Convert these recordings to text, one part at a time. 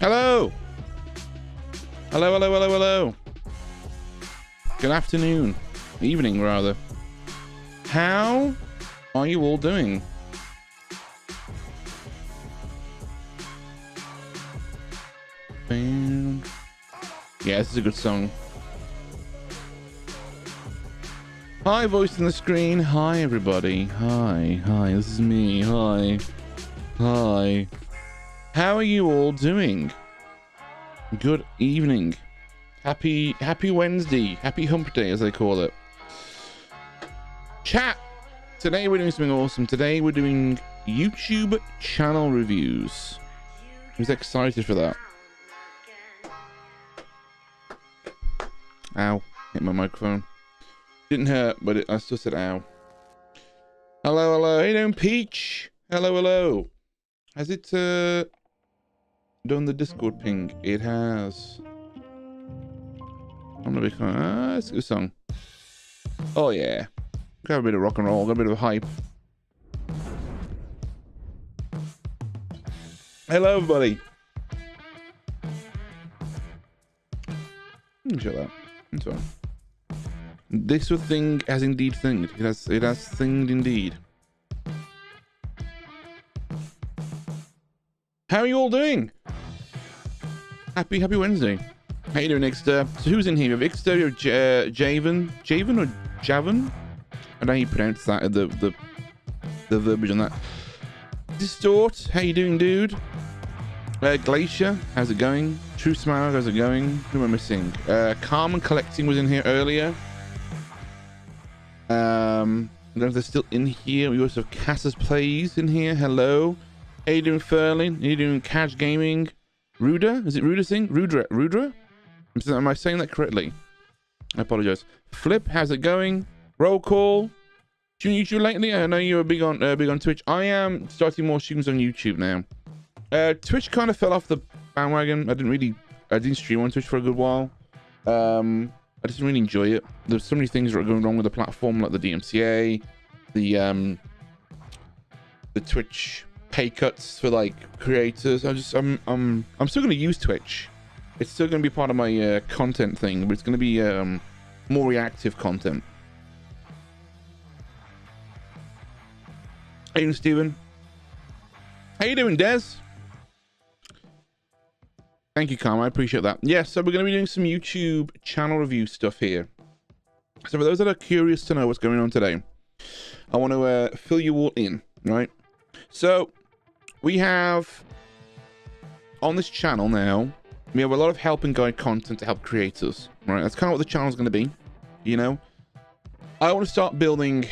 Hello. Hello, hello, hello, hello. Good afternoon. Evening, rather. How are you all doing? Yeah, this is a good song. Hi, voice on the screen. Hi, everybody. Hi, hi, this is me. Hi. Hi. How are you all doing? Good evening. Happy Wednesday. Happy hump day, as they call it. Chat. Today we're doing something awesome. Today we're doing YouTube channel reviews. Who's excited for that? Ow. Hit my microphone. Didn't hurt, but I still said ow. Hello, hello. How you doing, Peach? Hello, hello. Has it done the Discord ping? It has. I'm gonna be kind. It's a good song. Oh yeah. Got a bit of rock and roll. Got a bit of hype. Hello, everybody. Shut that. That's fine. This thing has indeed thinged. It has thinged indeed. How are you all doing? Happy Wednesday. How you doing, Ixter? So who's in here? You have Ixter, you have Javen or Javan? I don't know how you pronounce that, the verbiage on that. Distort, how you doing, dude? Glacier, how's it going? True Smile, how's it going? Who am I missing? Carmen Collecting was in here earlier. I don't know if they're still in here. We also have Casas Plays in here. Hello. How you doing, Furling? How you doing, Cash Gaming? Ruda? Is it Ruda thing? Rudra? Am I saying that correctly? I apologize. Flip, how's it going? Roll call. Doing YouTube lately? I know you were big on Twitch. I am starting more streams on YouTube now. Twitch kind of fell off the bandwagon. I didn't stream on Twitch for a good while. I just didn't really enjoy it. There's so many things that are going wrong with the platform, like the DMCA, the Twitch pay cuts for like creators. I'm still going to use Twitch. It's still going to be part of my content thing, but it's going to be more reactive content. How you doing, Steven? How you doing, Des? Thank you, Carmen. I appreciate that. Yes, so we're going to be doing some YouTube channel review stuff here. So for those that are curious to know what's going on today, I want to fill you all in, right? So we have on this channel now, we have a lot of help and guide content to help creators, right? That's kind of what the channel is going to be, you know? I want to start building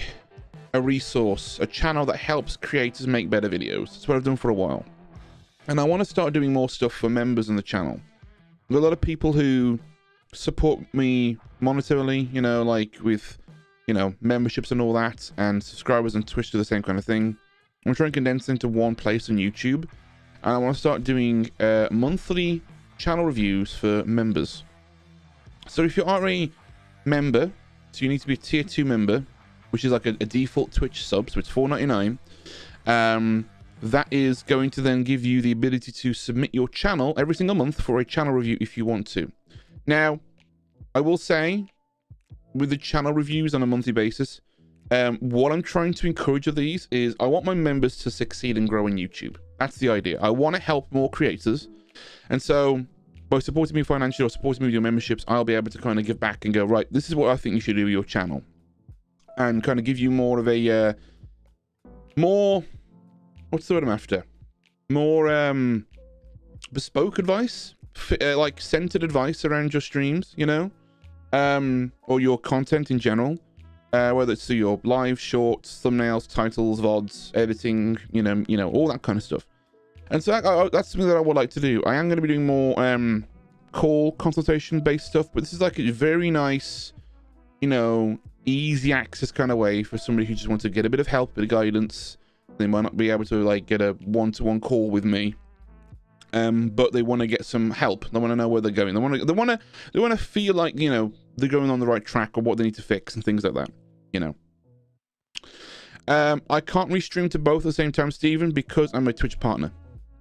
a resource, a channel that helps creators make better videos. That's what I've done for a while. And I want to start doing more stuff for members in the channel. There are a lot of people who support me monetarily, you know, like with, you know, memberships and all that, and subscribers on Twitch do the same kind of thing. I'm trying to condense it into one place on YouTube, and I want to start doing monthly channel reviews for members. So if you are a member, so you need to be a tier 2 member, which is like a default Twitch sub, so it's $4.99. That is going to then give you the ability to submit your channel every single month for a channel review if you want to. Now, I will say, with the channel reviews on a monthly basis, what I'm trying to encourage of these is I want my members to succeed and grow on YouTube. That's the idea. I want to help more creators. And so by supporting me financially or supporting me with your memberships, I'll be able to kind of give back and go, right, this is what I think you should do with your channel. And kind of give you more of a, more, what's the word I'm after? More bespoke advice, like centered advice around your streams, you know? Or your content in general. Whether it's through your live, shorts, thumbnails, titles, VODs, editing, you know, all that kind of stuff. And so that's something that I would like to do. I am going to be doing more call consultation based stuff, but this is like a very nice, you know, easy access kind of way for somebody who just wants to get a bit of help, a bit of guidance. They might not be able to like get a one-to-one call with me, but they want to get some help. They want to know where they're going. They want to feel like, you know, they're going on the right track or what they need to fix and things like that, you know. I can't restream to both at the same time, Stephen, because I'm a Twitch partner.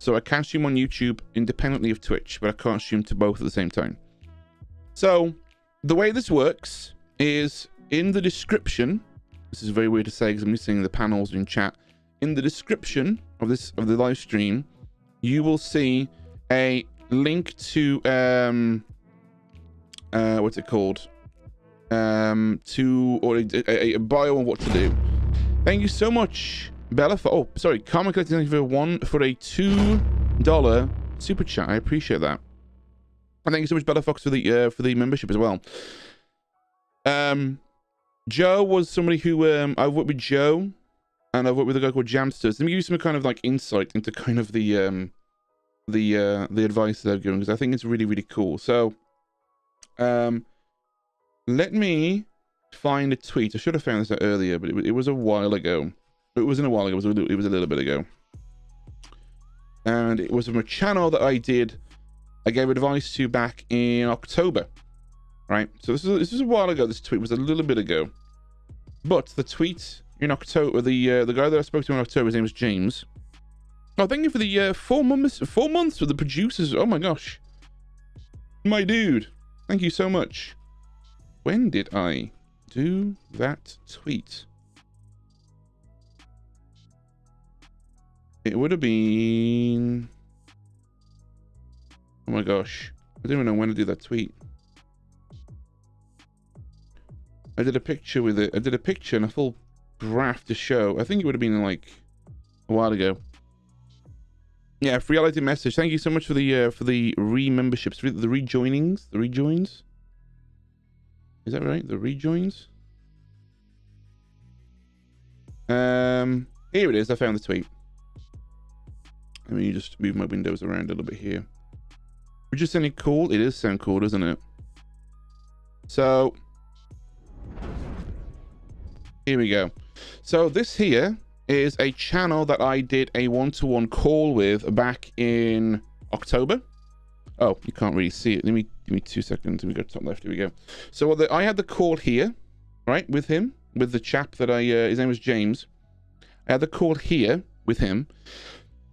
So I can stream on YouTube independently of Twitch, but I can't stream to both at the same time. So the way this works is in the description. This is very weird to say because I'm missing the panels in chat. In the description of the live stream, you will see a link to what's it called? To or a bio on what to do. Thank you so much, Bella, for Carmen Collecting for a $2 super chat. I appreciate that. And thank you so much, Bella Fox, for the membership as well. Joe was somebody who I've worked with Joe, and I've worked with a guy called Jamsters. Let me give you some kind of like insight into kind of the advice that I've given, because I think it's really, really cool. So let me find a tweet. I should have found this out earlier, but it was a while ago. It wasn't a while ago. It was a little bit ago, and it was from a channel that I gave advice to back in October, right? So this was a while ago. This tweet was a little bit ago, but the tweet in October, the guy that I spoke to in October, his name was James. Oh, thank you for the 4 months for the producers. Oh my gosh, my dude, thank you so much. When did I do that tweet? It would have been, oh my gosh, I don't even know when to do that tweet. I did a picture with it. I did a picture and a full graph to show. I think it would have been like a while ago. Yeah, reality message. Thank you so much for the re-memberships, the rejoinings, the rejoins. Is that right? The rejoins. Here it is. I found the tweet. Let me just move my windows around a little bit here. Would you sound it cool? It does sound cool, doesn't it? So here we go. So this here is a channel that I did a one-to-one call with back in October. Oh, you can't really see it. Give me 2 seconds. We go top left. Here we go. So I had the call here, right, with him, with the chap that his name was James. I had the call here with him,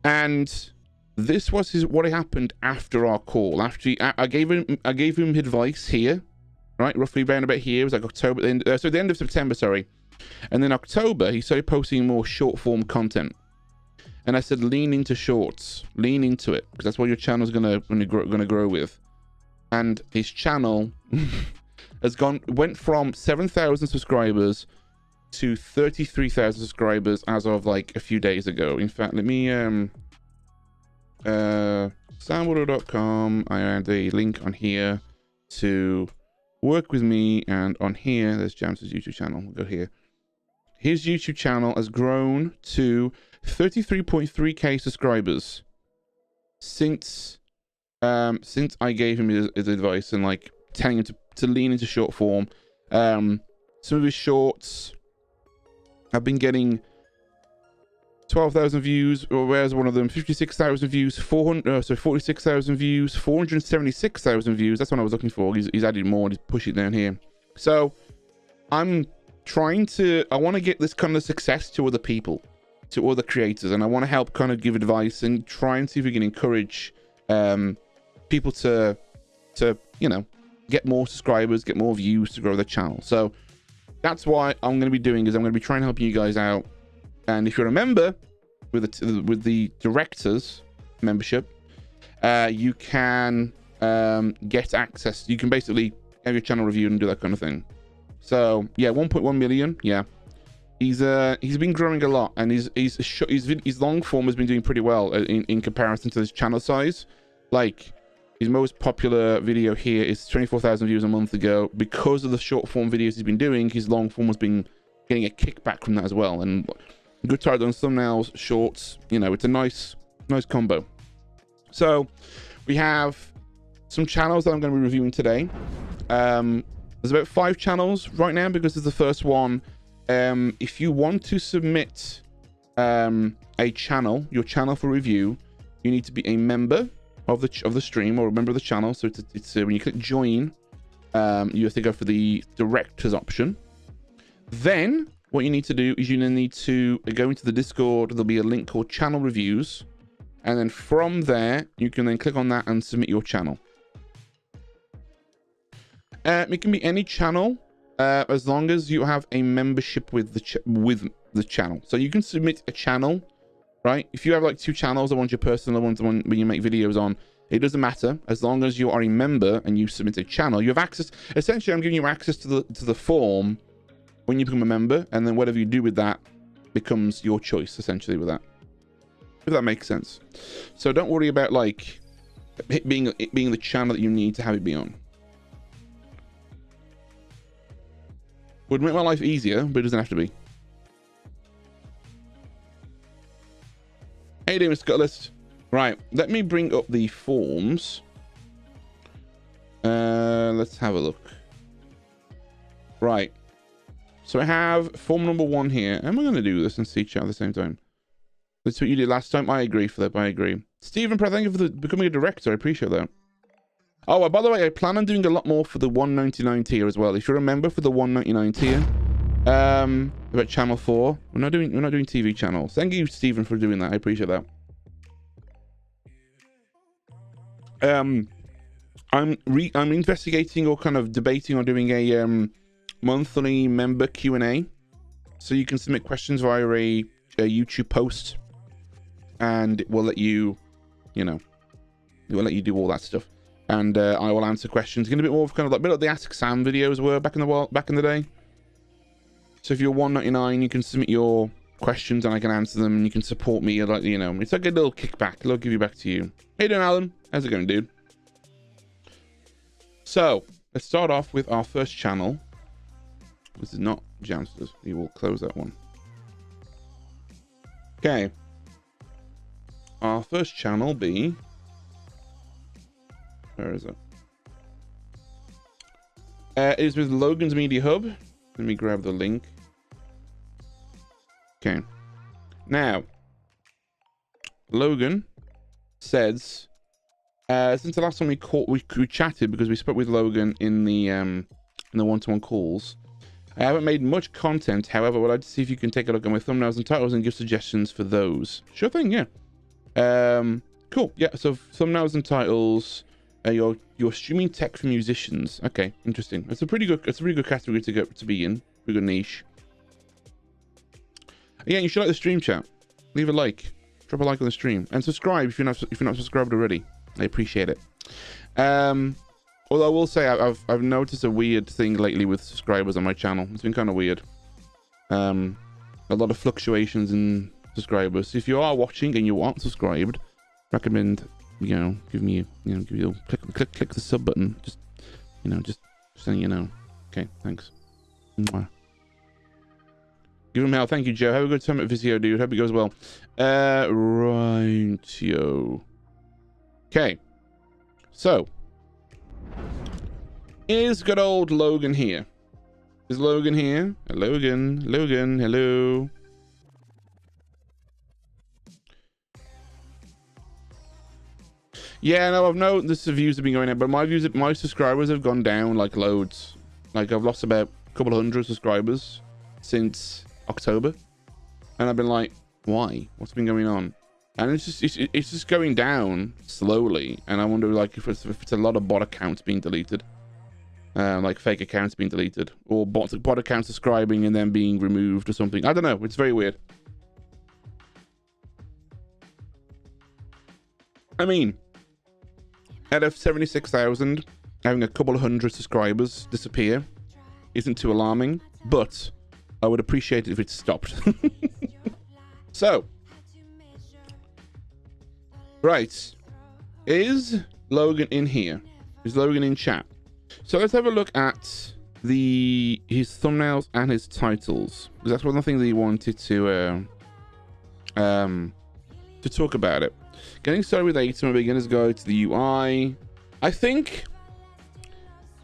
and this was what happened after our call. After I gave him advice here, right, roughly around about here. It was like October, so the end of September, sorry. And then October, he started posting more short form content. And I said, lean into shorts, lean into it, because that's what your channel's gonna grow with. And his channel went from 7,000 subscribers to 33,000 subscribers as of like a few days ago. In fact, let me soundwater.com. I had a link on here to work with me, and on here there's James's YouTube channel. We'll go here. his YouTube channel has grown to 33.3k subscribers since I gave him his advice and like telling him to lean into short form. Some of his shorts have been getting 12,000 views, or whereas one of them 56,000 views, 46,000 views, 476,000 views. That's what I was looking for. He's added more. He's pushing it down here. So I'm trying to, I want to get this kind of success to other people, to other creators, and I want to help kind of give advice and try and see if we can encourage people to you know, get more subscribers, get more views, to grow their channel. So that's why I'm going to be doing is I'm going to be trying to help you guys out. And if you're a member with the directors membership, you can get access. You can basically have your channel reviewed and do that kind of thing. So yeah, 1.1 million. Yeah, he's been growing a lot, and his long form has been doing pretty well in comparison to his channel size. Like his most popular video here is 24,000 views a month ago. Because of the short form videos he's been doing, his long form has been getting a kickback from that as well. And good title on thumbnails, shorts, you know, it's a nice combo. So we have some channels that I'm going to be reviewing today. There's about 5 channels right now because this is the first one. If you want to submit a channel, your channel for review, you need to be a member of the stream or a member of the channel. So it's when you click join, you have to go for the directors option. Then what you need to do is you need to go into the Discord. There'll be a link called channel reviews, and then from there you can then click on that and submit your channel. It can be any channel as long as you have a membership with the channel. So you can submit a channel, right? If you have like 2 channels, the one's your personal, the one where you make videos on, it doesn't matter. As long as you are a member and you submit a channel, you have access. Essentially, I'm giving you access to the form when you become a member, and then whatever you do with that becomes your choice, essentially, with that. If that makes sense. So don't worry about like it being the channel that you need to have it be on. Would make my life easier, but it doesn't have to be. How you doing, Mr. Cutlass? Right, let me bring up the forms. Let's have a look. Right. So I have form number 1 here. Am I going to do this and see chat at the same time? That's what you did last time. I agree, Philip. I agree. Stephen, thank you for becoming a director. I appreciate that. Oh, by the way, I plan on doing a lot more for the 199 tier as well. If you're a member for the 199 tier, about channel 4, we're not doing TV channels. Thank you, Stephen, for doing that. I appreciate that. I'm investigating or kind of debating on doing a monthly member Q&A, so you can submit questions via a YouTube post, and it will let you, it will let you do all that stuff, and I will answer questions. It's gonna be more of kind of like a bit like the Ask Sam videos were back in the day. So if you're 199, you can submit your questions and I can answer them, and you can support me. Like, it's like a little kickback. I'll give you back to you. Hey, doing, Alan? How's it going, dude? So let's start off with our first channel. This is not Jamsters. We will close that one. Okay. Our first channel be... Where is it? It is with Logan's Media Hub. Let me grab the link. Okay. Now, Logan says, since the last time we chatted, because we spoke with Logan in the one-to-one calls, I haven't made much content. However, I'd like to see if you can take a look at my thumbnails and titles and give suggestions for those. Sure thing, yeah. Cool. Yeah, so thumbnails and titles. You're streaming tech for musicians. Okay, interesting. It's a pretty good category to be in. Pretty good niche. Again, you should like the stream, chat. Leave a like. Drop a like on the stream and subscribe if you're not subscribed already. I appreciate it. Although I will say I've noticed a weird thing lately with subscribers on my channel. It's been kind of weird. A lot of fluctuations in subscribers. So if you are watching and you aren't subscribed, recommend give me click the sub button. Just saying Okay, thanks. Mwah. Give him hell. Thank you, Joe. Have a good time at Visio, dude. Hope it goes well. Right, yo. Okay. So, is good old Logan here? Is Logan here? Logan, hello. Yeah, no, I've noticed the views have been going up, but my subscribers have gone down like loads. Like I've lost about a couple of hundred subscribers since October, and I've been like, why? What's been going on? And it's just going down slowly, and I wonder like if it's a lot of bot accounts being deleted, like fake accounts being deleted, or bot accounts subscribing and then being removed or something. I don't know. It's very weird. I mean, out of 76,000, having a couple of hundred subscribers disappear isn't too alarming, but I would appreciate it if it stopped. So, right, is Logan in here? Is Logan in chat? So let's have a look at his thumbnails and his titles, because that's one of the things that he wanted to talk about it. Getting started with 8 on a beginner's guide to the UI. I think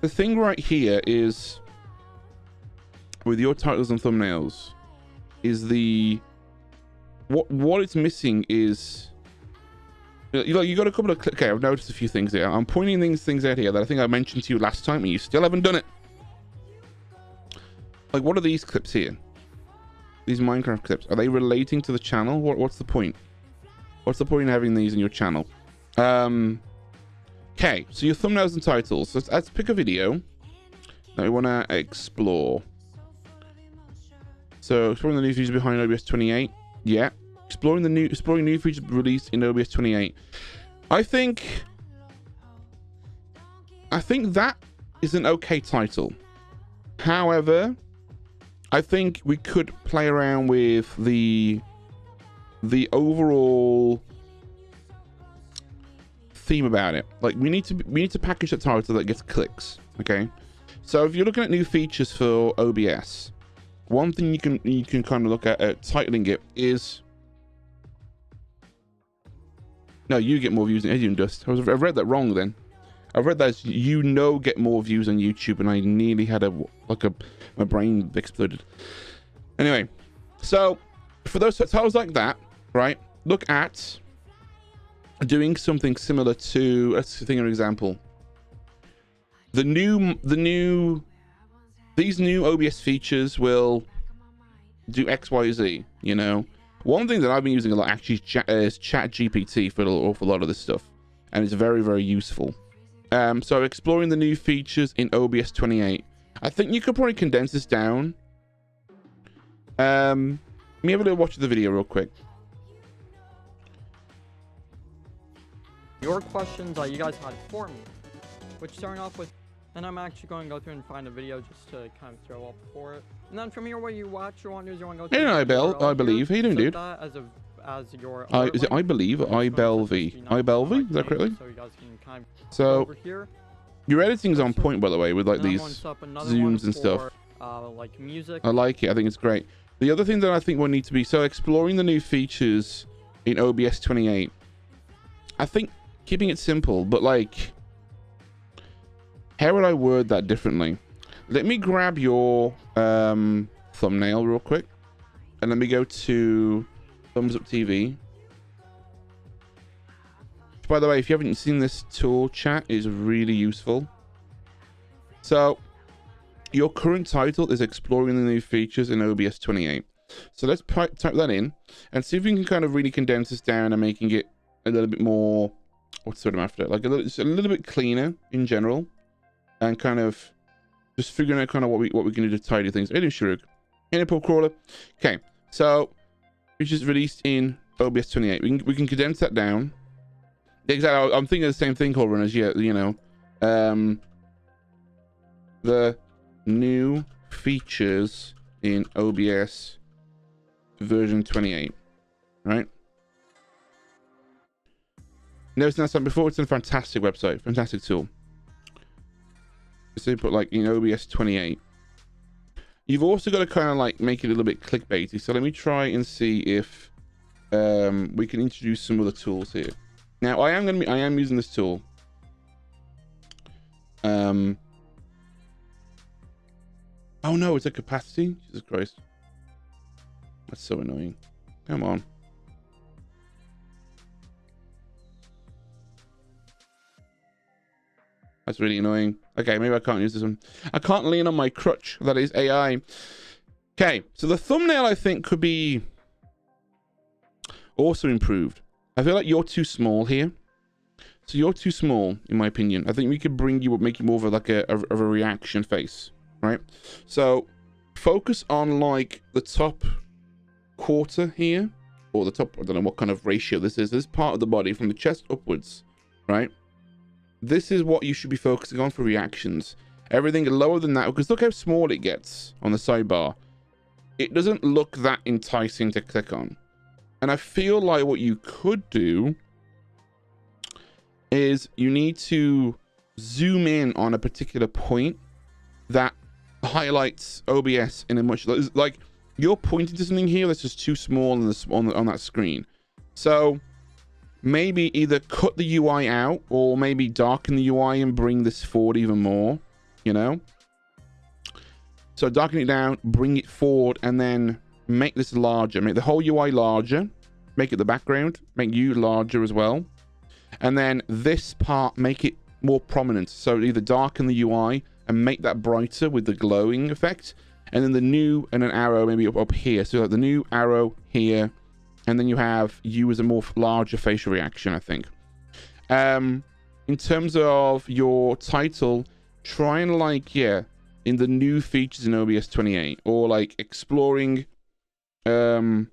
the thing right here is with your titles and thumbnails is what it's missing is you got a couple of okay, I've noticed a few things here. I'm pointing things out here that I think I mentioned to you last time and you still haven't done it. Like, what are these clips here? These Minecraft clips, are they relating to the channel? What's the point? What's the point in having these in your channel? Okay, so your thumbnails and titles. So let's pick a video that we want to explore. So exploring the new features behind OBS 28. Yeah, exploring new features released in OBS 28. I think that is an okay title. However, I think we could play around with the overall theme about it. Like, we need to package a title that gets clicks. Okay, so if you're looking at new features for OBS, one thing you can kind of look at titling it is, no, you get more views than Edium Dust. I've read that wrong then. I've read that as get more views on YouTube, and I nearly had my brain exploded. Anyway, so for those titles like that, right, look at doing something similar to, let's think of an example. These new OBS features will do XYZ, you know. One thing that I've been using a lot actually is ChatGPT for an awful lot of this stuff, and it's very, very useful. So exploring the new features in OBS 28. I think you could probably condense this down. Let me have a little watch of the video real quick. Your questions that you guys had for me, which starting off with, and I'm actually going to go through and find a video just to kind of throw up for it. And then from here, where you watch or want news, you want to go to. Hey, I believe. How you doing, dude? As your is it I believe? IBelV. IBelV? Is that correctly? So you guys can kind of so over here. Your editing's on point, by the way, with like these zooms and stuff. Like music. I like it. I think it's great. The other thing that I think will need to be, so exploring the new features in OBS 28. I think keeping it simple, but like, how would I word that differently? Let me grab your thumbnail real quick, and let me go to Thumbs Up TV. By the way, if you haven't seen this tool, chat is really useful. So your current title is exploring the new features in OBS 28. So let's type that in and see if we can kind of really condense this down and making it a little bit more, what's the word I'm after? Like it's a little bit cleaner in general, and kind of just figuring out kind of what we can do to tidy things. Aiden Shuruk, Interpol Crawler. Okay, so features released in OBS 28. We can condense that down. Exactly. I'm thinking of the same thing, Colin, as you know. The new features in OBS version 28, right? Never seen that site before. It's a fantastic website, fantastic tool. So you put like in OBS 28. you've also got to kind of like make it a little bit clickbaity. So let me try and see if we can introduce some other tools here. Now I am using this tool. Oh no, it's a capacity. Jesus Christ, that's so annoying. Come on. That's really annoying. Okay, maybe I can't use this one. I can't lean on my crutch. That is AI. Okay, so the thumbnail I think could be also improved. I feel like you're too small here. So you're too small, in my opinion. I think we could bring you up, make you more of like a reaction face, right? So focus on like the top quarter here, or the top, I don't know what kind of ratio this is. This part of the body from the chest upwards, right? This is what you should be focusing on for reactions. Everything lower than that, because look how small it gets on the sidebar. It doesn't look that enticing to click on. And I feel like what you could do is you need to zoom in on a particular point that highlights OBS in a much, like you're pointing to something here that's just too small on that screen. So maybe either cut the UI out or maybe darken the UI and bring this forward even more, you know? So darken it down, bring it forward, and then make this larger. Make the whole UI larger. Make it the background. Make you larger as well. And then this part, make it more prominent. So either darken the UI and make that brighter with the glowing effect. And then the new and an arrow maybe up here. So like the new arrow here. And then you have you as a more larger facial reaction, I think. In terms of your title, try and like, yeah, in the new features in OBS 28, or like exploring, or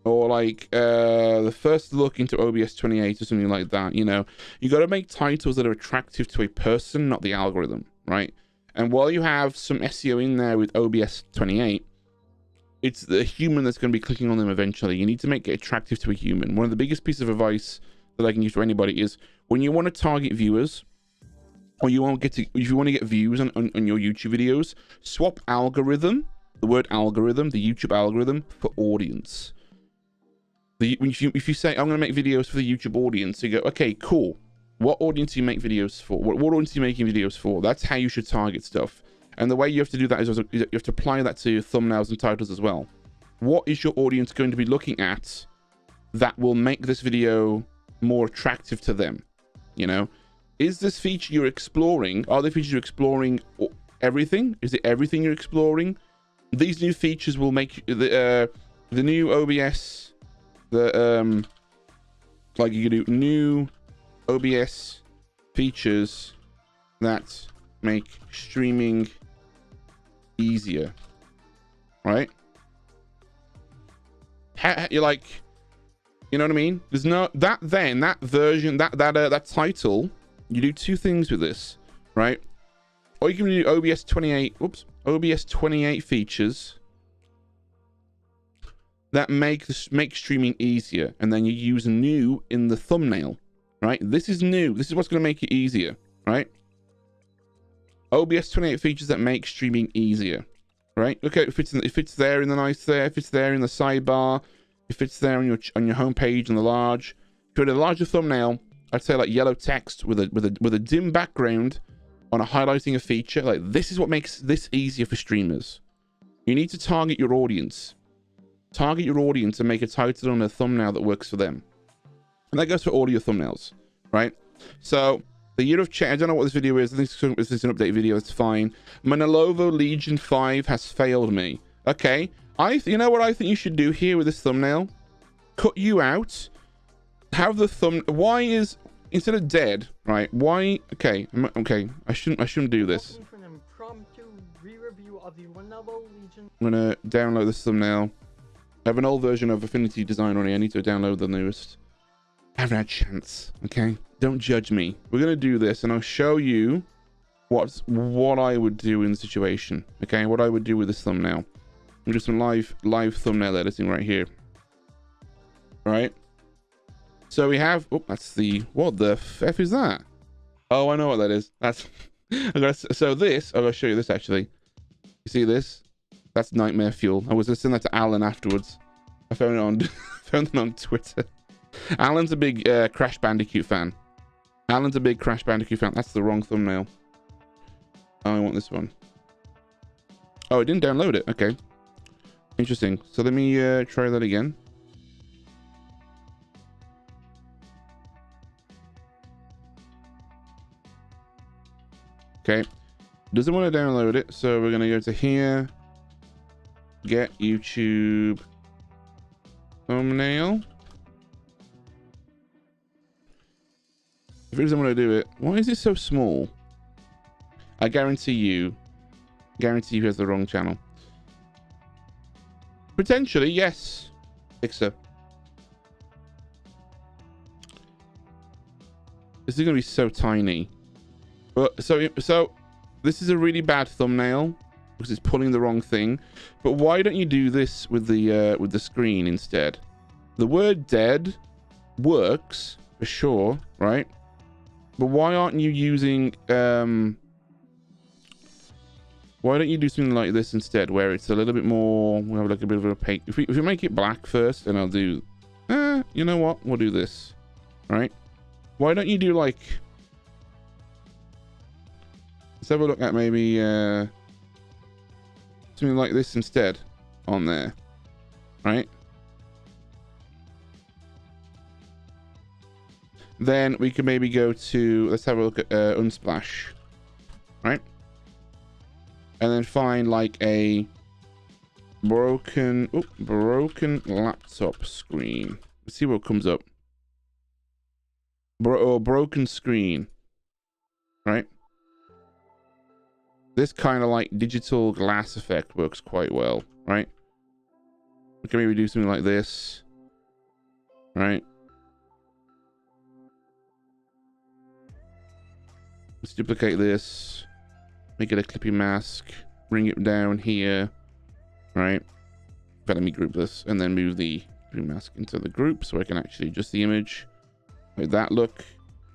like the first look into OBS 28 or something like that. You know, you got to make titles that are attractive to a person, not the algorithm, right? And while you have some SEO in there with OBS 28, it's the human that's going to be clicking on them eventually. You need to make it attractive to a human. One of the biggest pieces of advice that I can use for anybody is when you want to target viewers, or you want to get to, if you want to get views on your YouTube videos, swap algorithm, the word algorithm, the YouTube algorithm, for audience. If you say, I'm going to make videos for the YouTube audience, you go, okay, cool. What audience do you make videos for? What audience are you making videos for? That's how you should target stuff. And the way you have to do that is you have to apply that to thumbnails and titles as well. What is your audience going to be looking at that will make this video more attractive to them? You know, is this feature you're exploring? Are the features you're exploring everything? Is it everything you're exploring? These new features will make the new OBS, like you can do new OBS features that make streaming easier, right? You're like, you know what I mean? There's no that version, that title. You do two things with this, right? Or you can do OBS 28. Whoops, OBS 28 features that make streaming easier, and then you use new in the thumbnail, right? This is new. This is what's going to make it easier, right? OBS 28 features that make streaming easier, right? Look at if it's there in the nice there, if it's there in the sidebar, if it's there on your homepage on the large. If you had a larger thumbnail, I'd say like yellow text with a dim background on highlighting a feature. Like this is what makes this easier for streamers. You need to target your audience. Target your audience and make a title and a thumbnail that works for them. And that goes for all your thumbnails, right? So the year of change, I don't know what this video is. I think this is an update video. It's fine. Manolovo Legion 5 has failed me. Okay. You know what I think you should do here with this thumbnail? Cut you out. Have the why is, instead of dead, right? Why? Okay. Okay. I shouldn't do this. I'm gonna download this thumbnail. I have an old version of Affinity Design on here. I need to download the newest. I haven't had a chance. Okay. Don't judge me. We're gonna do this, and I'll show you what I would do in the situation. Okay, what I would do with this thumbnail. I'm just some live thumbnail editing right here. All right. So we have. Oh, that's the. What the f is that? Oh, I know what that is. That's So this, I'm gonna show you this actually. You see this? That's nightmare fuel. I was gonna send that to Alan afterwards. I found it on found it on Twitter. Alan's a big Crash Bandicoot fan. Alan's a big Crash Bandicoot fan. That's the wrong thumbnail. Oh, I want this one. Oh, it didn't download it. Okay. Interesting. So let me try that again. Okay. Doesn't want to download it, so we're going to go to here. Get YouTube thumbnail. If it doesn't want to do it, why is it so small? I guarantee you he has the wrong channel. Potentially, yes. Fixer. This is going to be so tiny. But so this is a really bad thumbnail because it's pulling the wrong thing. But why don't you do this with the screen instead? The word dead works for sure, right? But why aren't you using why don't you do something like this instead, where it's a little bit more, we'll have like a bit of an opaque. If we make it black first, then I'll do you know what, we'll do this, right? Why don't you do like, let's have a look at maybe something like this instead on there, right? Then we can maybe go to, let's have a look at Unsplash, right? And then find like a broken laptop screen. Let's see what comes up. Broken screen, right? This kind of like digital glass effect works quite well, right? We can maybe do something like this, right? Let's duplicate this, make it a clippy mask, bring it down here, right? But let me group this and then move the clippy mask into the group so I can actually adjust the image. Like that look.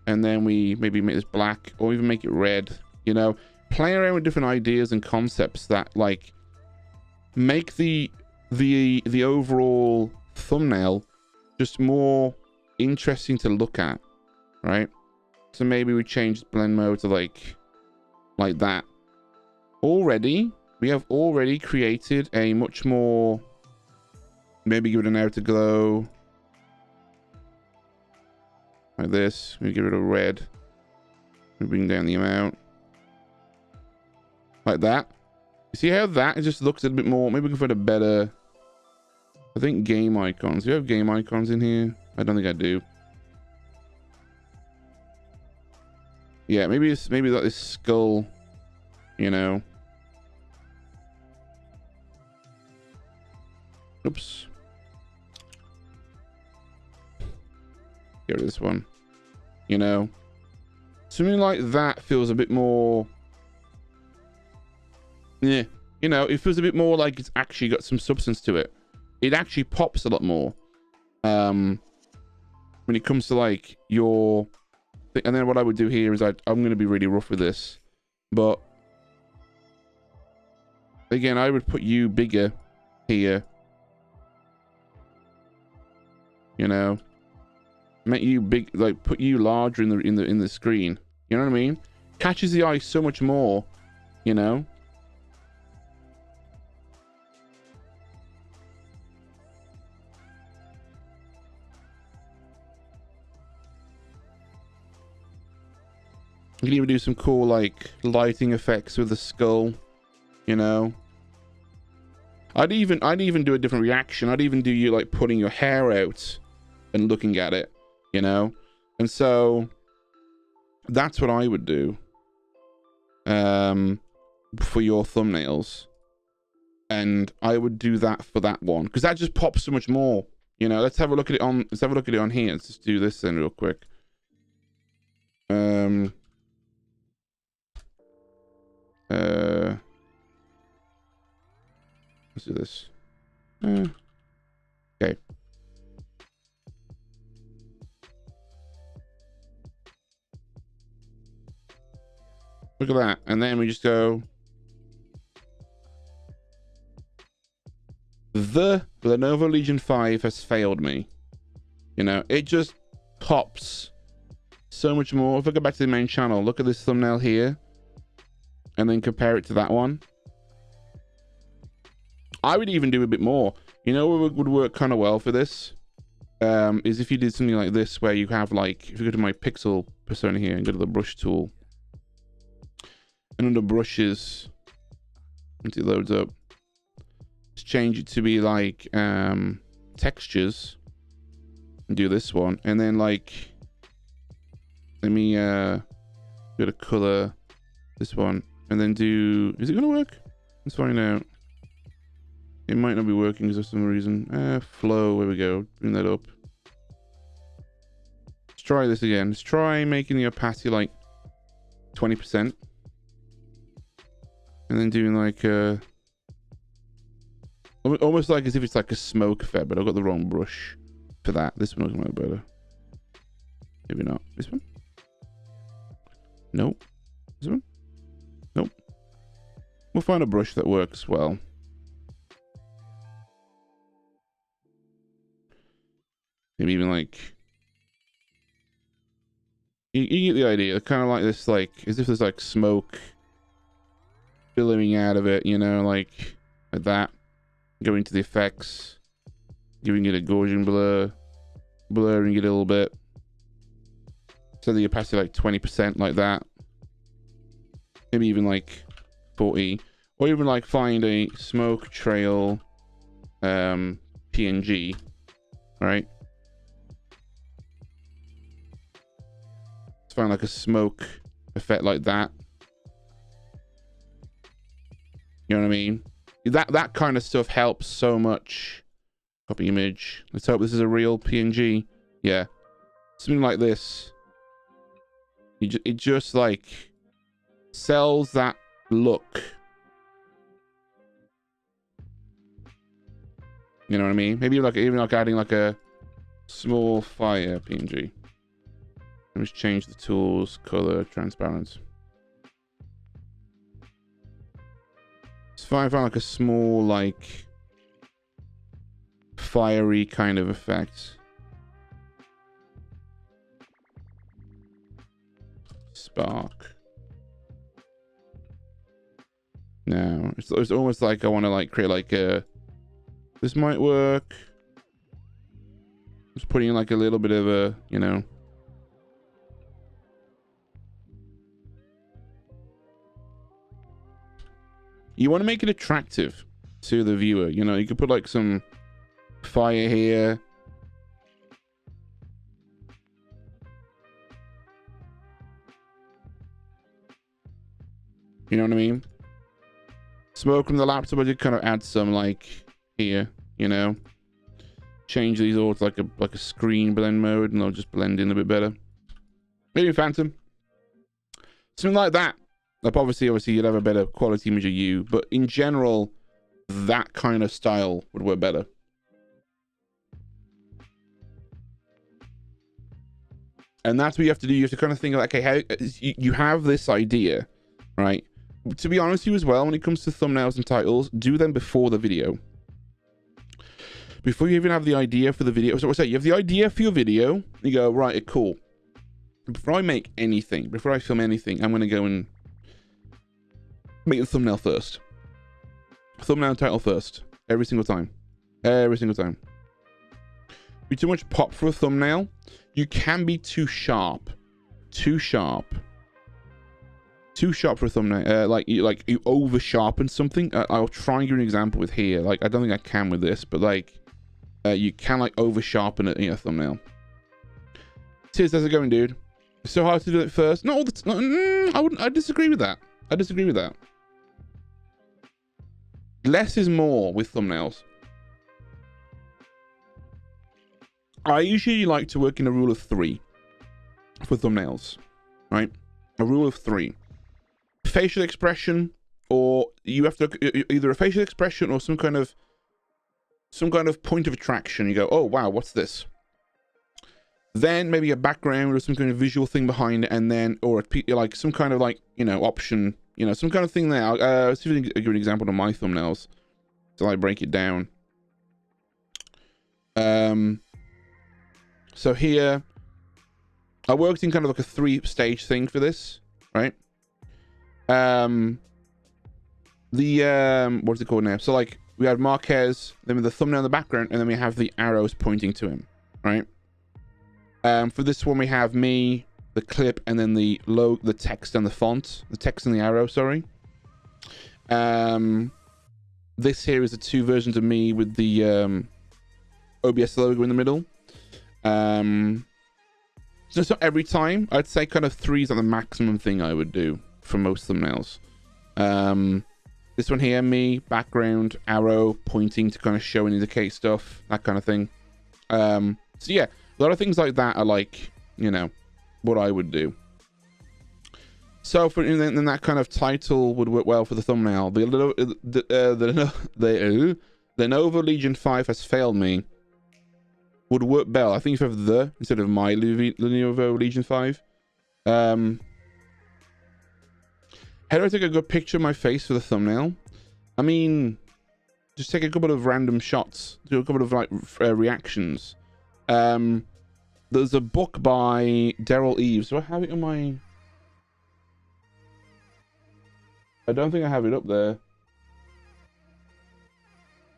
And then we maybe make this black or even make it red, you know, playing around with different ideas and concepts that like make the overall thumbnail just more interesting to look at, right? So maybe we change blend mode to like that. We have already created a much more, maybe give it an outer glow like this. We give it a red. We bring down the amount like that. You see how that just looks a bit more, maybe we can find a better, I think, game icons. Do you have game icons in here? I don't think I do. Yeah, maybe it's like this skull, you know. Oops. Get rid of this one. You know, something like that feels a bit more. Yeah, you know, it feels a bit more like it's actually got some substance to it. It actually pops a lot more. When it comes to like your. And then what I would do here is I'm going to be really rough with this, but again, I would put you bigger here, you know, make you big, like put you larger in the screen. You know what I mean? Catches the eye so much more, you know. You can even do some cool like lighting effects with the skull, you know. I'd even do a different reaction. I'd even do you like putting your hair out and looking at it, you know. And so that's what I would do for your thumbnails, and I would do that for that one because that just pops so much more, you know. Let's have a look at it on here. Let's just do this then real quick. Let's do this. Okay. Look at that. And then we just go the Lenovo Legion 5 has failed me. You know, it just pops so much more. If I go back to the main channel, look at this thumbnail here and then compare it to that one. I would even do a bit more. You know what would work kind of well for this? Is if you did something like this where you have like, if you go to my pixel persona here and go to the brush tool, and under brushes, once it loads up, just change it to be like textures, and do this one, and then like, let me go to color this one, and then do, is it gonna work? Let's find out. It might not be working because of some reason. Flow, there we go. Bring that up. Let's try this again. Let's try making the opacity like 20%. And then doing like almost like as if it's like a smoke effect, but I've got the wrong brush for that. This one looks much better. Maybe not. This one? Nope. This one? Nope. We'll find a brush that works well. Maybe even like, you get the idea. Kind of like this, like as if there's like smoke billowing out of it, you know, like that. Going to the effects, giving it a Gaussian blur, blurring it a little bit. So the opacity like 20%, like that. Maybe even like 40, or even like find a smoke trail PNG, right? Find like a smoke effect like that. You know what I mean? That kind of stuff helps so much. Copy image. Let's hope this is a real PNG. Yeah, something like this. It just like sells that look. You know what I mean? Maybe like even like adding like a small fire PNG. Let me just change the tools, color, transparent. Let's find like a small, like, fiery kind of effect. Spark. Now, it's almost like I want to like create like a, this might work. Just putting in like a little bit of a, you know. You want to make it attractive to the viewer. You know, you could put like some fire here. You know what I mean? Smoke from the laptop, I did kind of add some like here, you know. Change these all to like a screen blend mode and they'll just blend in a bit better. Maybe Phantom. Something like that. Like obviously you'd have a better quality image of you, but in general, that kind of style would work better. And that's what you have to do. You have to kind of think like, okay, how you have this idea, right? To be honest with you as well, when it comes to thumbnails and titles, do them before the video. Before you even have the idea for the video. So you have the idea for your video, you go, right, cool. Before I make anything, before I film anything, I'm going to go and make the thumbnail first. Thumbnail and title first. Every single time. Every single time. Be too much pop for a thumbnail. You can be too sharp. Too sharp. Too sharp for a thumbnail. Like you over sharpen something. I'll try and give you an example with here. Like I don't think I can with this, but like you can like over sharpen it in a thumbnail. Cheers, how's it going, dude? It's so hard to do it first. Not all the time. I disagree with that. I disagree with that. Less is more with thumbnails. I usually like to work in a rule of 3 for thumbnails, right? A rule of 3. Facial expression, or you have to either a facial expression or some kind of point of attraction. You go, oh wow, what's this? then maybe a background or some kind of visual thing behind it, and then, or like some kind of like, you know, option, you know, some kind of thing there. Let's see if I can give an example of my thumbnails till I break it down. So here I worked in kind of like a 3-stage thing for this, right? What's it called now? So like we had Marquez, then with the thumbnail in the background, and then we have the arrows pointing to him, right? For this one, we have me, the clip, and then the text and the font, the text and the arrow, sorry. This here is the 2 versions of me with the OBS logo in the middle. So it's not every time. I'd say kind of 3 is like the maximum thing I would do for most thumbnails. This one here, me, background, arrow, pointing to kind of show and indicate stuff, that kind of thing. So yeah. A lot of things like that are like, you know, what I would do. So for then that kind of title would work well for the thumbnail. The Lenovo Legion 5 has failed me. Would work well. I think if you have the instead of my Lenovo Legion 5. How do I take a good picture of my face for the thumbnail? I mean, just take a couple of random shots. Do a couple of like reactions. There's a book by Daryl Eves. Do I have it on my... I don't think I have it up there.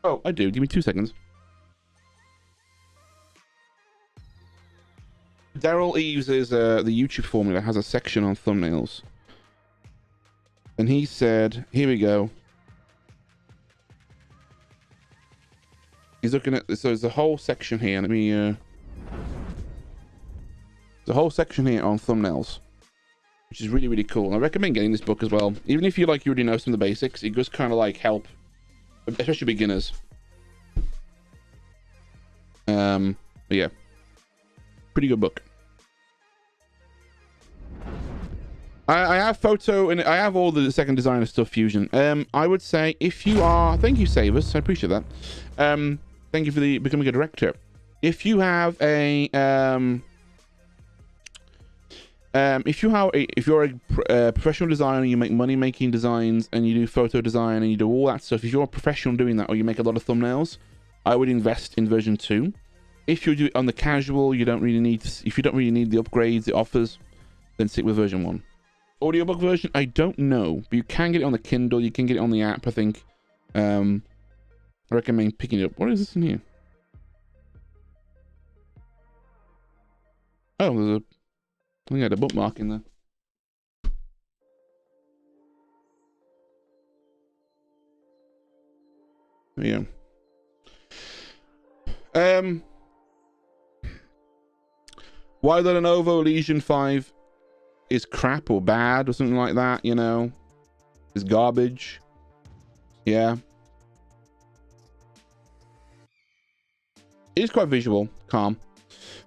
Oh, I do. Give me 2 seconds. Daryl Eves is the YouTube formula, has a section on thumbnails. And he said, here we go. He's looking at, so there's a whole section here. Let me, the whole section here on thumbnails, which is really, really cool. I recommend getting this book as well. Even if you like, you already know some of the basics, it does kind of like help, especially beginners. But yeah, pretty good book. I have photo and I have all the second designer stuff fusion. I would say if you are, thank you Savers, I appreciate that. Thank you for the becoming a director. If you have a if you're a professional designer, you make money making designs and you do photo design and you do all that stuff, if you're a professional doing that or you make a lot of thumbnails, I would invest in version 2. If you do it on the casual, you don't really need if you don't really need the upgrades it offers, then stick with version 1. Audiobook version, I don't know, but you can get it on the Kindle, you can get it on the app, I think. I recommend picking it up. What is this in here? Oh, there's a, I think I had a bookmark in there. Yeah. Why the Lenovo Legion 5 is crap or bad or something like that, you know, is garbage. Yeah. It is quite visual, calm.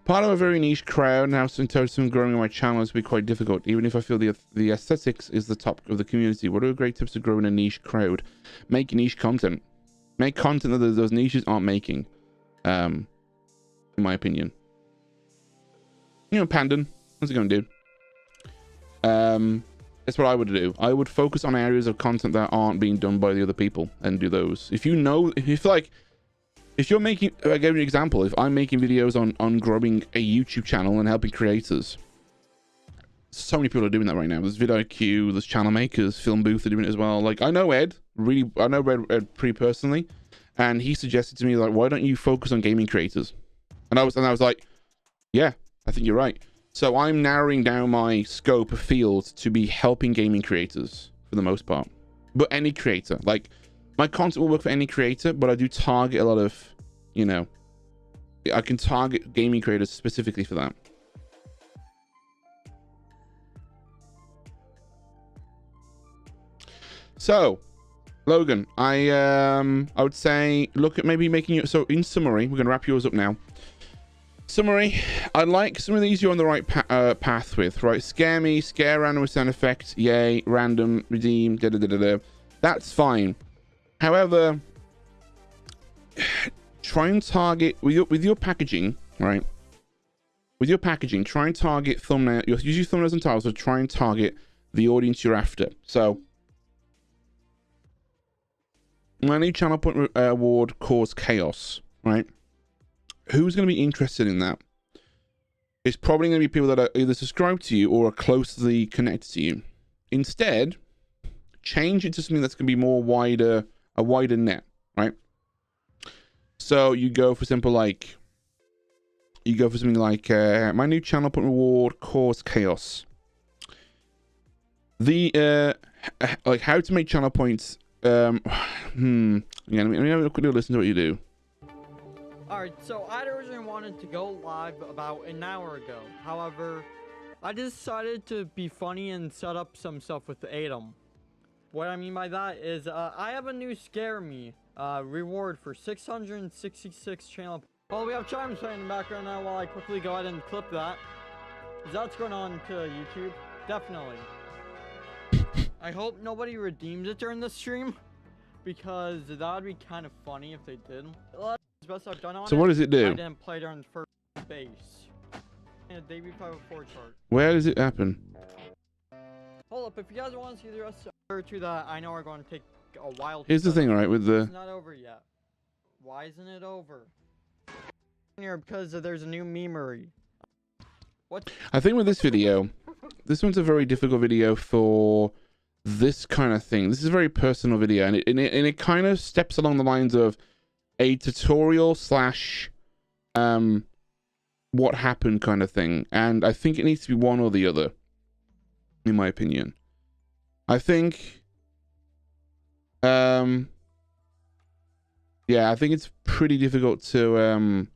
Part of a very niche crowd, and how in terms of growing my channel is be quite difficult, even if I feel the aesthetics is the top of the community. What are great tips to grow in a niche crowd? Make niche content. Make content that those niches aren't making. In my opinion. You know, Pandan, how's it going, dude? That's what I would do. I would focus on areas of content that aren't being done by the other people and do those. If you know, if you're making, I gave you an example, if I'm making videos on growing a YouTube channel and helping creators, so many people are doing that right now. There's vidIQ, there's channel makers, Film Booth are doing it as well. Like, I know Ed, I know Ed pretty personally, and he suggested to me, like, why don't you focus on gaming creators? And I was like, yeah, I think you're right. So I'm narrowing down my scope of field to be helping gaming creators for the most part. But any creator, like, my content will work for any creator, but I do target a lot of, you know, I can target gaming creators specifically for that. So, Logan, I would say look at maybe making it, so in summary, we're going to wrap yours up now. Summary, I like some of these you're on the right path with, right? Scare me, scare random with sound effect, yay, random, redeem, da da da da da. That's fine. However, try and target with your packaging, right? with your packaging, try and target thumbnail. Use your thumbnails and titles to try and target the audience you're after. So, my new channel point award caused chaos, right? Who's going to be interested in that? It's probably going to be people that are either subscribed to you or are closely connected to you. Instead, change it to something that's going to be more a wider net, right? So you go for something like my new channel point reward caused chaos. The like how to make channel points. Yeah, let me have a quick listen to what you do. Alright, so I'd originally wanted to go live about an hour ago. However, I decided to be funny and set up some stuff with Adam. What I mean by that is, I have a new Scare Me reward for 666 channel. Well, we have chimes playing in the background now while I quickly go ahead and clip that. That's going on to YouTube. Definitely. I hope nobody redeems it during the stream, because that would be kind of funny if they did. Best I've done on So what does it do? I didn't play during the first base. In a Davey 504 chart. Where does it happen? Hold up, if you guys want to see the rest of two that I know are going to take a while. Here's the thing, right? With the it's not over yet. Why isn't it over? Here because there's a new memery. What? I think with this video, this one's a very difficult video for this kind of thing. This is a very personal video, and it kind of steps along the lines of a tutorial slash what happened kind of thing, and I think it needs to be one or the other, in my opinion. I think yeah, I think it's pretty difficult to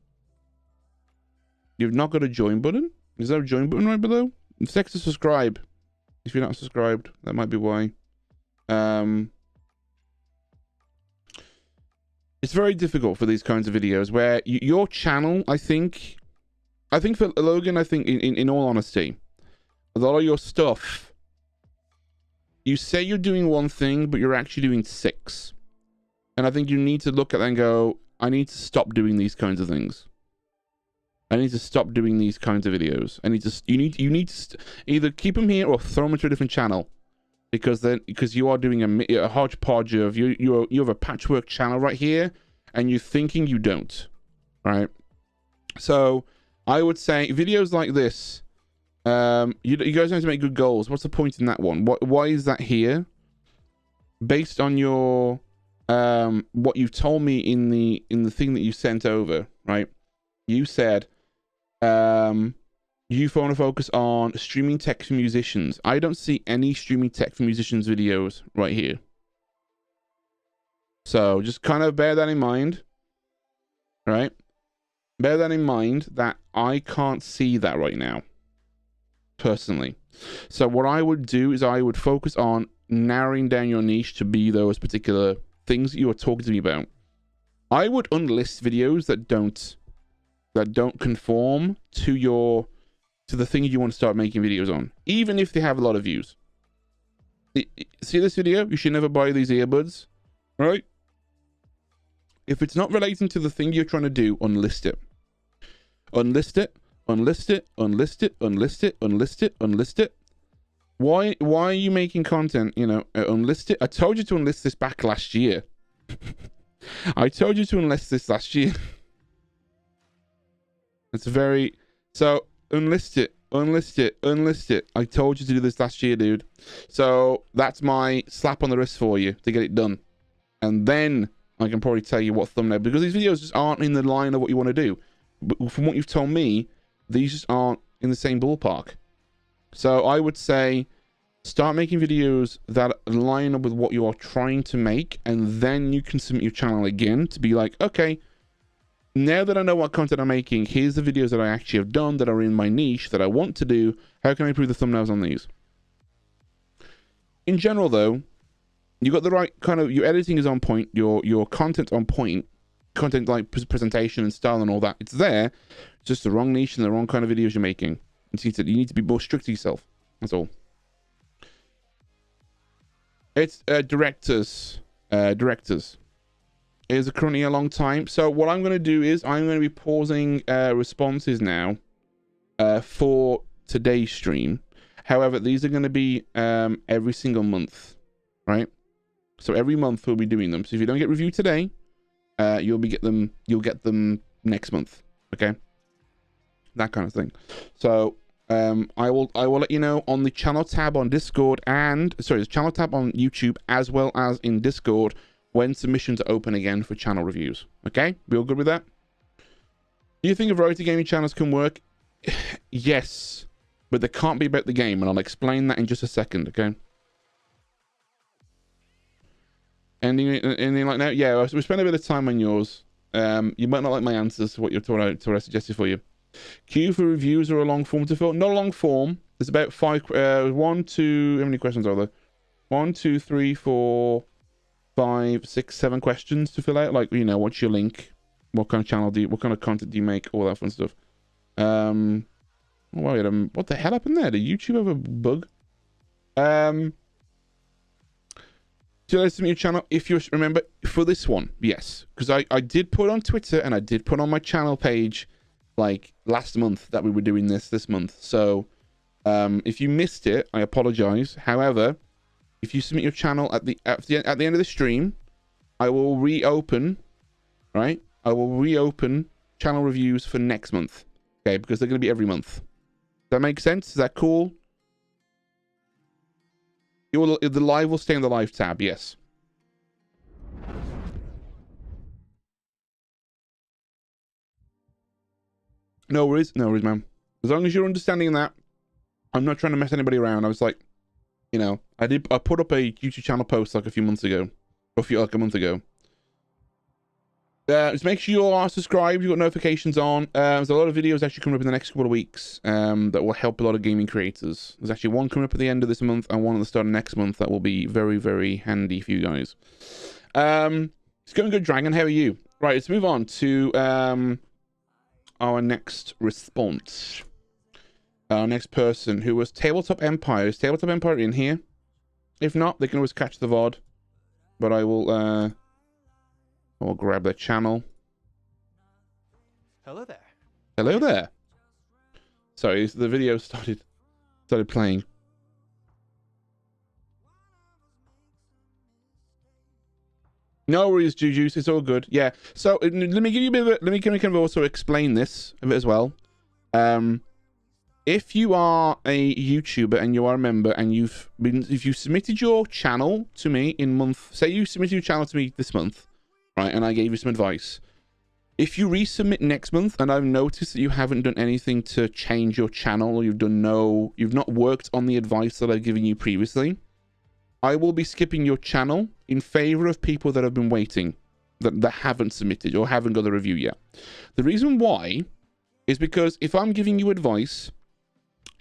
you've not got a join button. Is there a join button right below? Next to subscribe. If you're not subscribed, that might be why. It's very difficult for these kinds of videos where your channel, I think for Logan, I think in all honesty, a lot of your stuff, you say you're doing one thing, but you're actually doing 6. And I think you need to look at that and go, I need to stop doing these kinds of things. I need to stop doing these kinds of videos. You need to either keep them here or throw them into a different channel, because you are doing a hodgepodge of you have a patchwork channel right here, and you're thinking you don't, right? So I would say videos like this, you guys need to make good goals. What's the point in that one? Why is that here? Based on your what you've told me in the thing that you sent over, right? You said you want to focus on streaming tech for musicians. I don't see any streaming tech for musicians videos right here. So just kind of bear that in mind, right? Bear that in mind that I can't see that right now, personally. So what I would do is I would focus on narrowing down your niche to be those particular things that you are talking to me about. I would unlist videos that don't conform to the thing you want to start making videos on, even if they have a lot of views. See this video? You should never buy these earbuds, right? If it's not relating to the thing you're trying to do, unlist it. Unlist it, unlist it, unlist it, unlist it, unlist it, unlist it. Why are you making content, you know, unlist it? I told you to unlist this back last year. I told you to unlist this last year. It's very... So, unlist it, unlist it, unlist it. I told you to do this last year, dude. So, that's my slap on the wrist for you to get it done. And then I can probably tell you what thumbnail, because these videos just aren't in the line of what you want to do. But from what you've told me, these just aren't in the same ballpark. So I would say start making videos that line up with what you are trying to make, and then you can submit your channel again to be like, okay, now that I know what content I'm making, here's the videos that I actually have done that are in my niche that I want to do. How can I improve the thumbnails on these? In general, though, you got the right kind of, your editing is on point, your content's on point, content like presentation and style and all that, it's there. It's just the wrong niche and the wrong kind of videos you're making. You need to be more strict to yourself. That's all. It's directors. Directors. It is currently a long time. So what I'm going to do is I'm going to be pausing responses now for today's stream. However, these are going to be every single month, right? So every month we'll be doing them. So if you don't get reviewed today, you'll get them next month. Okay, that kind of thing. So I will let you know on the channel tab on Discord the channel tab on YouTube as well as in Discord when submissions are open again for channel reviews. Okay, we all good with that? Do you think a variety gaming channels can work? Yes, but they can't be about the game, and I'll explain that in just a second. Okay. Anything like that? Yeah, we spent a bit of time on yours. You might not like my answers to what I suggested for you. Queue for reviews or a long form to fill? Not a long form. There's about 1, 2. How many questions are there? 1, 2, 3, 4, 5, 6, 7 questions to fill out. Like, you know, what's your link? What kind of channel what kind of content do you make? All that fun stuff. Wait, what the hell happened there? Did YouTube have a bug? So let's submit your channel if you remember for this one. Yes, because I did put on Twitter and I did put on my channel page like last month that we were doing this month. So if you missed it, I apologize. However, if you submit your channel at the end of the stream, I will reopen, right? I will reopen channel reviews for next month. Okay, because they're going to be every month. Does that make sense? Is that cool? The live will stay in the live tab, yes. No worries, man. As long as you're understanding that, I'm not trying to mess anybody around. I was like, you know, I put up a YouTube channel post like a few months ago, like a month ago. Just make sure you are subscribed. You've got notifications on. There's a lot of videos actually coming up in the next couple of weeks that will help a lot of gaming creators. There's actually one coming up at the end of this month and one at the start of next month that will be very, very handy for you guys. It's going good, Dragon. How are you? Right, let's move on to our next response. Our next person who was Tabletop Empire. Is Tabletop Empire in here? If not, they can always catch the VOD. But I will grab their channel. Hello there. Hello there. Sorry, the video started playing. No worries, Juju's. It's all good. Yeah. So let me give you a bit of let me kind of also explain this a bit as well. If you are a YouTuber and you are a member and if you submitted your channel to me in month, say you submitted your channel to me this month, right, and I gave you some advice. If you resubmit next month and I've noticed that you haven't done anything to change your channel or you've not worked on the advice that I've given you previously, I will be skipping your channel in favor of people that have been waiting, that haven't submitted or haven't got the review yet. The reason why is because if I'm giving you advice,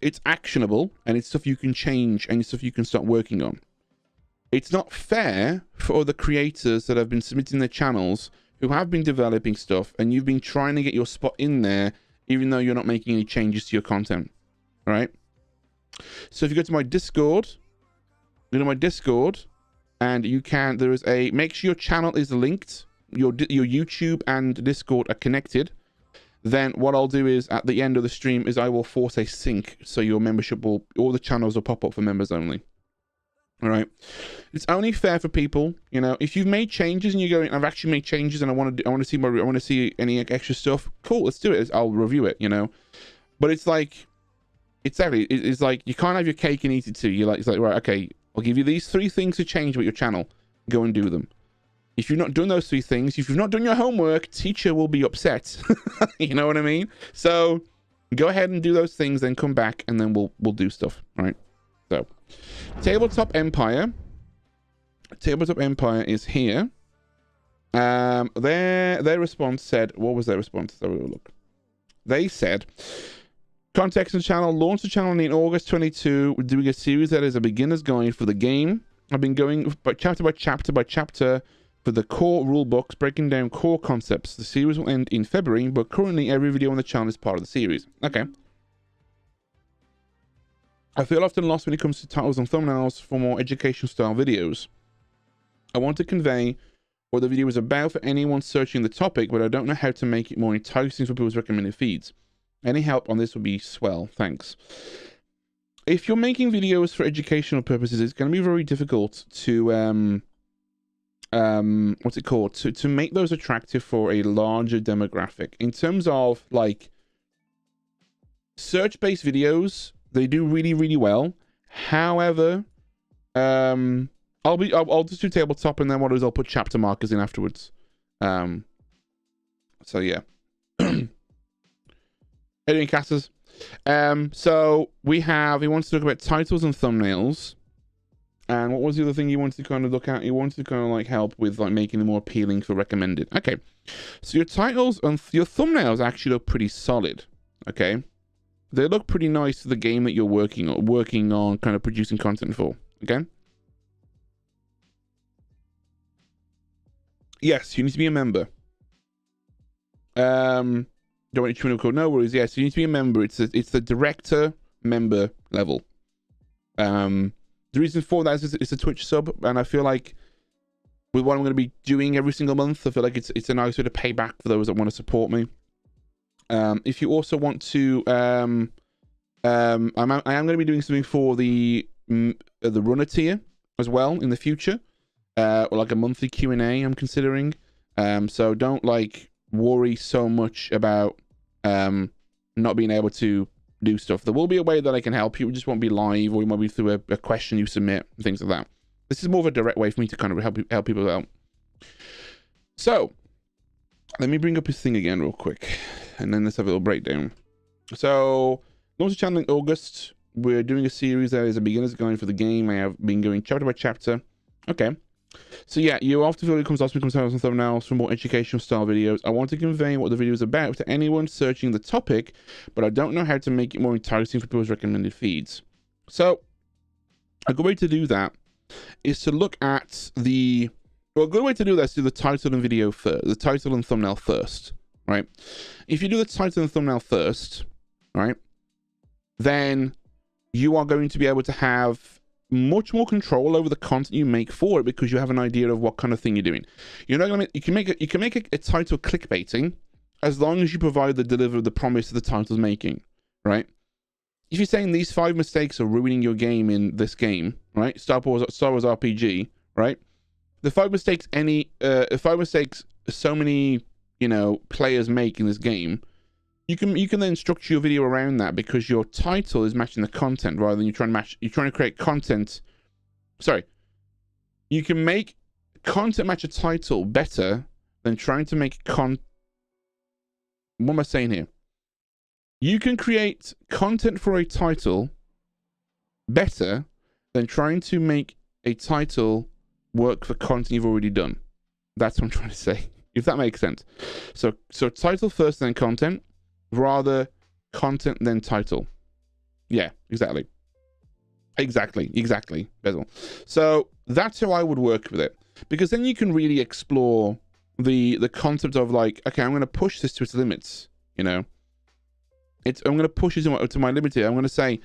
it's actionable and it's stuff you can change and it's stuff you can start working on. It's not fair for other creators that have been submitting their channels who have been developing stuff and you've been trying to get your spot in there even though you're not making any changes to your content, right? So if you go to my Discord, and you can, make sure your channel is linked, your YouTube and Discord are connected. Then what I'll do is at the end of the stream is I will force a sync so your membership all the channels will pop up for members only. All right, it's only fair for people, you know, if you've made changes and you're going, I've actually made changes and I want to see any extra stuff. Cool, let's do it. I'll review it, you know. But it's like, it's like you can't have your cake and eat it too. It's like right, okay, I'll give you these 3 things to change about your channel. Go and do them. If you've not done those 3 things, if you've not done your homework, teacher will be upset. You know what I mean? So go ahead and do those things, then come back and then we'll do stuff. All right. So Tabletop Empire is here. Their response said, what was their response? Let's have a look. They said, context of the channel, launched the channel in August 22. We're doing a series that is a beginner's guide for the game. I've been going chapter by chapter for the core rule books, breaking down core concepts. The series will end in February, but currently every video on the channel is part of the series. Okay. I feel often lost when it comes to titles and thumbnails for more education style videos. I want to convey what the video is about for anyone searching the topic, but I don't know how to make it more enticing for people's recommended feeds. Any help on this would be swell. Thanks. If you're making videos for educational purposes, it's going to be very difficult to what's it called, to make those attractive for a larger demographic. In terms of like search-based videos, they do really well. However, I'll just do tabletop, and then what I'll do is I'll put chapter markers in afterwards. So yeah. Anyway, Casas. So he wants to talk about titles and thumbnails. And what was the other thing you wanted to kind of look at? You wanted to kind of like help with like making them more appealing for recommended. Okay. So your titles and your thumbnails actually look pretty solid. Okay. They look pretty nice to the game that you're working on kind of producing content for. Okay. Yes, you need to be a member. Don't want you to code. No worries. Yes, you need to be a member. It's the director member level. The reason for that is it's a Twitch sub, and I feel like with what I'm going to be doing every single month, I feel like it's a nice way to pay back for those that want to support me. If you also want to, I am going to be doing something for the runner tier as well in the future, or like a monthly Q&A. I'm considering. So don't like worry so much about not being able to do stuff. There will be a way that I can help you. It just won't be live, or it might be through a question you submit, things like that. This is more of a direct way for me to kind of help people out. So let me bring up his thing again real quick, and then let's have a little breakdown. So launch the channel in August. We're doing a series that is a beginner's guide for the game. I have been going chapter by chapter. Okay. So yeah, you often feel it comes titles and thumbnails for more educational style videos. I want to convey what the video is about to anyone searching the topic, but I don't know how to make it more enticing for people's recommended feeds. So a good way to do that is to look at a good way to do that is to do the title and video first, the title and thumbnail first, right? If you do the title and thumbnail first, right, then you are going to be able to have much more control over the content you make for it, because you have an idea of what kind of thing you're doing. You're not gonna you can make a title clickbaiting as long as you provide the promise that the title's making, right? If you're saying these 5 mistakes are ruining your game in this game, right? Star Wars RPG, right? The 5 mistakes so many, you know, players make in this game, you can then structure your video around that, because your title is matching the content rather than you're trying to create content. Sorry. You can make content match a title better than trying to make what am I saying here? You can create content for a title better than trying to make a title work for content you've already done. That's what I'm trying to say, if that makes sense. So title first, then content, rather content than title. Yeah, exactly, Bezel. So that's how I would work with it, because then you can really explore the concept of like, okay, I'm going to push this to its limits, you know. I'm going to push it to my limit here. I'm going to say,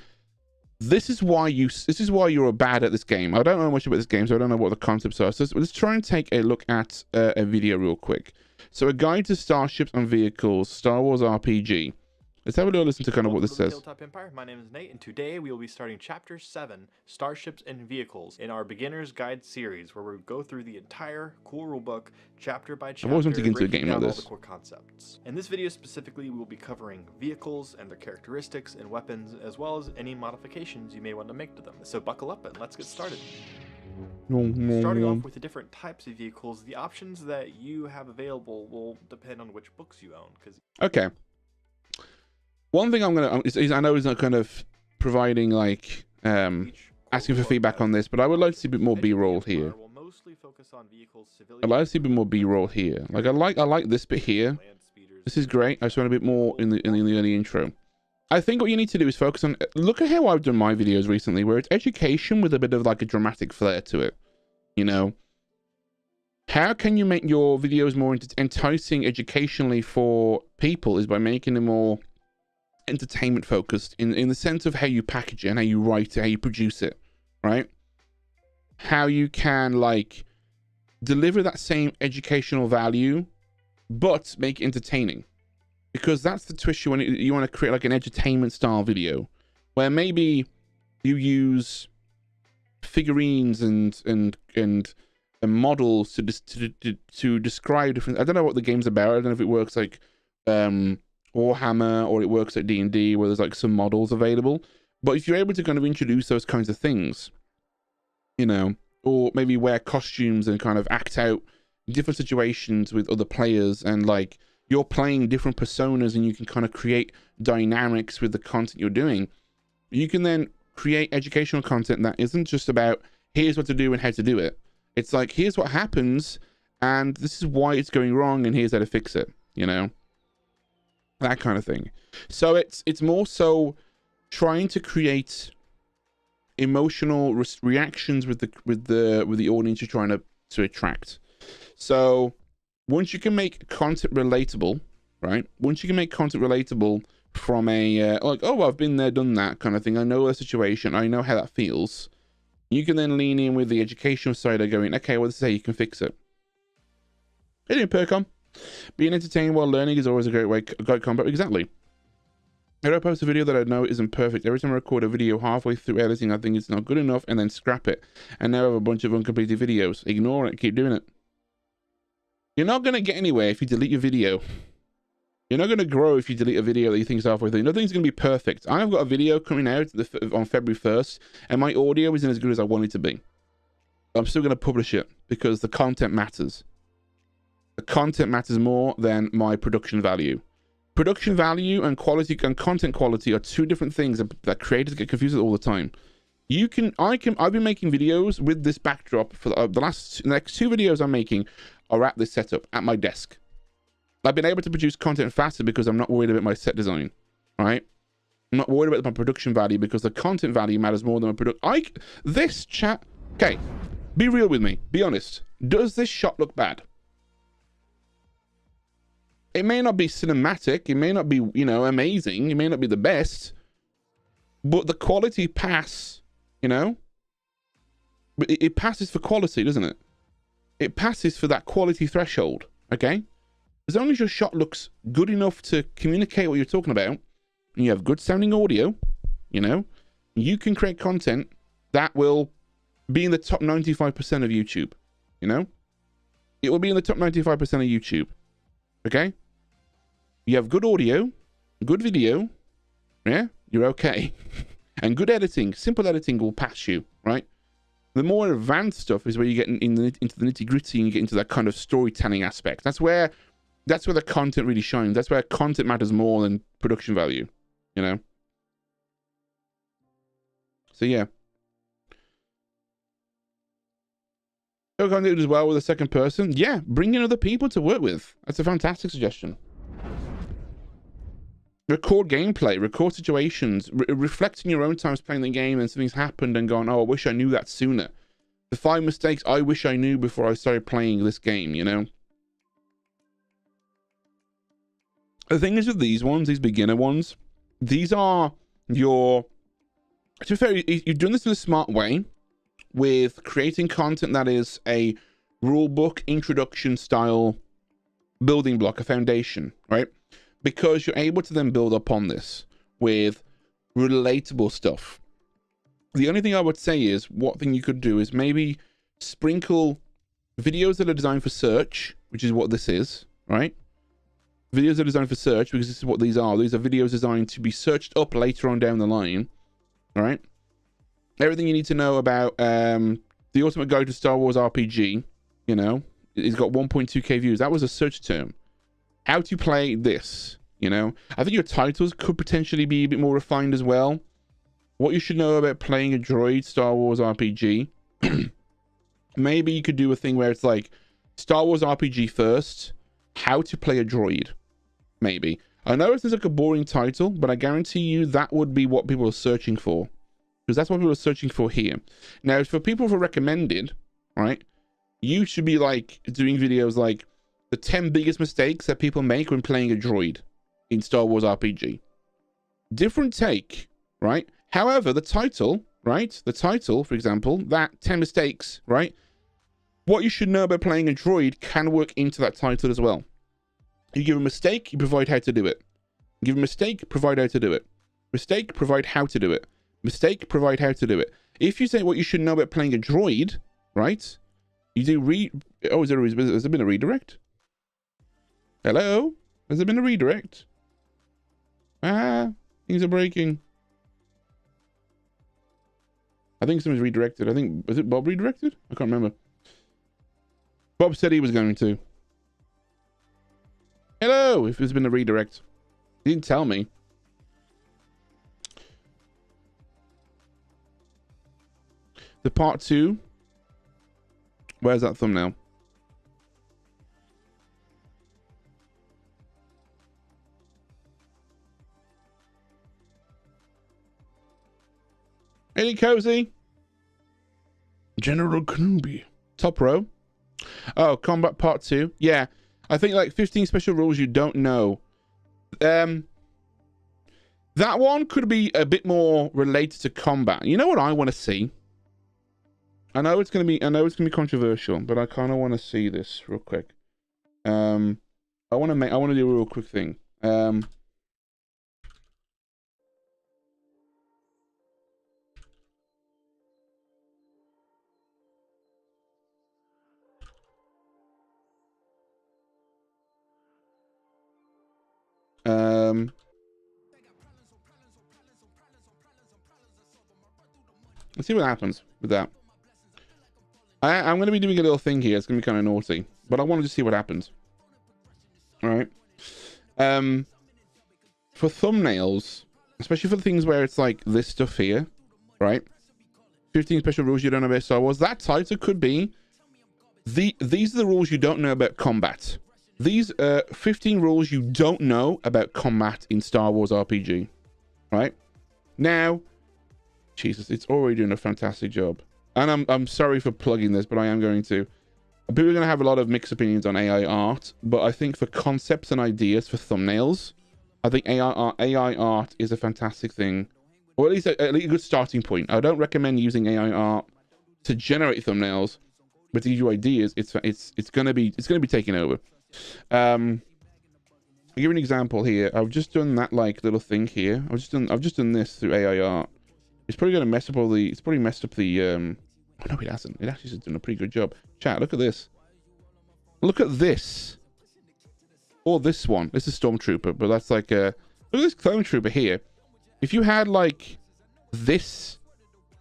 this is why you're bad at this game. I don't know much about this game, so I don't know what the concepts are. So let's try and take a look at a video real quick. So a guide to starships and vehicles, Star Wars RPG. Let's have a little listen to kind of what this says. Tabletop Empire. My name is Nate, and today we will be starting Chapter 7, Starships and Vehicles, in our Beginner's Guide series, where we go through the entire cool rulebook, chapter by chapter, I've always wanted to get into a game like this. All the core concepts. In this video specifically, we will be covering vehicles and their characteristics and weapons, as well as any modifications you may want to make to them. So buckle up and let's get started. Starting off with the different types of vehicles, the options that you have available will depend on which books you own. Okay. One thing I'm gonna is I know he's not kind of providing like asking for feedback on this, but I would like to see a bit more B-roll here. I'd like to see a bit more B-roll here. Like I like this bit here. This is great. I just want a bit more in the early intro. I think what you need to do is focus on, look at how I've done my videos recently, where it's education with a bit of like a dramatic flair to it. You know, how can you make your videos more enticing educationally for people is by making them more entertainment focused in the sense of how you package it and how you write it, how you produce it, right? How you can like deliver that same educational value, but make it entertaining, because that's the twist you want to create, like an edutainment style video where maybe you use figurines and models to describe different. I don't know what the game's about. I don't know if it works like Warhammer or it works like D&D where there's like some models available. But if you're able to kind of introduce those kinds of things, you know, or maybe wear costumes and kind of act out different situations with other players, and like you're playing different personas and you can kind of create dynamics with the content you're doing, you can then create educational content that isn't just about here's what to do and how to do it. It's like, here's what happens and this is why it's going wrong and here's how to fix it, you know, that kind of thing. So it's more so trying to create emotional reactions with the audience you're trying to attract. So once you can make content relatable, right? Once you can make content relatable from a like, oh, I've been there, done that kind of thing. I know the situation. I know how that feels. You can then lean in with the educational side of going, okay, well, this is how you can fix it. Hey, doing Percom? Being entertained while learning is always a great combo. Exactly. I don't post a video that I know isn't perfect. Every time I record a video halfway through editing, I think it's not good enough and then scrap it. And now I have a bunch of uncompleted videos. Ignore it. Keep doing it. You're not going to get anywhere if you delete your video. You're not going to grow if you delete a video that you think is halfway through. Nothing's going to be perfect. I've got a video coming out on February 1st, and my audio isn't as good as I want it to be. I'm still going to publish it because the content matters. The content matters more than my production value. Production value and quality and content quality are two different things that creators get confused with all the time. I've been making videos with this backdrop for the next two videos I'm making are at this setup at my desk. I've been able to produce content faster because I'm not worried about my set design, right? I'm not worried about my production value because the content value matters more than my this chat. Okay, be real with me. Be honest. Does this shot look bad? It may not be cinematic. It may not be, you know, amazing. It may not be the best, but the quality pass, you know, it passes for quality, doesn't it? It passes for that quality threshold, okay? As long as your shot looks good enough to communicate what you're talking about, and you have good sounding audio, you know, you can create content that will be in the top 95% of YouTube, you know? It will be in the top 95% of YouTube, okay? You have good audio, good video, yeah, you're okay. And good editing, simple editing will pass you, right? The more advanced stuff is where you get into the nitty gritty and you get into that kind of storytelling aspect. That's where the content really shines. That's where content matters more than production value, you know? So, yeah. So can do it as well with a second person. Yeah, bring in other people to work with. That's a fantastic suggestion. Record gameplay, record situations, reflect in your own times playing the game and something's happened and gone, oh, I wish I knew that sooner. The 5 mistakes I wish I knew before I started playing this game, you know? The thing is with these ones, these beginner ones, these are your... To be fair, you're doing this in a smart way with creating content that is a rulebook introduction style building block, a foundation, right? Because you're able to then build upon this with relatable stuff. The only thing I would say is, what thing you could do is maybe sprinkle videos that are designed for search, which is what this is, right? Videos that are designed for search, because this is what these are. These are videos designed to be searched up later on down the line, all right? Everything you need to know about the Ultimate Guide to Star Wars RPG, you know, it's got 1.2k views. That was a search term. How to play this, you know? I think your titles could potentially be a bit more refined as well. What you should know about playing a droid Star Wars RPG. Maybe you could do a thing where it's like Star Wars RPG first, how to play a droid. Maybe. I know it sounds like a boring title, but I guarantee you that would be what people are searching for. Because that's what people are searching for here. Now, for people who are recommended, right? You should be like doing videos like the 10 biggest mistakes that people make when playing a droid in Star Wars RPG. Different take, right? However, the title, right? The title, for example, that 10 mistakes, right? What you should know about playing a droid can work into that title as well. You give a mistake, you provide how to do it. Give a mistake, provide how to do it. Mistake, provide how to do it. Mistake, provide how to do it. If you say what you should know about playing a droid, right? You do oh, has there been a redirect? Hello? Has there been a redirect? Ah, things are breaking. I think someone's redirected. I think, was it Bob redirected? I can't remember. Bob said he was going to. Hello, if there's been a redirect. He didn't tell me. The part 2. Where's that thumbnail? Any cozy? General Kenobi. Top row. Oh, combat part 2. Yeah. I think like 15 special rules you don't know. That one could be a bit more related to combat. You know what I want to see? I know it's gonna be controversial, but I kind of want to see this real quick. I want to do a real quick thing. Let's see what happens with that. I'm going to be doing a little thing here. It's going to be kind of naughty, but I wanted to see what happens. All right. For thumbnails, especially for the things where it's like this stuff here, right? 15 special rules you don't know about Star Wars. That title could be these are the rules you don't know about combat. These 15 rules you don't know about combat in Star Wars RPG. Right? Now, Jesus, it's already doing a fantastic job. And I'm sorry for plugging this, but I am going to. People are going to have a lot of mixed opinions on AI art, but I think for concepts and ideas for thumbnails, I think AI art is a fantastic thing, or at least a good starting point. I don't recommend using AI art to generate thumbnails, but to give you ideas, it's going to be taking over. I'll give you an example here. I've just done that like little thing here. I've just done this through AI art. It's probably going to mess up all the. It's probably messed up the. Oh no, it hasn't. It actually has done a pretty good job. Chat, look at this. Look at this. Or this one. This is Stormtrooper, but that's like a. Look at this Stormtrooper here. If you had like this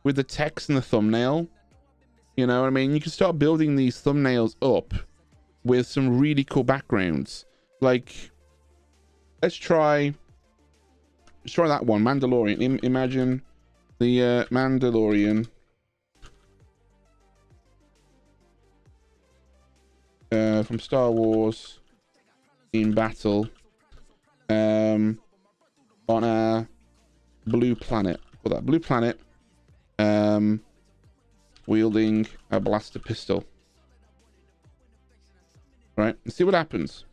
with the text and the thumbnail, you know what I mean? You can start building these thumbnails up with some really cool backgrounds. Like, let's try that one. Mandalorian. Imagine the Mandalorian. From Star Wars in battle on a blue planet. Call that blue planet, wielding a blaster pistol. Right, let's see what happens.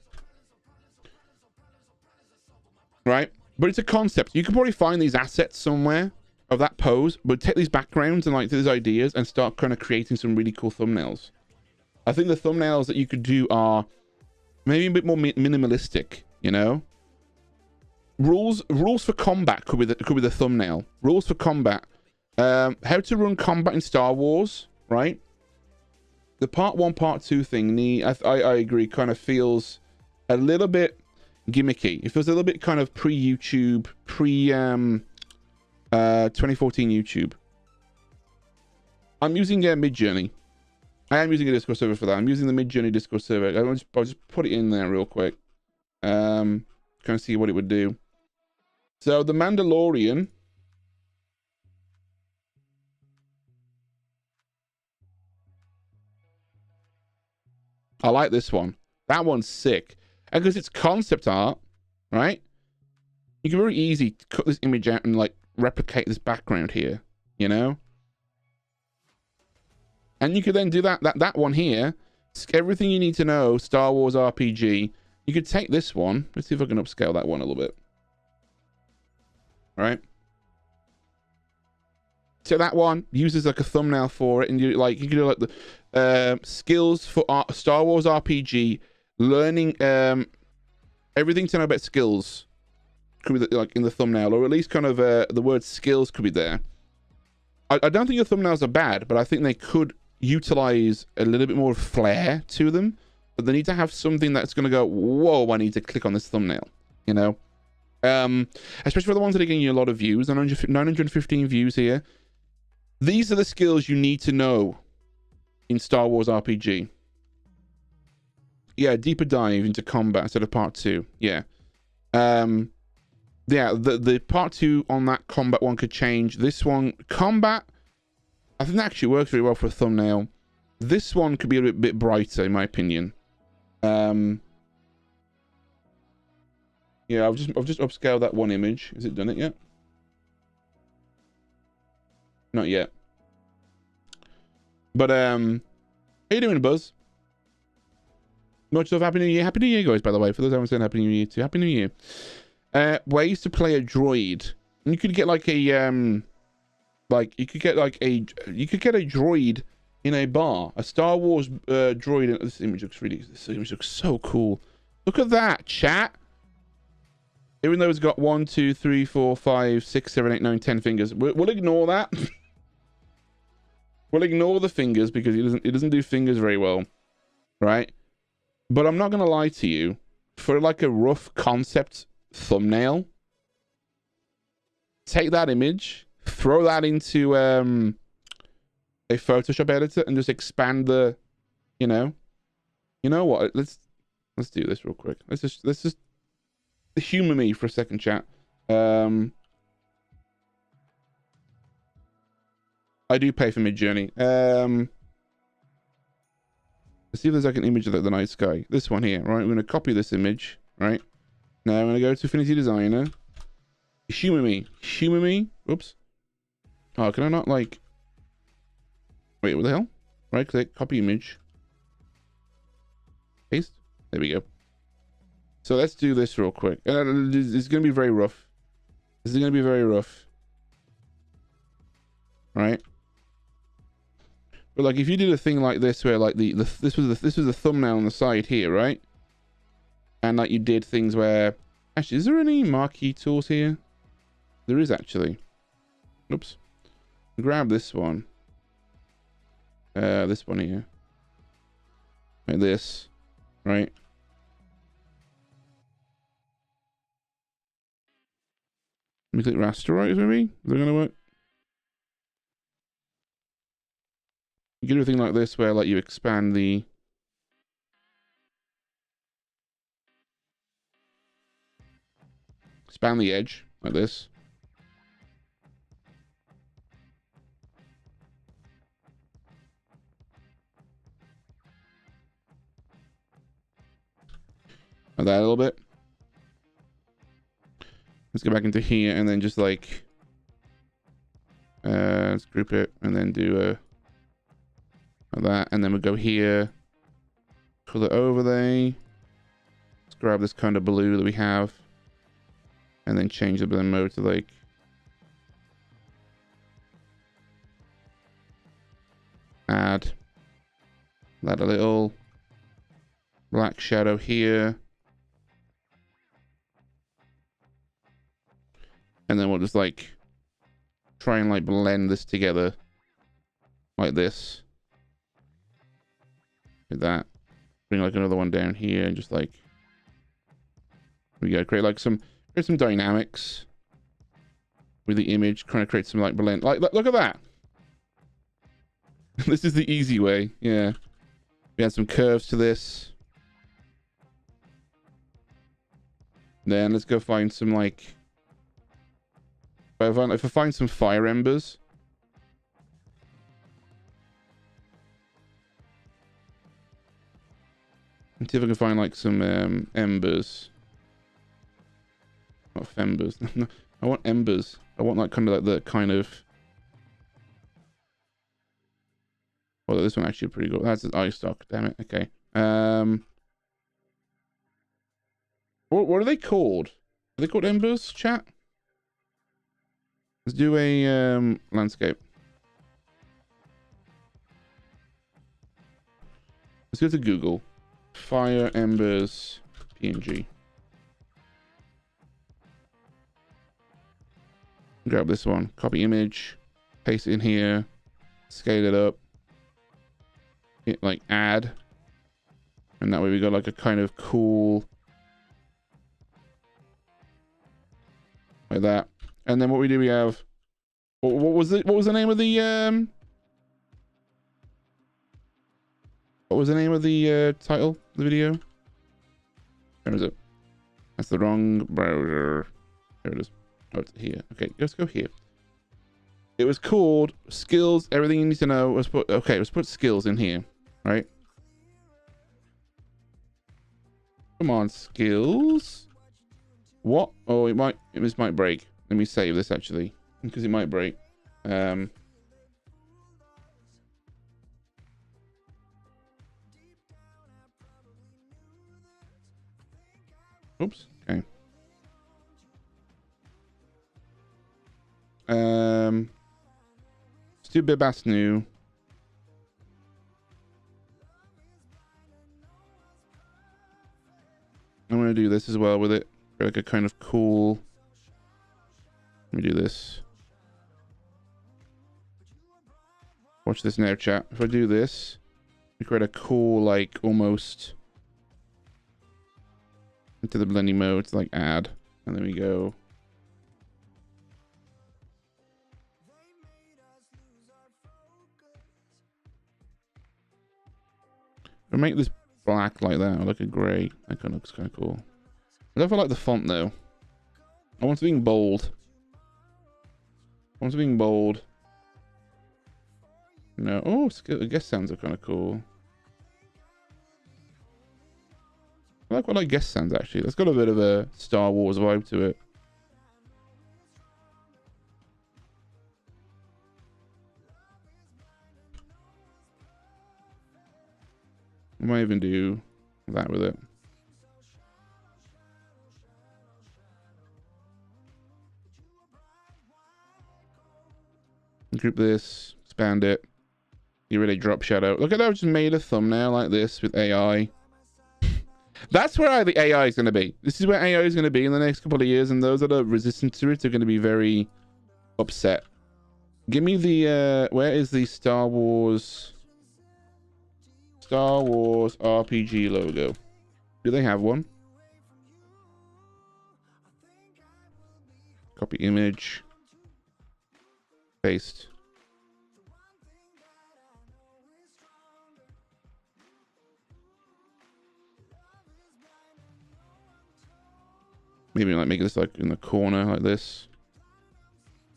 Right, but it's a concept. You can probably find these assets somewhere of that pose, but take these backgrounds and like these ideas and start kind of creating some really cool thumbnails. I think the thumbnails that you could do are maybe a bit more minimalistic, you know? Rules for combat could be the thumbnail. Rules for combat. How to run combat in Star Wars, right? The part 1, part 2 thing, I agree, kind of feels a little bit gimmicky. It feels a little bit kind of pre-YouTube, 2014 YouTube. I'm using Midjourney. I am using a Discord server for that. I'm using the Midjourney Discord server. I'll just put it in there real quick. Kind of see what it would do. So the Mandalorian. I like this one. That one's sick. And because it's concept art, right? You can very easily cut this image out and like replicate this background here, you know? And you could then do that one here. Everything you need to know, Star Wars RPG. You could take this one. Let's see if I can upscale that one a little bit. All right. So that one uses like a thumbnail for it, and you can do like the skills for Star Wars RPG, learning everything to know about skills could be like in the thumbnail, or at least kind of the word skills could be there. I don't think your thumbnails are bad, but I think they could utilize a little bit more flair to them. But they need to have something that's going to go, whoa, I need to click on this thumbnail, you know? Especially for the ones that are getting you a lot of views, 915 views here. These are the skills you need to know in Star Wars RPG. Yeah, deeper dive into combat instead of part 2. Yeah. Yeah, the part 2 on that combat one could change. This one, combat, I think that actually works really well for a thumbnail. This one could be a bit brighter, in my opinion. Yeah, I've just upscaled that one image. Has it done it yet? Not yet. But how you doing, Buzz? Much love, Happy New Year. Happy New Year, guys, by the way. For those who haven't said Happy New Year too. Happy New Year. Ways to play a droid. You could get like a you could get a droid in a bar. A Star Wars droid. This image looks so cool. Look at that, chat. Even though it's got 1, 2, 3, 4, 5, 6, 7, 8, 9, 10 fingers, we'll ignore that. We'll ignore the fingers because it doesn't do fingers very well, right? But I'm not gonna lie to you. For like a rough concept thumbnail, take that image, throw that into a Photoshop editor, and just expand the, you know what? Let's do this real quick. Let's just humor me for a second, chat. I do pay for Midjourney. Let's see if there's like an image of the night sky. This one here, right? I'm going to copy this image, right? Now I'm going to go to Affinity Designer. Humor me. Humor me. Oops. Oh, can I not like... Wait, what the hell? Right click, copy image. Paste. There we go. So let's do this real quick. It's going to be very rough. This is going to be very rough. Right? But like if you did a thing like this where like this was the thumbnail on the side here, right? And like you did things where actually, is there any marquee tools here? There is actually. Oops. Grab this one. This one here. Like this. Right? Let me click rasterize maybe? Is that gonna work? You can do a thing like this where like you expand the edge like this. Like that a little bit. Let's go back into here and then just like let's group it and then do like that, and then we'll go here, color overlay. Let's grab this kind of blue that we have and then change the blend mode to like add a little black shadow here. And then we'll just like try and like blend this together like this. Like that. Bring like another one down here and just like we go create some dynamics with the image, trying to create some like blend. Like look at that. This is the easy way. Yeah. We add some curves to this. Then let's go find some like if I find some fire embers. Let's see if I can find like some embers. Not fembers. No, I want embers. I want like kind of like the kind of. Well, this one actually pretty good. That's eye stock. Damn it. Okay. What are they called? Are they called embers, chat? Let's do a landscape. Let's go to Google. Fire embers PNG. Grab this one, copy image, paste it in here, scale it up, hit like add, and that way we got like a kind of cool, like that. And then what we do, we have, what was it? What was the name of the what was the name of the title of the video? Where is it? That's the wrong browser. There it is. Oh, it's here. Okay, let's go here. It was called skills. Everything you need to know. Let's put skills in here, right? Come on, skills. What? Oh, this might break. Let me save this actually, because it might break. Oops. Okay. Let's do Bibas new. I'm gonna do this as well with it. Like a kind of cool. Let me do this. Watch this now, chat. If I do this, we create a cool, like, almost into the blending mode. It's like add, and then we go. I'll make this black like that, or like a grey. That kind of looks kind of cool. I don't feel like the font though. I want something bold. I want something bold. No. Oh, I guess sounds are kind of cool. I like what I guess sounds actually. That's got a bit of a Star Wars vibe to it. I might even do that with it. Group this, expand it, get rid of drop shadow. Look at how I just made a thumbnail like this with AI. That's where the AI is going to be. This is where AI is going to be in the next couple of years, and those that are resistant to it are going to be very upset. Give me the where is the Star Wars RPG logo? Do they have one? Copy image, paste. Maybe like make this like in the corner like this.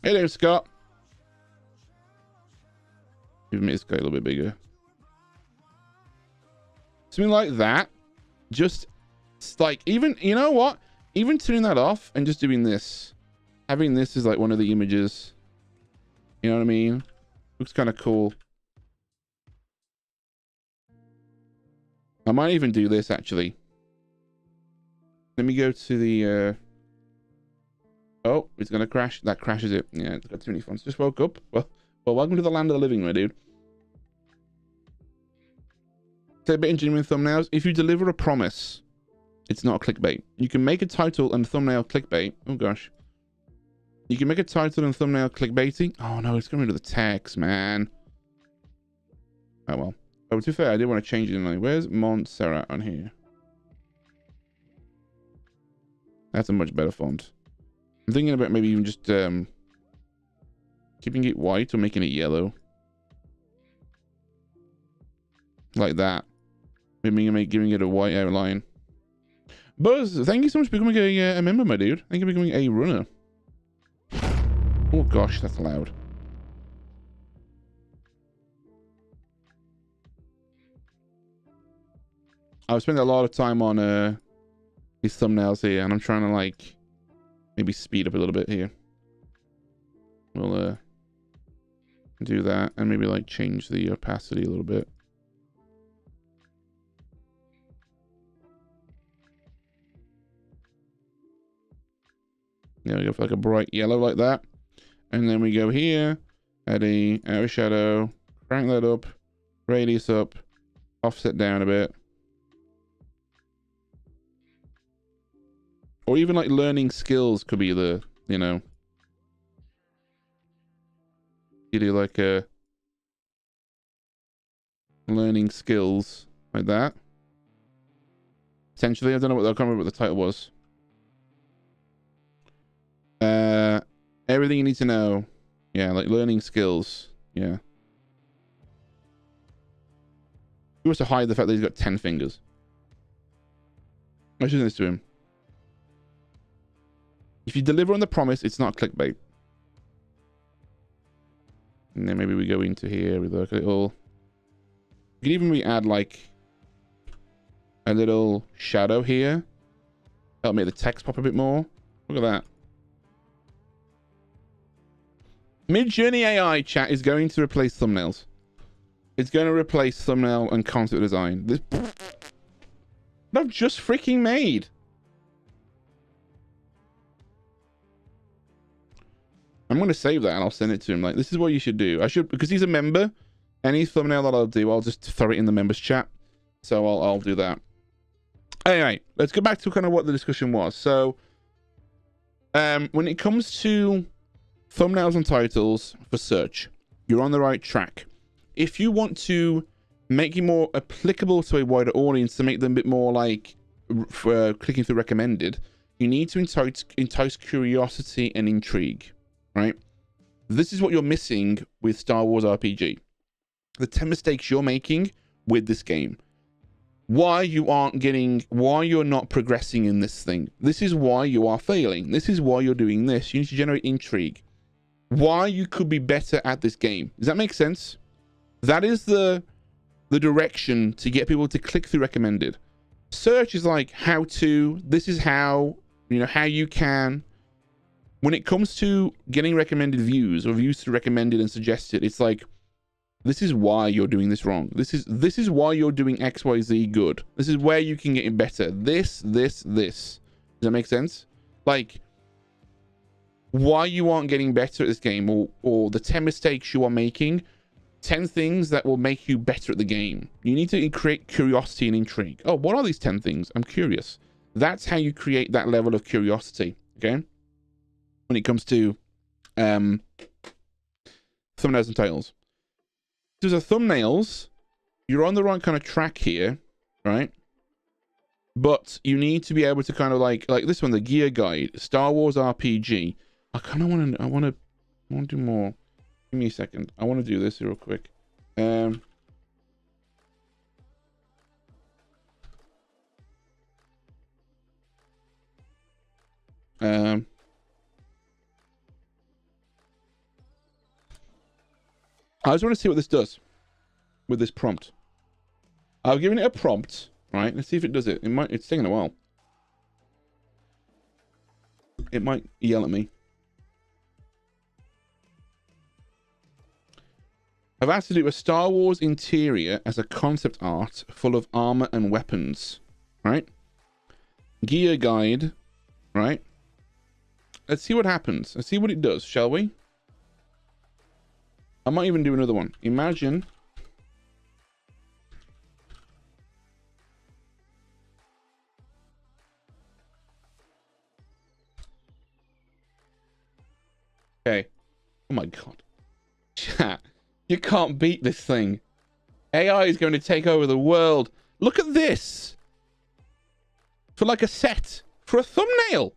Hey there, Scott. Even make this guy a little bit bigger. Something like that. Just like, even, you know what? Even turning that off and just doing this. Having this is like one of the images. You know what I mean? Looks kind of cool. I might even do this actually. Let me go to the oh, it's gonna crash. That crashes it. Yeah, it's got too many fonts. Just woke up. Well, welcome to the land of the living, my dude. Say a bit in genuine thumbnails. If you deliver a promise, it's not a clickbait. You can make a title and thumbnail clickbait. Oh gosh. You can make a title and thumbnail clickbaity. Oh no, it's going rid of the text, man. Oh well. Oh, to be fair, I did want to change it anyway. Where's Montserrat on here? That's a much better font. I'm thinking about maybe even just keeping it white or making it yellow. Like that. Maybe giving it a white outline. Buzz, thank you so much for becoming a member, my dude. Thank you for becoming a runner. Oh gosh, that's loud. I've spent a lot of time on these thumbnails here, and I'm trying to like maybe speed up a little bit here. We'll do that and maybe like change the opacity a little bit. Yeah, we go for like a bright yellow like that. And then we go here, add a outer shadow, crank that up, radius up, offset down a bit. Or even like learning skills could be the, you know. You do like a learning skills like that. Potentially, I don't know what, I can't remember what the title was. Everything you need to know. Yeah, like learning skills. Yeah. He wants to hide the fact that he's got 10 fingers. I should do this to him. If you deliver on the promise, it's not clickbait. And then maybe we go into here with like a little... You could even add like a little shadow here. That'll make the text pop a bit more. Look at that. Mid-Journey AI chat is going to replace thumbnails. It's going to replace thumbnail and concept design. This I've just freaking made. I'm going to save that and I'll send it to him. Like, this is what you should do. I should, because he's a member. Any thumbnail that I'll do, I'll just throw it in the members chat. So I'll do that. Anyway, let's go back to kind of what the discussion was. So, when it comes to thumbnails and titles for search, you're on the right track. If you want to make it more applicable to a wider audience, to make them a bit more like for clicking through recommended, you need to entice curiosity and intrigue, right? This is what you're missing with Star Wars RPG. The 10 mistakes you're making with this game. Why you're not progressing in this thing. This is why you are failing. This is why you're doing this. You need to generate intrigue. Why you could be better at this game. Does that make sense? That is the direction to get people to click through recommended. Search is like how to. This is how, how you can. When it comes to getting recommended views or views to recommended and suggested, it's like, this is why you're doing this wrong. This is why you're doing XYZ good. This is where you can get it better. This. Does that make sense? Like, why you aren't getting better at this game, or the 10 mistakes you are making, 10 things that will make you better at the game. You need to create curiosity and intrigue. Oh, what are these 10 things? I'm curious. That's how you create that level of curiosity, okay? When it comes to thumbnails and titles. So thumbnails, you're on the right kind of track here, right? But you need to be able to kind of like this one, the gear guide, Star Wars RPG. I kind of want to do more. Give me a second. I want to do this real quick. I just want to see what this does with this prompt. I've given it a prompt, right? Let's see if it does it. It's taking a while. It might yell at me. I've asked to do a Star Wars interior as a concept art full of armor and weapons, right? Gear guide, right? Let's see what happens. Let's see what it does, shall we? I might even do another one. Imagine. Okay. Oh my god. Chat. You can't beat this thing. AI is going to take over the world. Look at this. For like a set. For a thumbnail.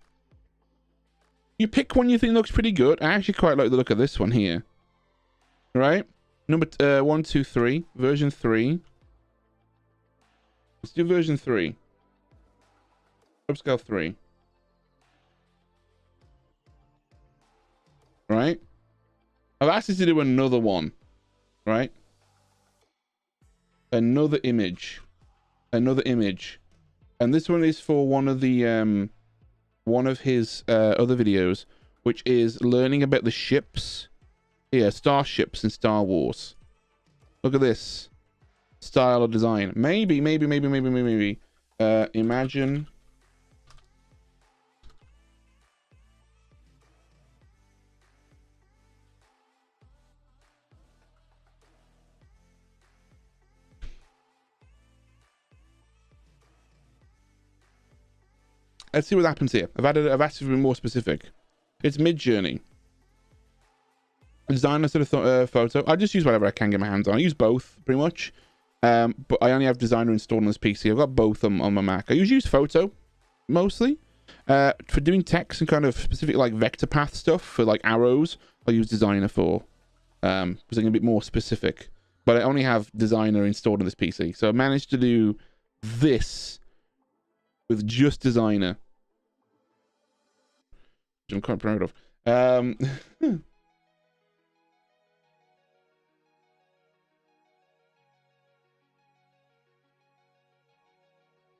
You pick one you think looks pretty good. I actually quite like the look of this one here. Right? Number 1, 2, 3. Version 3. Let's do version 3. Upscale 3. Right? I've asked you to do another one. Right? Another image. Another image. And this one is for one of the one of his other videos, which is learning about the ships. Yeah, starships in Star Wars. Look at this style of design. Maybe. Imagine. Let's see what happens here. I've asked to be more specific. It's Mid-Journey. designer sort of photo. I just use whatever I can get my hands on. I use both pretty much. But I only have designer installed on this PC. I've got both on my Mac. I usually use photo mostly. For doing text and kind of specific like vector path stuff for like arrows, I use designer for because I'm a bit more specific. But I only have designer installed on this PC. So I managed to do this with just designer, which I'm quite proud of.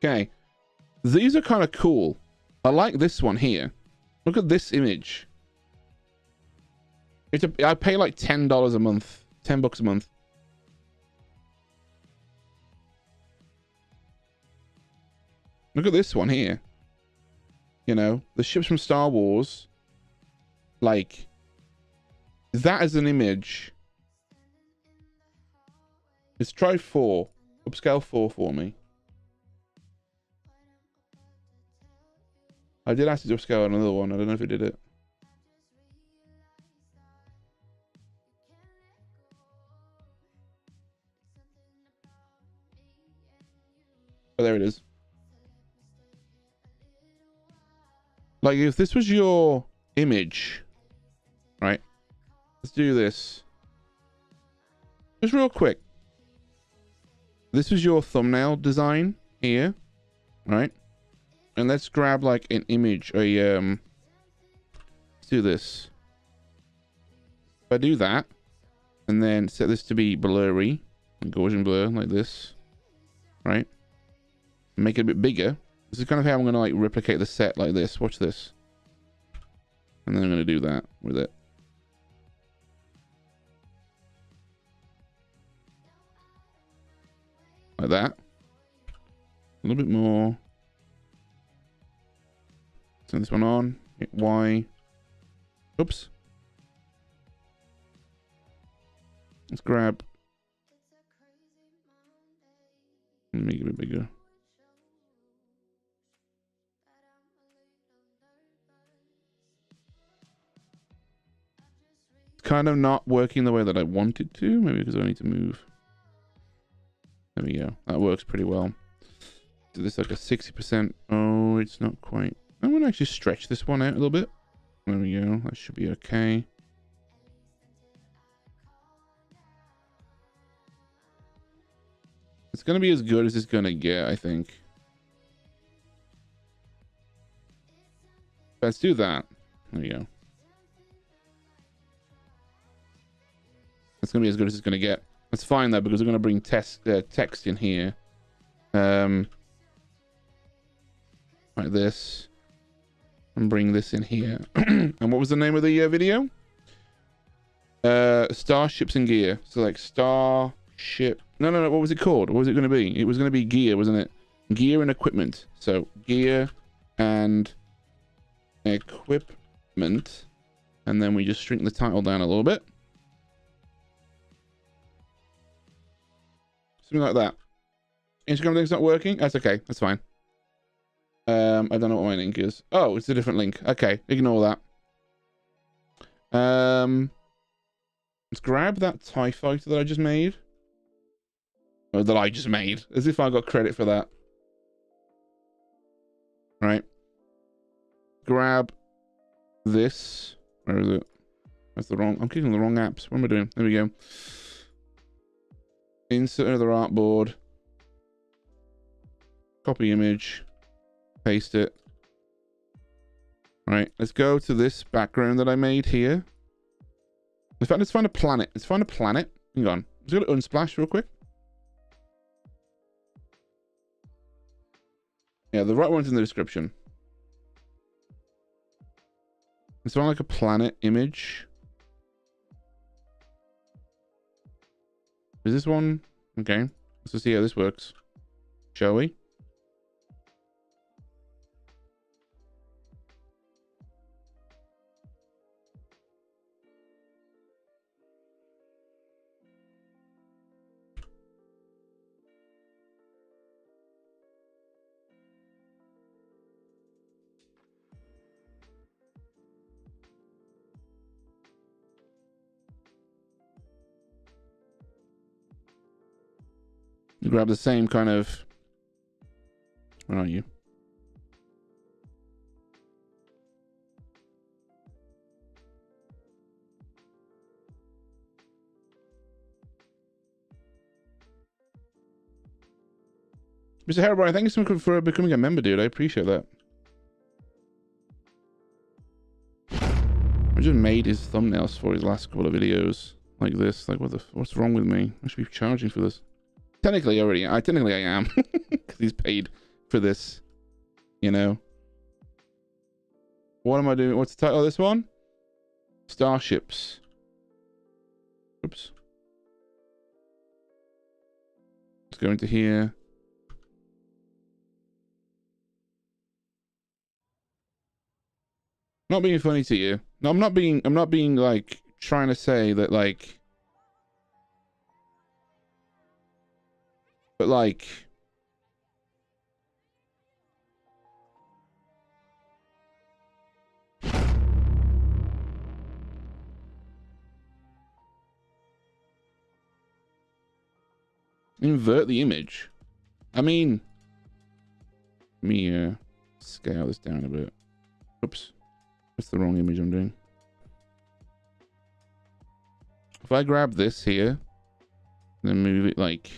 Okay, these are kind of cool. I like this one here. Look at this image. I pay like $10 a month, $10 a month. Look at this one here. You know, the ships from Star Wars. Like, that as an image. Let's try 4. Upscale 4 for me. I did ask to upscale another one. I don't know if it did it. Oh, there it is. Like, if this was your image, right? Let's do this. Just real quick. This was your thumbnail design here, right? And let's grab like an image. Let's do this. If I do that, and then set this to be blurry, Gaussian blur like this, right? Make it a bit bigger. This is kind of how I'm going to like replicate the set like this. Watch this. And then I'm going to do that with it. Like that. A little bit more. Turn this one on. Hit Y. Oops. Let's grab. Make it a bit bigger. It's kind of not working the way that I want it to. Maybe because I need to move. There we go. That works pretty well. Do this like a 60%. Oh, it's not quite. I'm going to actually stretch this one out a little bit. There we go. That should be okay. It's going to be as good as it's going to get, I think. Let's do that. There we go. It's going to be as good as it's going to get. That's fine though, because we're going to bring text in here. Like this. And bring this in here. And what was the name of the video? Starships and Gear. So like Starship. No. What was it called? What was it going to be? It was going to be Gear, wasn't it? Gear and Equipment. So Gear and Equipment. And then we just shrink the title down a little bit. Something like that. Instagram link's not working? That's okay. That's fine. I don't know what my link is. Oh, it's a different link. Okay, ignore that. Let's grab that TIE fighter that I just made. Or that I just made. As if I got credit for that. Right. Grab this. Where is it? That's the wrong. I'm clicking the wrong apps. What am I doing? There we go. Insert another artboard. Copy image. Paste it. All right, let's go to this background that I made here. In fact, let's find a planet. Let's find a planet. Hang on. Let's go to Unsplash real quick. Yeah, the right one's in the description. Let's find like a planet image. Is this one? Okay. Let's see how this works. Shall we? You grab the same kind of... Where are you? Mr. Herobrine, thank you so much for becoming a member, dude. I appreciate that. I just made his thumbnails for his last couple of videos like this. Like, what's wrong with me? I should be charging for this. Technically, I am, because he's paid for this. You know. What am I doing? What's the title of this one? Starships. Oops. Let's go into here. Not being funny to you. No, I'm not being like trying to say that like, but like, invert the image. I mean, let me scale this down a bit. Oops. That's the wrong image I'm doing. If I grab this here, then move it like,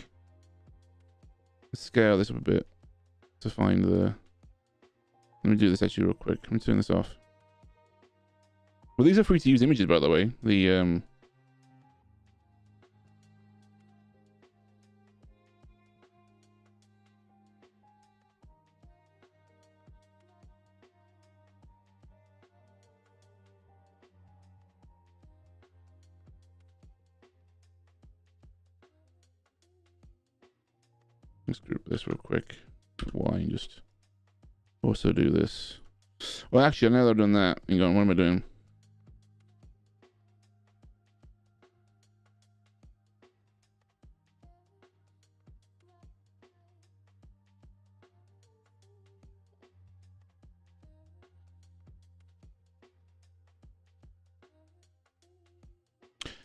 scale this up a bit to find the, let me do this actually real quick. Let me turn this off. Well, these are free to use images, by the way. The, let's group this real quick. Y and just also do this. Well, actually, now that I've done that, hang on, what am I doing?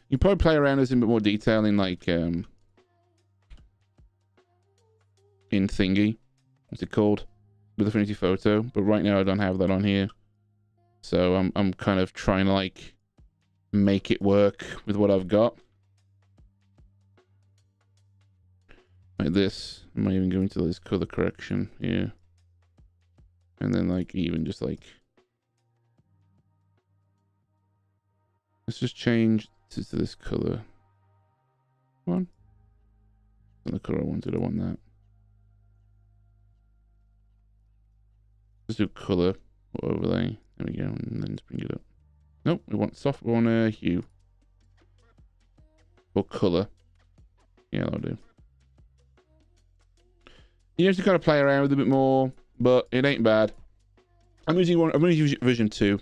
You probably play around this in a bit more detail in like in Thingy, what's it called, with Affinity Photo, but right now I don't have that on here, so I'm kind of trying to like make it work with what I've got. Like this, I might even go into this color correction here, and then like even just like, let's just change to this color. Come on, not the color I wanted. I want that. Let's do color or overlay. There we go, and then just bring it up. Nope, we want soft. We want hue or color. Yeah, that'll do. You have to kind of play around with it a bit more, but it ain't bad. I'm using version 2.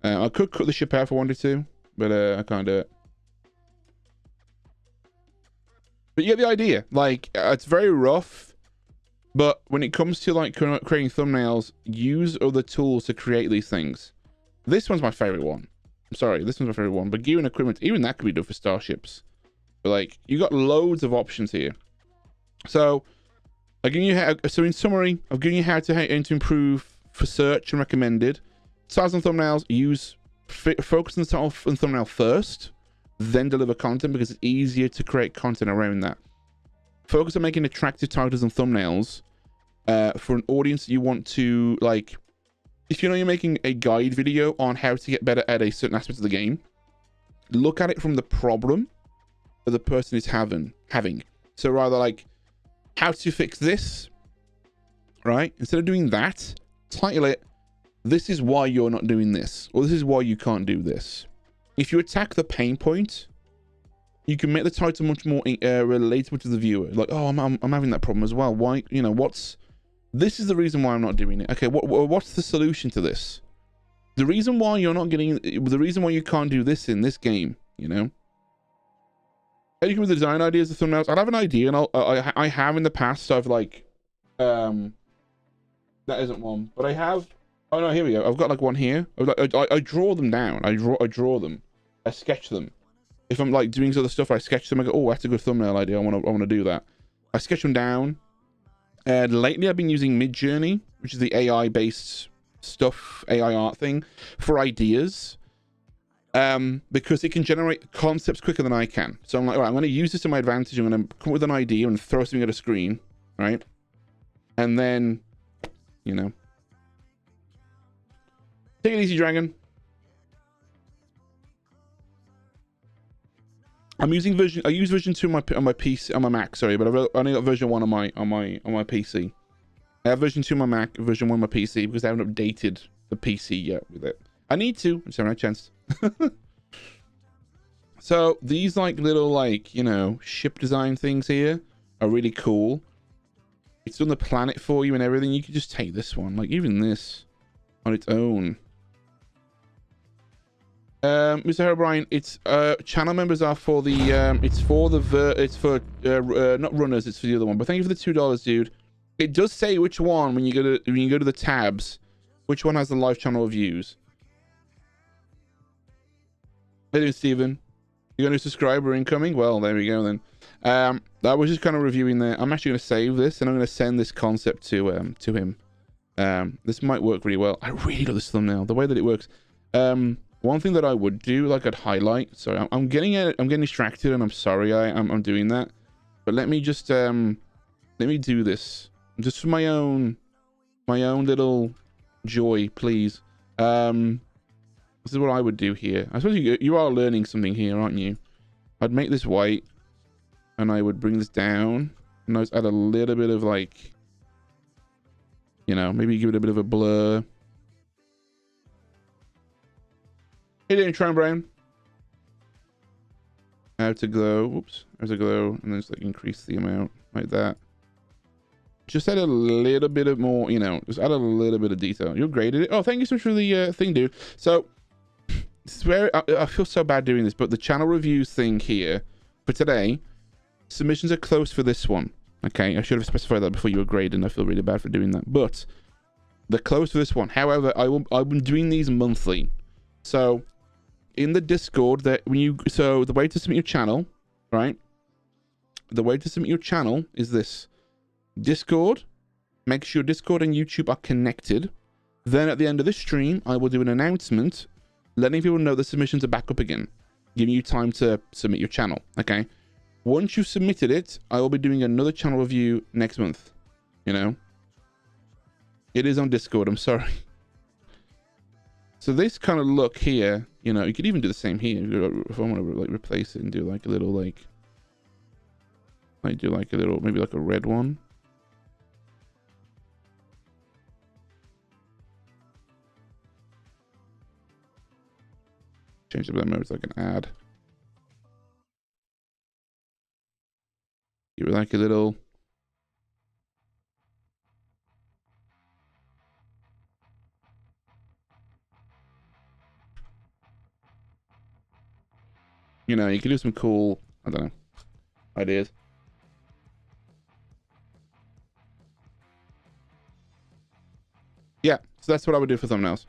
I could cut the ship out if I wanted to, but I can't do it. But you get the idea. Like, it's very rough. But when it comes to like creating thumbnails, use other tools to create these things. This one's my favorite one. I'm sorry, this one's my favorite one. But gear and equipment, even that could be done for starships. But like, you got loads of options here. So, I'm giving you so in summary, I've given you how to improve for search and recommended. Styles and thumbnails, focus on the title and thumbnail first, then deliver content because it's easier to create content around that. Focus on making attractive titles and thumbnails for an audience you want to, like, if you know you're making a guide video on how to get better at a certain aspect of the game, look at it from the problem that the person is having. So rather like, how to fix this, right? Instead of doing that, title it, this is why you're not doing this, or this is why you can't do this. If you attack the pain point, you can make the title much more relatable to the viewer. Like, oh, I'm having that problem as well. Why? You know, this is the reason why I'm not doing it. Okay, what's the solution to this? The reason why you're not getting, the reason why you can't do this in this game, you know? How do you come with the design ideas of thumbnails? I'd have an idea, and I have in the past. I've like, that isn't one, but I have. Oh no, here we go. I've got like one here. I draw them down. I draw them. I sketch them. If I'm like doing other stuff, I sketch them. I go, oh, that's a good thumbnail idea. I want to do that. I sketch them down. Lately, I've been using Midjourney, which is the AI-based stuff, AI art thing, for ideas. Because it can generate concepts quicker than I can. So I'm like, all right, I'm going to use this to my advantage. I'm going to come up with an idea and throw something at a screen, right? And then, you know, take it easy, Dragon. I'm using I use version 2 on my PC, on my Mac, sorry, but I've only got version 1 on my PC. I have version 2 on my Mac, version 1 on my PC, because I haven't updated the PC yet with it. I need to. I just haven't had a chance. So these like little like, you know, ship design things here are really cool. It's done the planet for you and everything. You could just take this one, like even this on its own. Mr. O'Brien, it's channel members are for the it's for not runners, it's for the other one. But thank you for the $2, dude. It does say which one when you go to the tabs, which one has the live channel views. Hey there, Steven. You're going to subscriber incoming? Well, there we go then. I was just kind of reviewing there. I'm actually going to save this and I'm going to send this concept to him. This might work really well. I really love this thumbnail, the way that it works. One thing that I would do, like I'd highlight. Sorry, I'm getting distracted, and I'm sorry I'm doing that. But let me just let me do this just for my own little joy, please. This is what I would do here. I suppose you are learning something here, aren't you? I'd make this white, and I would bring this down, and I'd add a little bit of like, you know, maybe give it a bit of a blur. Hey there, Tron Brown. How to glow. Whoops. How to glow, and then just like increase the amount like that. Just add a little bit of more, you know, just add a little bit of detail. You graded it. Oh, thank you so much for the thing, dude. So this is where I feel so bad doing this, but the channel reviews thing here for today, submissions are closed for this one. Okay, I should have specified that before you were grading. I feel really bad for doing that, but they're closed for this one. However, I've been doing these monthly. So in the Discord, that so the way to submit your channel, right? The way to submit your channel is this: Discord. Make sure Discord and YouTube are connected. Then at the end of this stream, I will do an announcement letting people know the submissions are back up again, giving you time to submit your channel. Okay. Once you've submitted it, I will be doing another channel review next month. You know, it is on Discord. I'm sorry. So this kind of look here, you know, you could even do the same here. If I want to like replace it and do like a little like, do like a little, maybe like a red one. Change the blend mode so I can add. Give it like a little. You know, you can do some cool, I don't know, ideas. Yeah, so that's what I would do for thumbnails.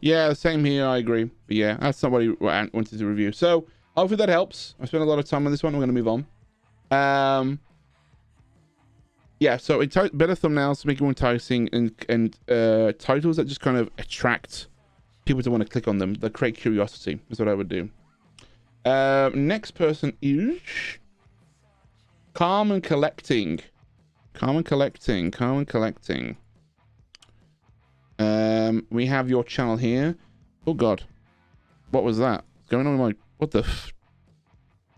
Yeah, same here, I agree. But yeah, that's not what I wanted to review. So hopefully that helps. I spent a lot of time on this one. I'm going to move on. Yeah, so better thumbnails to make it more enticing, and titles that just kind of attract people to want to click on them, that create curiosity. Is what I would do. Next person is Carmen Collecting. Carmen Collecting. We have your channel here. Oh god, what was that? What's going on with my? What the? You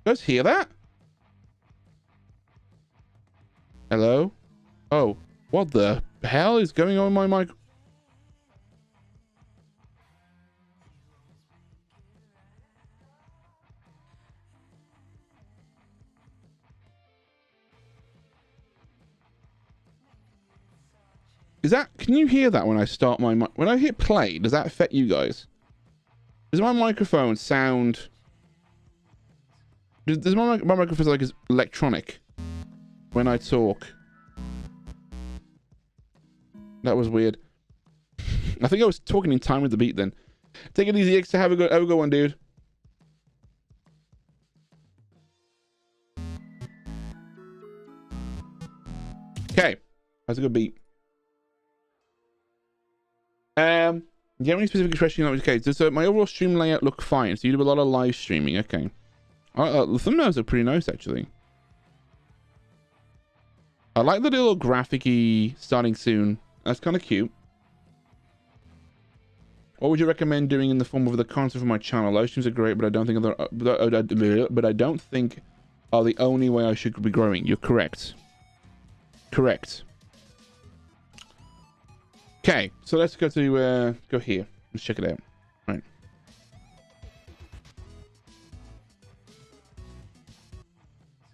guys hear that? Hello? Oh, what the hell is going on with my mic? Is that, can you hear that when I start my mic? When I hit play, does that affect you guys? Does my microphone sound... Does my microphone sound like it's electronic when I talk? That was weird. I think I was talking in time with the beat then. Take it easy, X, to have a good one, dude. Okay, that's a good beat. Do you have any specific question? Okay, so my overall stream layout look fine. So you do a lot of live streaming. Okay. The thumbnails are pretty nice, actually. I like the little graphic-y starting soon. That's kind of cute. What would you recommend doing in the form of the content for my channel? Live streams are great, but I don't think are the only way I should be growing. You're correct. Correct. Okay, so let's go to go here. Let's check it out. Right.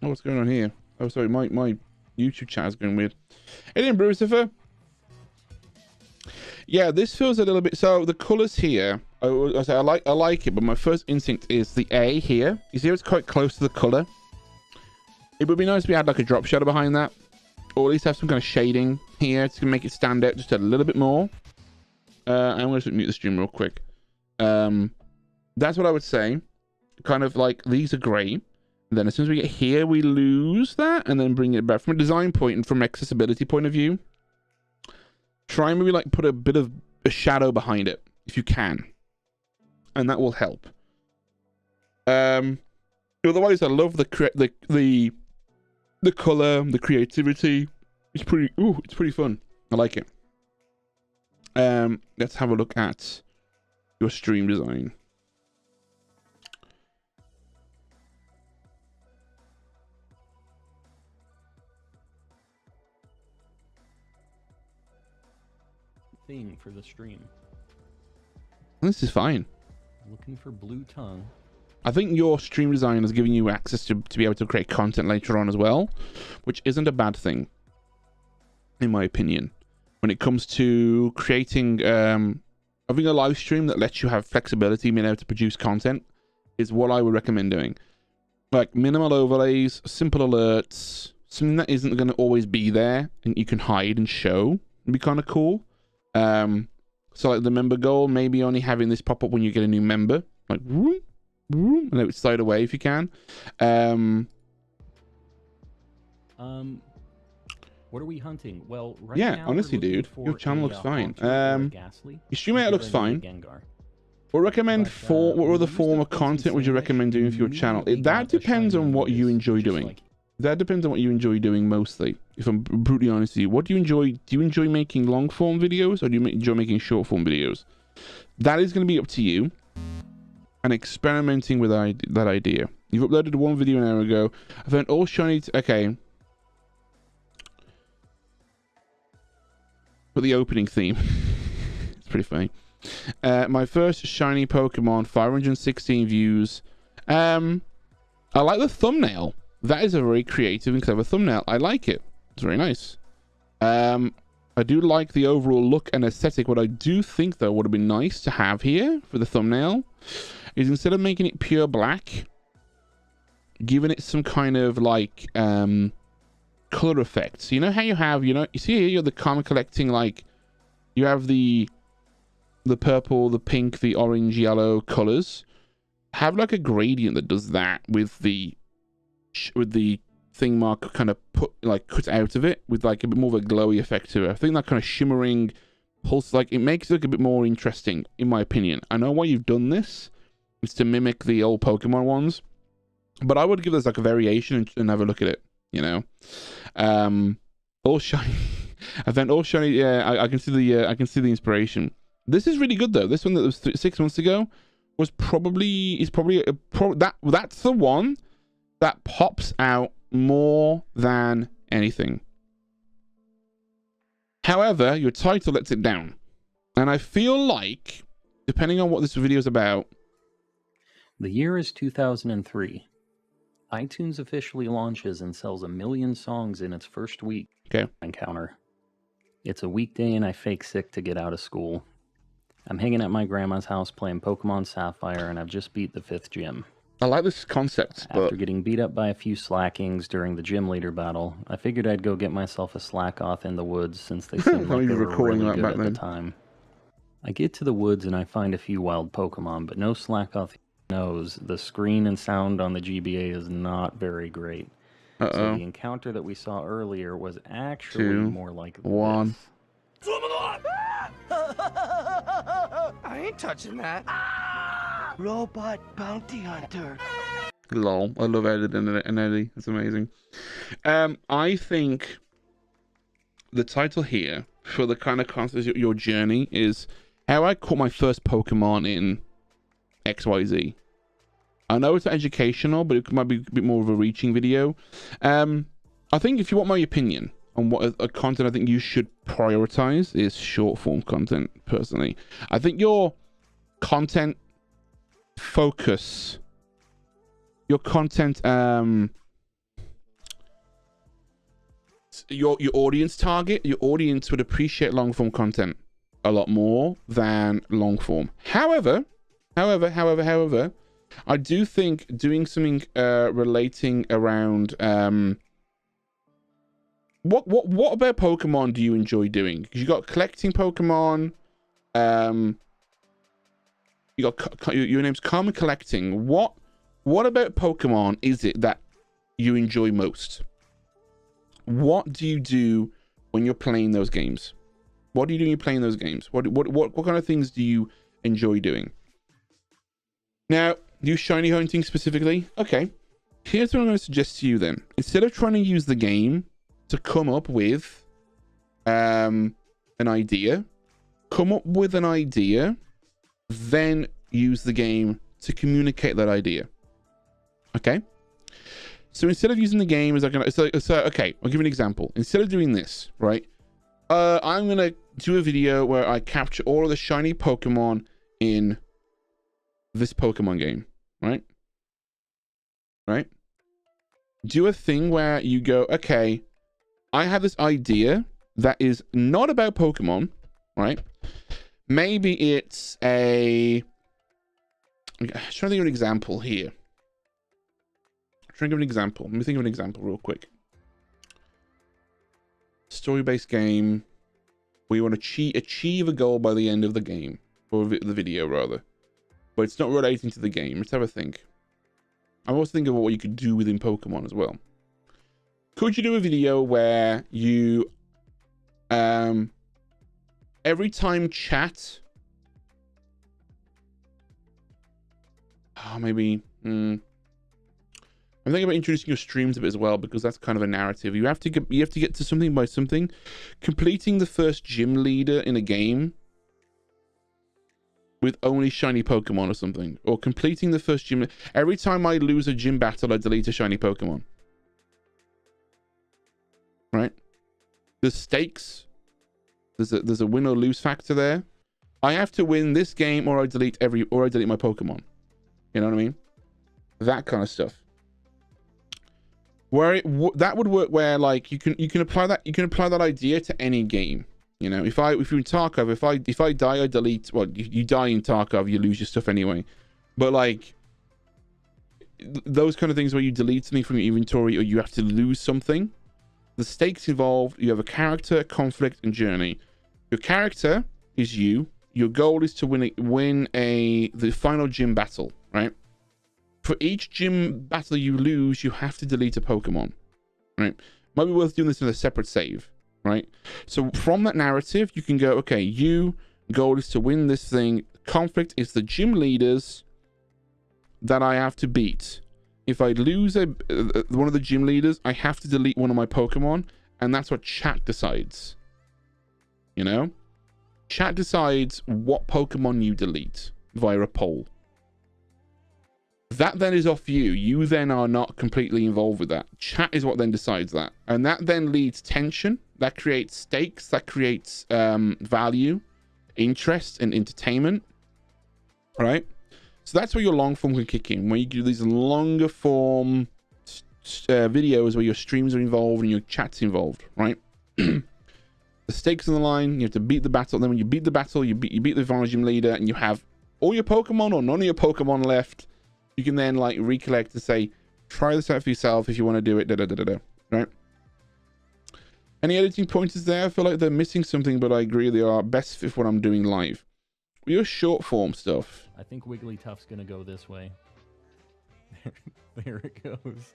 Oh, what's going on here? Oh, sorry, my YouTube chat is going weird. Hey, then, Brucifer. Yeah, this feels a little bit. So the colors here, I like it, but my first instinct is the A here. You see how it's quite close to the color. It would be nice if we had like a drop shadow behind that, or at least have some kind of shading here to make it stand out just a little bit more. I'm going to mute the stream real quick. That's what I would say. Kind of like these are great. And then as soon as we get here, we lose that and then bring it back from a design point and from accessibility point of view. Try and maybe like put a bit of a shadow behind it if you can, and that will help. Otherwise, I love the color, the creativity. It's pretty fun. I like it. Let's have a look at your stream design. Thing for the stream. This is fine. Looking for blue tongue. I think your stream design is giving you access to be able to create content later on as well, which isn't a bad thing, in my opinion. When it comes to creating, having a live stream that lets you have flexibility, being able to produce content, is what I would recommend doing. Like minimal overlays, simple alerts, something that isn't going to always be there and you can hide and show. It'd be kind of cool. So like the member goal, maybe only having this pop up when you get a new member, like whoop, whoop, and it would slide away if you can. What are we hunting? Well, right yeah, now honestly, dude, your channel looks fine. Your stream layout looks fine. What recommend what other form of content would you recommend doing for your channel? That depends on what you enjoy doing. That depends on what you enjoy doing mostly. If I'm brutally honest with you, what do you enjoy? Do you enjoy making long form videos, or do you enjoy making short form videos? That is going to be up to you. And experimenting with that idea. You've uploaded one video an hour ago. I found all shiny. Okay. For the opening theme. It's pretty funny. My first shiny Pokemon, 516 views. I like the thumbnail. That is a very creative and clever thumbnail. I like it. It's very nice. I do like the overall look and aesthetic. What I do think, though, would have been nice to have here for the thumbnail is instead of making it pure black, giving it some kind of like color effects. You know how you have, you see here, you're the Carmen Collecting, like you have the purple, the pink, the orange, yellow colors. Have like a gradient that does that with the thing mark kind of cut out of it with like a bit more of a glowy effect to it. I think that kind of shimmering pulse, like it makes it look a bit more interesting, in my opinion. I know why you've done this. It's to mimic the old Pokemon ones, but I would give this like a variation and have a look at it. You know, all shiny. I found all shiny. Yeah, I can see the inspiration. This is really good though. This one that was 6 months ago was probably that's the one that pops out more than anything. However, your title lets it down, and I feel like, depending on what this video is about. The year is 2003. iTunes officially launches and sells 1 million songs in its first week. Okay. Encounter. It's a weekday and I fake sick to get out of school. I'm hanging at my grandma's house playing Pokemon Sapphire and I've just beat the 5th gym. I like this concept. After getting beat up by a few slackings during the gym leader battle, I figured I'd go get myself a slack off in the woods since they seemed like they were really good at the time. I get to the woods and I find a few wild Pokemon, but no slack off knows the screen and sound on the GBA is not very great. So the encounter that we saw earlier was actually more like 1. this. I ain't touching that. Robot bounty hunter. Lol. I love editing and Eddie. It's amazing. I think the title here for the kind of concept of your journey is how I caught my first Pokemon in XYZ. I know it's educational, but it might be a bit more of a reaching video. I think if you want my opinion on what a content I think you should prioritize is short form content, personally. I think your content focus, your content, your audience target, your audience would appreciate long form content a lot more than long form. However, I do think doing something relating around what about Pokemon do you enjoy doing? Because you got collecting Pokemon, you got your name's Carmen Collecting. What about Pokemon is it that you enjoy most? What do you do when you're playing those games? What do you do when you're playing those games? What kind of things do you enjoy doing? Now, do shiny hunting specifically? Okay, here's what I'm going to suggest to you then. Instead of trying to use the game to come up with an idea, come up with an idea, then use the game to communicate that idea. Okay? So instead of using the game as okay, I'll give you an example. Instead of doing this, right? I'm going to do a video where I capture all of the shiny Pokemon in this Pokemon game, right? Right? Do a thing where you go, okay, I have this idea that is not about Pokemon, right? Maybe it's I'm trying to think of an example here. Let me think of an example real quick. Story-based game. We want to achieve a goal by the end of the game, or the video rather, but it's not relating to the game. Let's have a think. I'm also thinking about what you could do within Pokemon as well. Could you do a video where you every time chat, maybe I'm thinking about introducing your streams a bit as well, because that's kind of a narrative. You have to get to something by something. Completing the first gym leader in a game with only shiny Pokemon or something, or completing the first gym. Every time I lose a gym battle, I delete a shiny Pokemon. Right? The stakes. There's a win or lose factor there. I have to win this game, or I delete my Pokemon. You know what I mean? That kind of stuff. Where that would work, where like you can apply that idea to any game. You know, if you're in Tarkov, if I die, I delete. Well, you die in Tarkov, you lose your stuff anyway. But like those kind of things where you delete something from your inventory, or you have to lose something. The stakes involved. You have a character, conflict, and journey. Your character is you. Your goal is to win the final gym battle, right? For each gym battle you lose, you have to delete a Pokemon, right? Might be worth doing this in a separate save, right? So from that narrative, you can go, okay, goal is to win this thing. Conflict is the gym leaders that I have to beat. If I lose one of the gym leaders, I have to delete one of my Pokemon, and that's what chat decides. You know? Chat decides what Pokemon you delete via a poll. That then is off you. You then are not completely involved with that. Chat is what then decides that. And that then leads tension. That creates stakes. That creates value, interest, and entertainment. Right? So that's where your long form can kick in. When you do these longer form videos where your streams are involved and your chat's involved. Right? The stakes on the line. You have to beat the battle. Then when you beat the battle, you beat the final gym leader, and you have all your Pokemon or none of your Pokemon left. You can then like recollect and say, try this out for yourself if you want to do it, right? Any editing pointers there? I feel like they're missing something, but I agree they are best fit for what I'm doing live. Your short form stuff. I think Wigglytuff's gonna go this way. There it goes.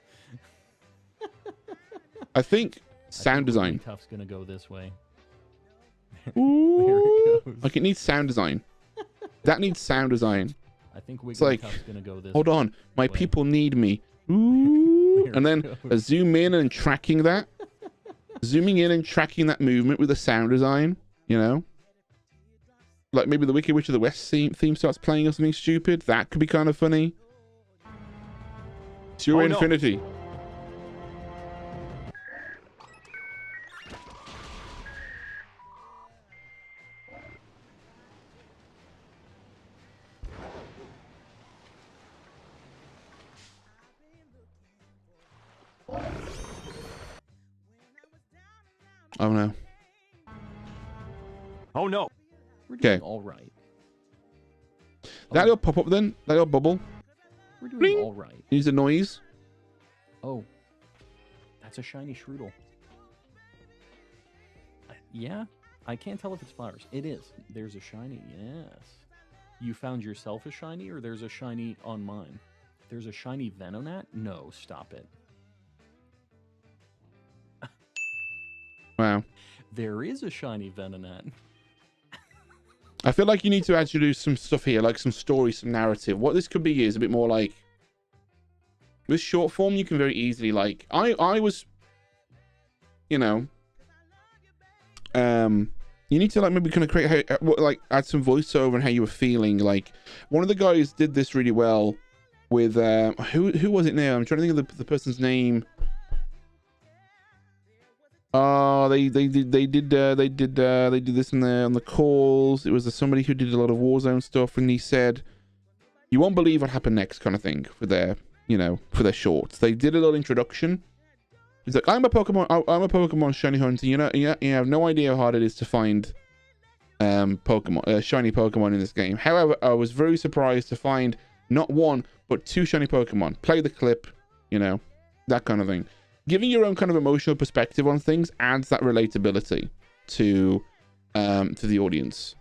I think sound design. Tough's gonna go this way. Ooh. There it goes. Like it needs sound design. That needs sound design. I think It's like, Tough's gonna go this hold way. on, my people need me. Ooh. There And then it a goes. zoom in and tracking that. Zooming in and tracking that movement with the sound design, you know? Like maybe the Wicked Witch of the West theme starts playing or something stupid. That could be kind of funny. To infinity. Oh no. Oh no. We're doing Okay. all right. That'll pop up then. That'll bubble. We're doing Ring. all right. Needs a noise. Oh, that's a shiny Shroodle. Yeah, I can't tell if it's flowers. It is. There's a shiny, yes. You found yourself a shiny, or there's a shiny on mine? There's a shiny Venonat? No, stop it. Wow. There is a shiny Venonat. I feel like you need to actually do some stuff here, like some story, some narrative. What this could be is a bit more like, with short form, you can very easily, like, I was, you know, you need to like maybe kind of create, like, add some voiceover and how you were feeling. Like, one of the guys did this really well with, who was it now? I'm trying to think of the person's name. Oh, they did this on the calls. It was somebody who did a lot of Warzone stuff, and he said, "You won't believe what happened next," kind of thing for their, you know, for their shorts. They did a little introduction. He's like, I'm a Pokemon shiny hunter. You know, you have no idea how hard it is to find Pokemon, shiny Pokemon in this game. However, I was very surprised to find not one but 2 shiny Pokemon. Play the clip, you know, that kind of thing. Giving your own kind of emotional perspective on things adds that relatability to the audience.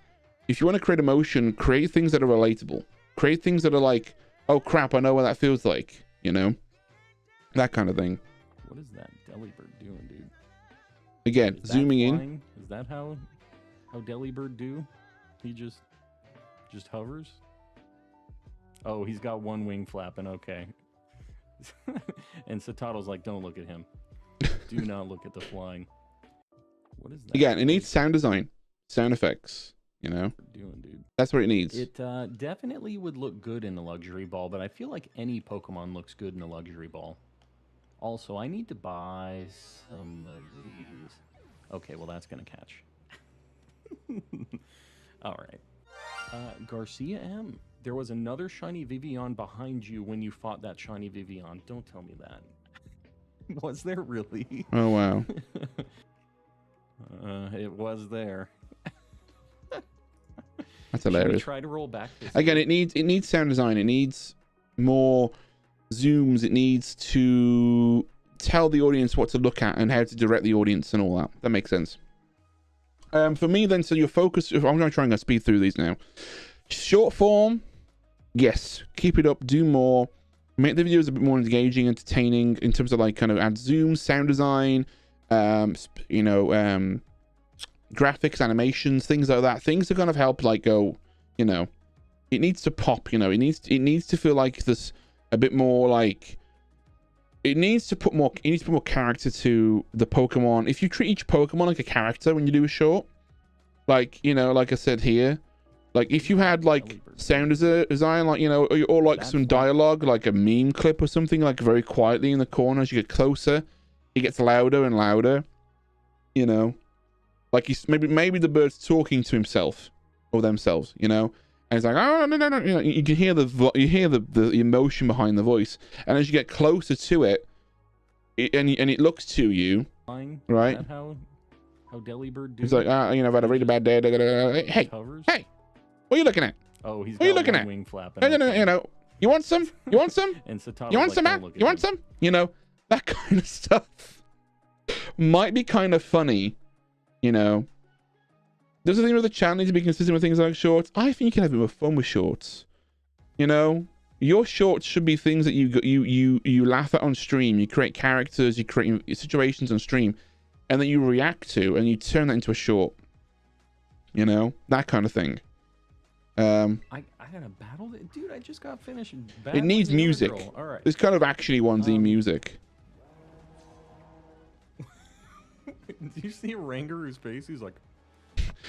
If you want to create emotion, create things that are relatable. Create things that are like, oh crap, I know what that feels like, you know? That kind of thing. What is that Delibird doing, dude? Again, zooming in. Flying? Is that how Delibird do? He just hovers? Oh, he's got one wing flapping, okay. And Satato's like, don't look at him. Do not look at the flying. What is that? Again, it needs sound design, sound effects, you know? Doing, dude. That's what it needs. It definitely would look good in the luxury ball, but I feel like any Pokemon looks good in the luxury ball. Also, I need to buy some of these. Okay, well, that's going to catch. All right. Garcia M. There was another shiny Vivian behind you when you fought that shiny Vivian. Don't tell me that. Was there really? Oh, wow. It was there. That's hilarious. Should we try to roll back this Again, way? it needs sound design. It needs more zooms. It needs to tell the audience what to look at and how to direct the audience and all that. That makes sense. For me, then, so your focus. I'm going to try and go speed through these now. Short form, yes. Keep it up. Do more. Make the videos a bit more engaging, entertaining in terms of like kind of add zooms, sound design, you know, graphics, animations, things like that. Things to kind of help like go, you know, it needs to pop. You know, it needs to feel like this a bit more like. It needs to put more. It needs to put more character to the Pokemon. If you treat each Pokemon like a character when you do a short, like, you know, like I said here. Like, if you had, like, sound design, like, you know, or like some dialogue, like a meme clip or something, like, very quietly in the corner as you get closer, it gets louder and louder, you know? Like, he's maybe the bird's talking to himself or themselves, you know? And it's like, oh, no, you know, you can hear the emotion behind the voice. And as you get closer to it, and it looks to you, right? Is that how Delibird do? He's like, you know, I've had a really bad day. Hey, hey. What are you looking at? Oh, he's what are you got looking one at? wing flapping. No, you know, you want some? You want some? And Satato's you want like, some, man? You want some? You know, that kind of stuff might be kind of funny, you know. There's a thing with the channel, need to be consistent with things like shorts. I think you can have a bit more fun with shorts, you know. Your shorts should be things that you laugh at on stream. You create characters, you create situations on stream, and then you react to, and you turn that into a short. You know, that kind of thing. I got a battle, dude. I just got finished. It needs music. All right. This kind of actually onesie music. Do you see Rangaru's face? He's like,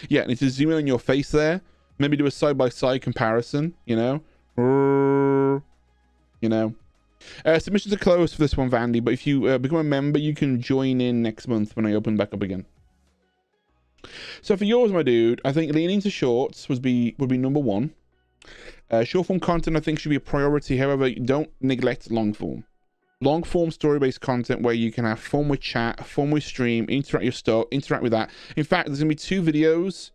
yeah, and to zoom in on your face there. Maybe do a side-by-side comparison. You know. Submissions are closed for this one, Vandy, but if you become a member, you can join in next month when I open back up again. So for yours, my dude, I think leaning to shorts would be number one. Short form content, I think, should be a priority. However, don't neglect long form. Long form story-based content where you can have fun with chat, fun with stream, interact your stuff, interact with that. In fact, there's gonna be 2 videos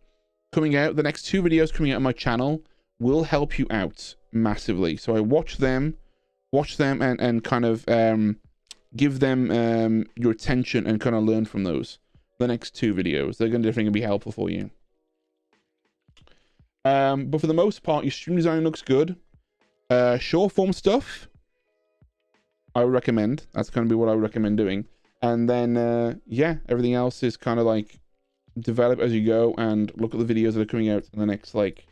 coming out. The next 2 videos coming out on my channel will help you out massively. So I watch them and kind of give them your attention and kind of learn from those. The next 2 videos, they're definitely gonna be helpful for you. But for the most part, your stream design looks good. Short form stuff, I would recommend. That's gonna be what I would recommend doing. And then yeah, everything else is kind of like develop as you go and look at the videos that are coming out in the next, like,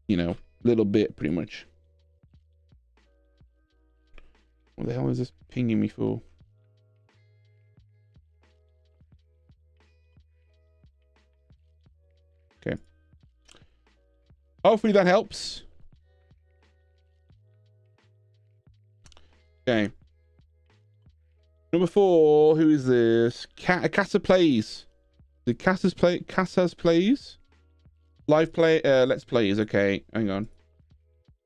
you know, little bit, pretty much. What the hell is this pinging me for? Okay. Hopefully that helps. Okay. Number 4, who is this? Casas Plays. The Casas Plays? Live play, Let's Plays. Okay, hang on.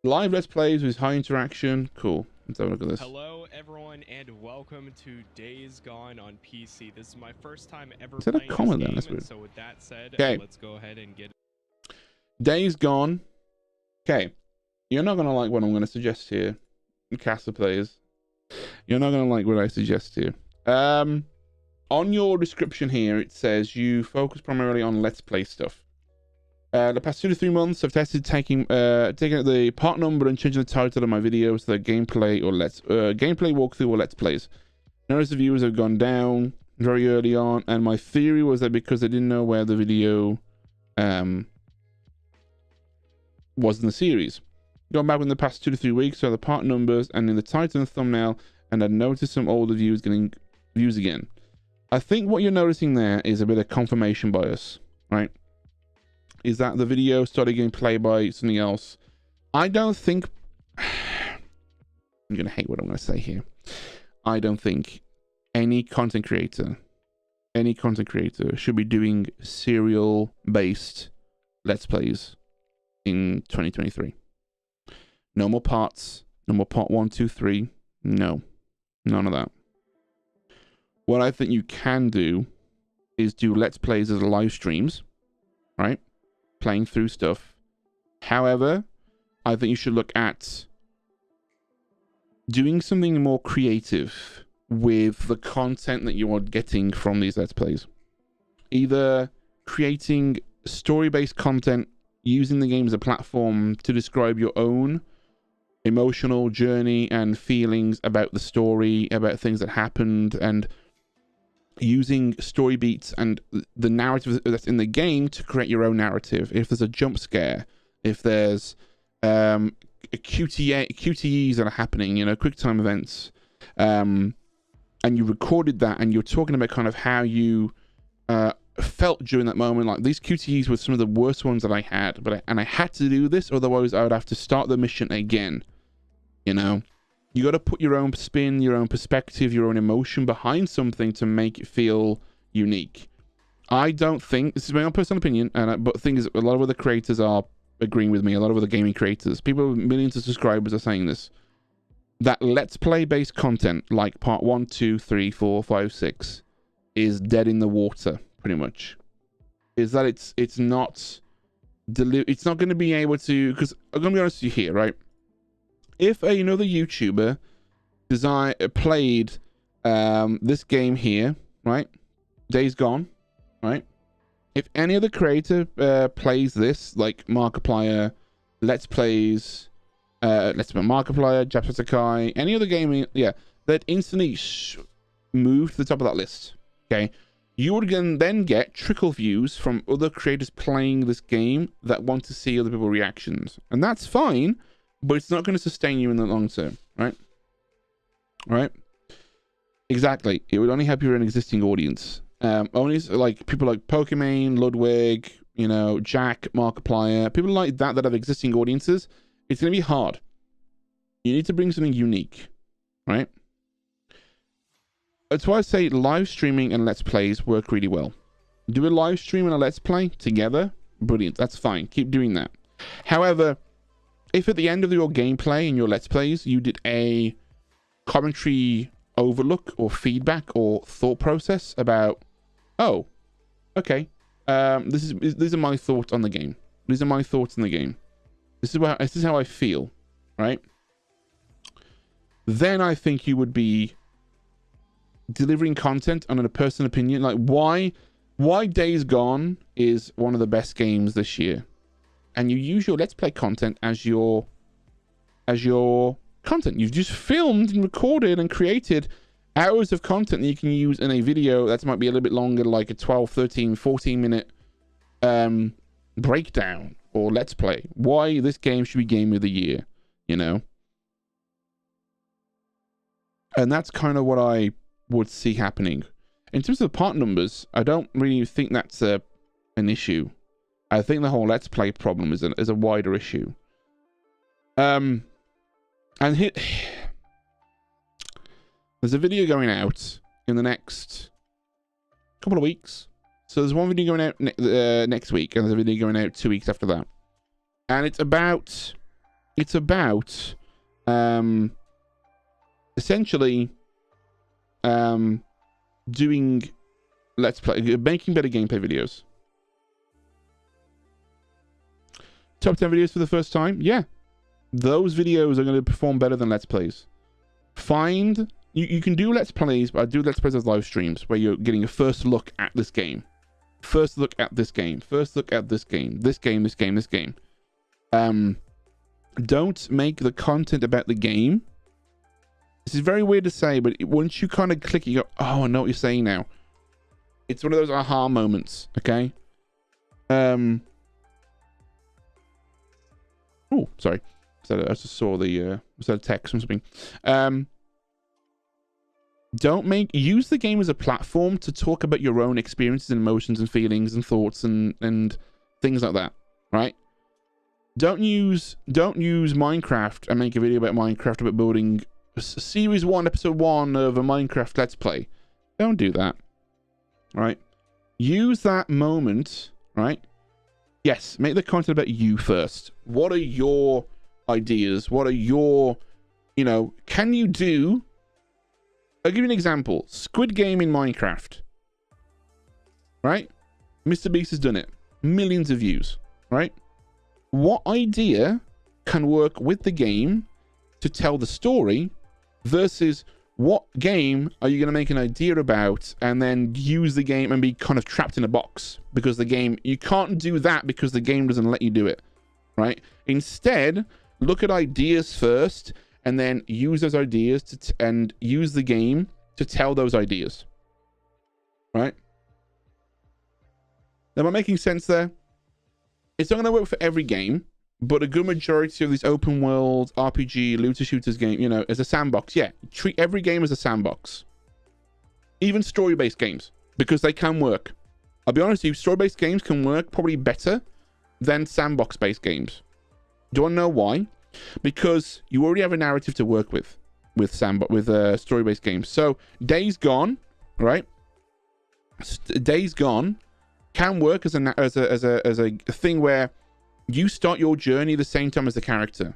Live Let's Plays with high interaction. Cool. Let's have a look at this. Hello, everyone, and welcome to Days Gone on PC. This is my first time ever Is that a playing comment this then? game, That's weird. and so with that said, Okay. let's go ahead and get Days Gone. Okay. You're not going to like what I'm going to suggest here. Casas Plays. You're not going to like what I suggest here. On your description here, it says you focus primarily on Let's Play stuff. The past 2 to 3 months, I've tested taking out the part number and changing the title of my videos to the gameplay or gameplay walkthrough or Let's Plays. Notice the viewers have gone down very early on, and my theory was that because they didn't know where the video was in the series. Going back in the past 2 to 3 weeks, so the part numbers and in the title and thumbnail, and I noticed some older views getting views again. I think what you're noticing there is a bit of confirmation bias, right? Is that the video started getting played by something else. I don't think... I'm going to hate what I'm going to say here. I don't think any content creator should be doing serial-based Let's Plays in 2023. No more parts. No more part 1, 2, 3. No. None of that. What I think you can do is do Let's Plays as live streams, right? Playing through stuff. However, I think you should look at doing something more creative with the content that you are getting from these Let's Plays. Either creating story-based content using the game as a platform to describe your own emotional journey and feelings about the story, about things that happened, and using story beats and the narrative that's in the game to create your own narrative. If there's a jump scare, if there's QTEs that are happening, you know, quick time events, and you recorded that and you're talking about kind of how you felt during that moment. Like, these QTEs were some of the worst ones that I had, but I had to do this, otherwise I would have to start the mission again. You know, you got to put your own spin, your own perspective, your own emotion behind something to make it feel unique. I don't think, this is my own personal opinion, but the thing is, a lot of other creators are agreeing with me. A lot of other gaming creators, people with millions of subscribers, are saying this. That Let's Play based content, like part 1, 2, 3, 4, 5, 6, is dead in the water, pretty much. Is that it's not going to be able to, because I'm going to be honest with you here, right? If another YouTuber played this game here, right? Days Gone, right? If any other creator plays this, like Markiplier, Let's Plays, Let's Play Markiplier, Japanese, any other game, yeah, that instantly move to the top of that list. Okay, you would then get trickle views from other creators playing this game that want to see other people's reactions, and that's fine, but it's not going to sustain you in the long term, right? Right? Exactly. It would only help your own existing audience. Only like people like Pokimane, Ludwig, you know, Jack, Markiplier, people like that have existing audiences. It's going to be hard. You need to bring something unique, right? That's why I say live streaming and Let's Plays work really well. Do a live stream and a Let's Play together, brilliant. That's fine. Keep doing that. However, if at the end of your gameplay and your Let's Plays, you did a commentary overlook or feedback or thought process about, oh, okay, these are my thoughts on the game. These are my thoughts on the game. This is how I feel, right? Then I think you would be delivering content on a personal opinion. Like why Days Gone is one of the best games this year, and you use your Let's Play content as your content. You've just filmed and recorded and created hours of content that you can use in a video that might be a little bit longer, like a 12, 13, 14 minute breakdown or Let's Play. Why this game should be Game of the Year, you know? And that's kind of what I would see happening. In terms of the part numbers, I don't really think that's an issue. I think the whole Let's Play problem is a wider issue. And there's a video going out in the next couple of weeks. So there's one video going out next week, and there's a video going out 2 weeks after that. And it's about essentially doing Let's Play, making better gameplay videos. Top 10 videos for the first time? Yeah. Those videos are going to perform better than Let's Plays. You can do Let's Plays, but I do Let's Plays as live streams where you're getting a first look at this game. First look at this game. First look at this game. This game, this game, this game. Don't make the content about the game. This is very weird to say, but once you kind of click it, you go, oh, I know what you're saying now. It's one of those aha moments, okay? Oh, sorry. So I just saw the text from something. Use the game as a platform to talk about your own experiences and emotions and feelings and thoughts and things like that, right? Don't use Minecraft and make a video about Minecraft about building Series 1, Episode 1 of a Minecraft Let's Play. Don't do that, right? Use that moment, right? Yes, make the content about you first. What are your ideas? What are your, you know, can you do... I'll give you an example. Squid Game in Minecraft. Right? Mr. Beast has done it. Millions of views. Right? What idea can work with the game to tell the story versus what game are you going to make an idea about and then use the game and be kind of trapped in a box because the game... You can't do that because the game doesn't let you do it. Right? Instead, look at ideas first and then use those ideas and use the game to tell those ideas. Right? Am I making sense there? It's not going to work for every game, but a good majority of these open world RPG looter shooters game, you know, as a sandbox. Yeah, treat every game as a sandbox. Even story-based games, because they can work. I'll be honest with you, story-based games can work probably better than sandbox-based games. Do you want to know why? Because you already have a narrative to work with story-based games. So Days Gone, right? Days Gone can work as a thing where you start your journey at the same time as the character,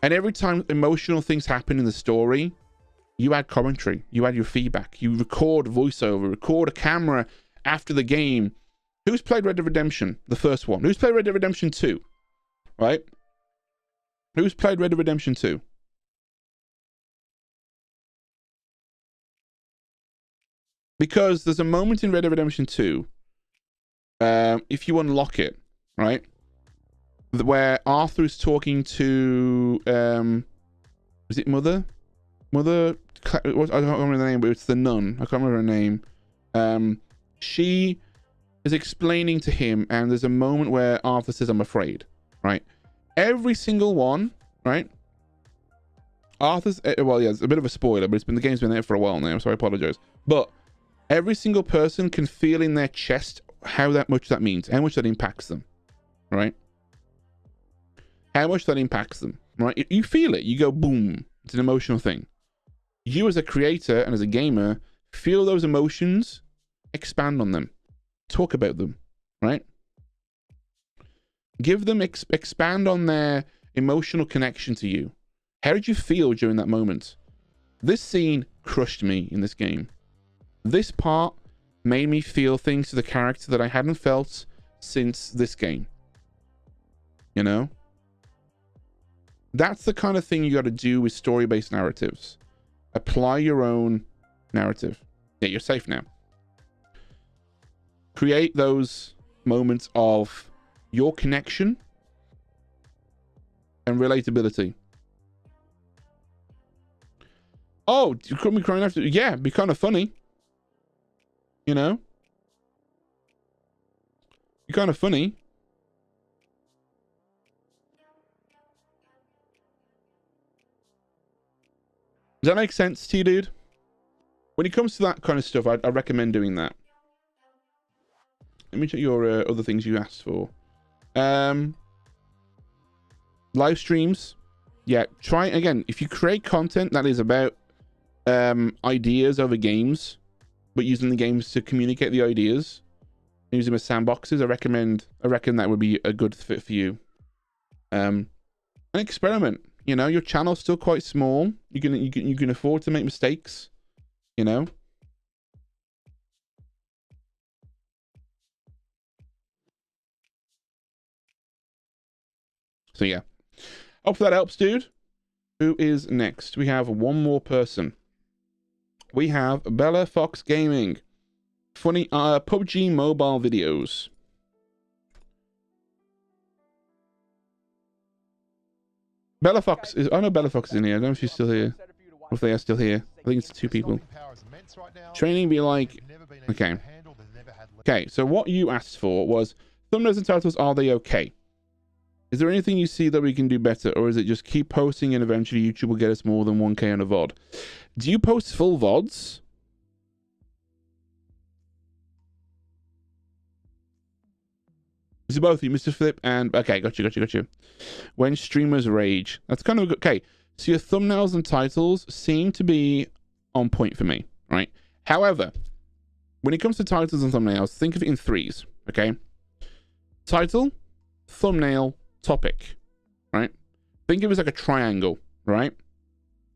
and every time emotional things happen in the story, you add commentary, you add your feedback, you record voiceover, record a camera after the game. Who's played Red Dead Redemption, the first one? Who's played Red Dead Redemption 2? Right? Who's played Red Dead Redemption 2? Because there's a moment in Red Dead Redemption 2, if you unlock it, right? where Arthur is talking to is it Mother? I don't remember the name, but it's the nun. I can't remember her name. She is explaining to him, and there's a moment where Arthur says, "I'm afraid." Right? Every single one, right? Arthur's well, yeah, it's a bit of a spoiler, but the game's been there for a while now, so I apologize. But every single person can feel in their chest how much that means, how much that impacts them, right? How much that impacts them, right? You feel it. You go boom. It's an emotional thing. You as a creator and as a gamer feel those emotions, expand on them, talk about them, right? Give them, expand on their emotional connection to you. How did you feel during that moment? This scene crushed me in this game. This part made me feel things to the character that I hadn't felt since this game. You know? That's the kind of thing you got to do with story-based narratives. Apply your own narrative. Yeah, you're safe now. Create those moments of your connection and relatability. Oh, you couldn't be crying after? Yeah, be kind of funny. You know? Be kind of funny. Does that make sense to you, dude? When it comes to that kind of stuff, I recommend doing that. Let me check your other things you asked for. Live streams. Yeah, try again. If you create content that is about ideas over games, but using the games to communicate the ideas, use them as sandboxes, I reckon that would be a good fit for you. An experiment. You know, your channel's still quite small. You can afford to make mistakes. You know. So yeah. Hope that helps, dude. Who is next? We have one more person. We have Bella Fox Gaming. Funny PUBG mobile videos. Bella Fox is... I know Bella Fox is in here. I don't know if she's still here. Or if they are still here. I think it's 2 people. Training be like... Okay. Okay, so what you asked for was... Thumbnails and titles, are they okay? Is there anything you see that we can do better? Or is it just keep posting and eventually YouTube will get us more than 1K on a VOD? Do you post full VODs? Is it both of you, Mr. Flip and... Okay, got you. When streamers rage. That's kind of... Okay, so your thumbnails and titles seem to be on point for me, right? However, when it comes to titles and thumbnails, think of it in 3s, okay? Title, thumbnail, topic, right? Think of it as like a triangle, right?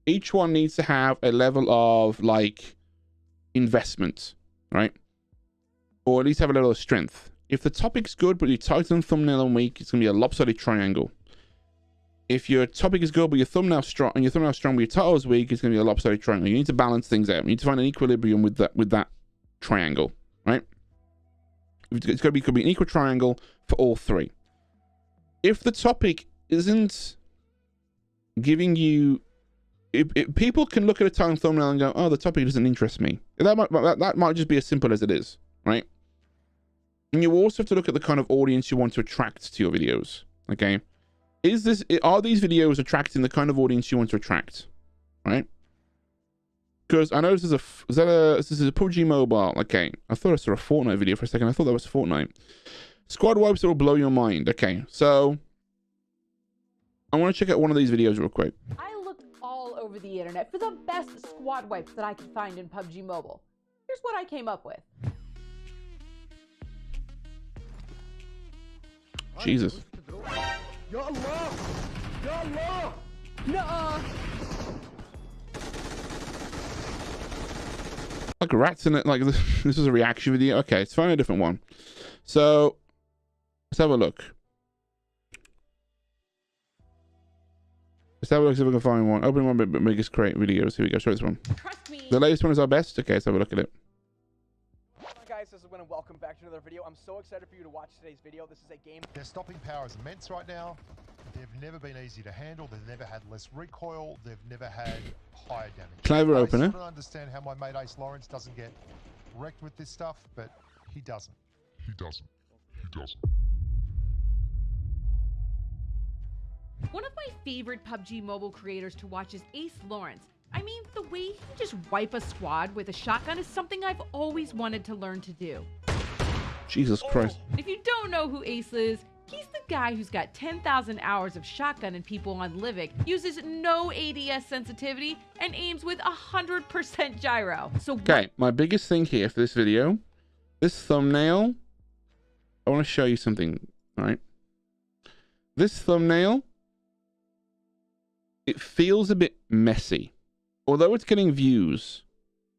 Each one needs to have a level of, like, investment, right? Or at least have a level of strength. If the topic's good, but your title and thumbnail are weak, it's going to be a lopsided triangle. If your topic is good, but your thumbnail's strong, and your thumbnail's strong, but your title is weak, it's going to be a lopsided triangle. You need to balance things out. You need to find an equilibrium with that triangle, right? It's going to be an equal triangle for all 3. If the topic isn't giving you... people can look at a title and thumbnail and go, oh, the topic doesn't interest me. That might just be as simple as it is, right? And you also have to look at the kind of audience you want to attract to your videos, okay? Are these videos attracting the kind of audience you want to attract, right? Because I know this is a PUBG Mobile. Okay, I thought I saw a Fortnite video for a second. I thought that was Fortnite. Squad wipes that will blow your mind. Okay, so I want to check out one of these videos real quick. I looked all over the internet for the best squad wipes that I could find in PUBG Mobile. Here's what I came up with. Jesus. Ya Allah! Ya Allah! Nuh-uh! Like rats in it. Like this is a reaction video. Okay, let's find a different one. So let's have a look. Let's have a look, see if we can find one. Open one, but make us create videos. Here we go. Show this one. The latest one is our best. Okay, let's have a look at it. Guys, guys, this is Win and welcome back to another video. I'm so excited for you to watch today's video. This is a game. Their stopping power is immense right now. They've never been easy to handle. They've never had less recoil. They've never had higher damage. Clever opener. I don't understand how my mate Ace Lawrence doesn't get wrecked with this stuff, but he doesn't. He doesn't. He doesn't. One of my favorite PUBG Mobile creators to watch is Ace Lawrence. I mean, the way he can just wipe a squad with a shotgun is something I've always wanted to learn to do. Jesus Christ. If you don't know who Ace is, he's the guy who's got 10,000 hours of shotgunning people on Livik, uses no ADS sensitivity, and aims with 100% gyro. So okay, my biggest thing here for this video, this thumbnail, I want to show you something, right? This thumbnail, it feels a bit messy. Although it's getting views,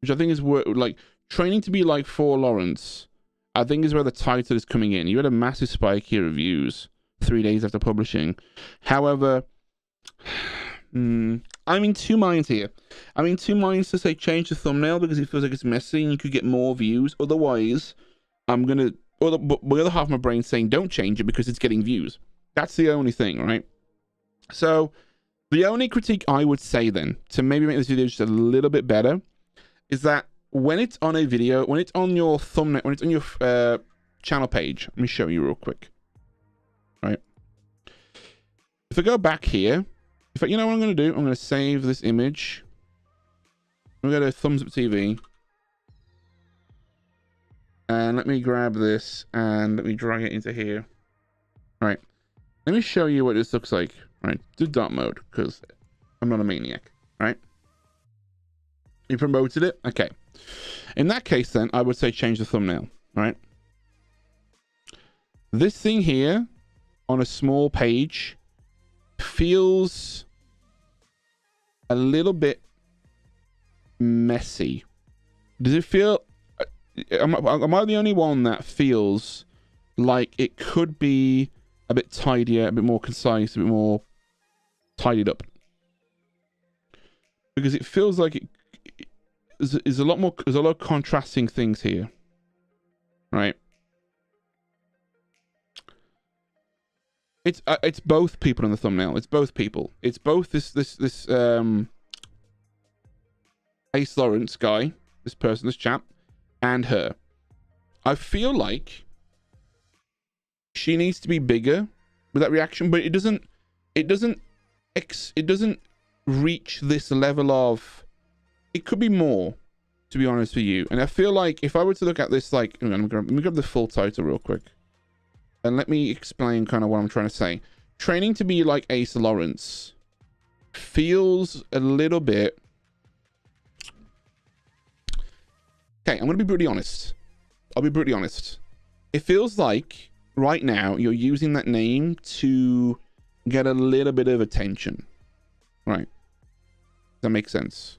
which I think is where, like, training to be like for Lawrence, I think is where the title is coming in. You had a massive spike here of views 3 days after publishing. However, I'm in two minds here. I'm in two minds to say change the thumbnail because it feels like it's messy and you could get more views. Otherwise, I'm going to, or the other half of my brain saying don't change it because it's getting views. That's the only thing, right? So the only critique I would say then, to maybe make this video just a little bit better, is that when it's on a video, when it's on your thumbnail, when it's on your channel page, let me show you real quick. Right. If I go back here, if I, you know what I'm going to do? I'm going to save this image. I'm going to go to Thumbs Up TV. And let me grab this and let me drag it into here. Right. Let me show you what this looks like. Right, do dark mode because I'm not a maniac, right? You promoted it? Okay. In that case, then, I would say change the thumbnail, right? This thing here on a small page feels a little bit messy. Does it feel... Am I the only one that feels like it could be a bit tidier, a bit more concise, a bit more tidied up? Because it feels like it is a lot more, there's a lot of contrasting things here, right? It's both people in the thumbnail. It's both people. It's both this Ace Lawrence guy, this person, this chap, and her. I feel like she needs to be bigger with that reaction, but it doesn't reach this level of, it could be more, to be honest with you. And I feel like if I were to look at this, like, let me grab the full title real quick and let me explain kind of what I'm trying to say. Training to be like Ace Lawrence feels a little bit, okay, I'm gonna be brutally honest. I'll be brutally honest. It feels like right now you're using that name to get a little bit of attention, right? That makes sense.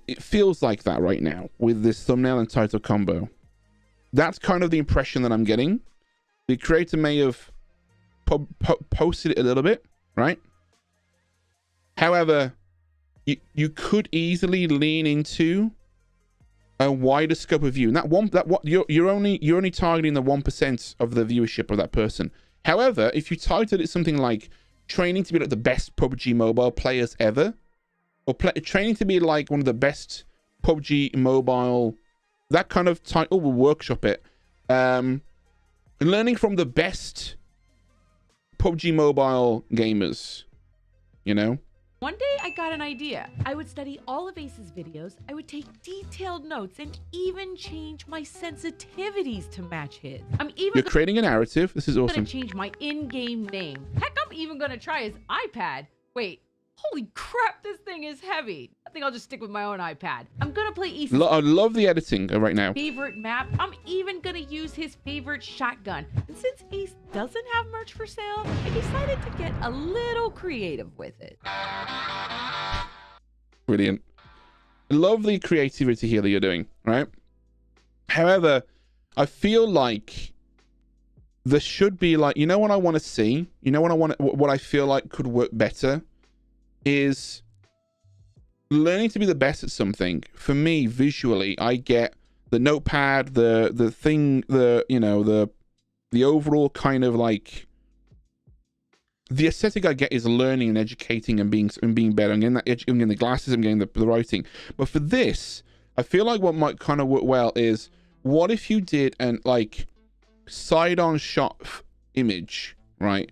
It feels like that right now with this thumbnail and title combo. That's kind of the impression that I'm getting. The creator may have posted it a little bit, right? However, you could easily lean into a wider scope of view. And you're only targeting the 1% of the viewership of that person. However, if you titled it something like training to be like the best PUBG mobile players ever, or training to be like one of the best PUBG mobile, that kind of title will workshop it. Learning from the best PUBG mobile gamers, you know? One day I got an idea. I would study all of Ace's videos, I would take detailed notes, and even change my sensitivities to match his. You're creating a narrative. This is awesome. I'm gonna change my in-game name. Heck, I'm even gonna try his iPad. Wait, holy crap, this thing is heavy. I think I'll just stick with my own iPad. I'm gonna play Ace's I love the editing right now. favorite map. I'm even gonna use his favorite shotgun. And since Ace doesn't have merch for sale, I decided to get a little creative with it. Brilliant. Love the creativity here that you're doing, right? However, I feel like there should be, like, you know what I want to see? You know what I feel like could work better is learning to be the best at something. For me, visually, I get notepad, the thing, you know, the overall kind of like the aesthetic I get is learning and educating and being better. I'm getting that I'm getting the glasses, I'm getting the writing. But for this, I feel like what might kind of work well is, what if you did an like side-on shot image, right?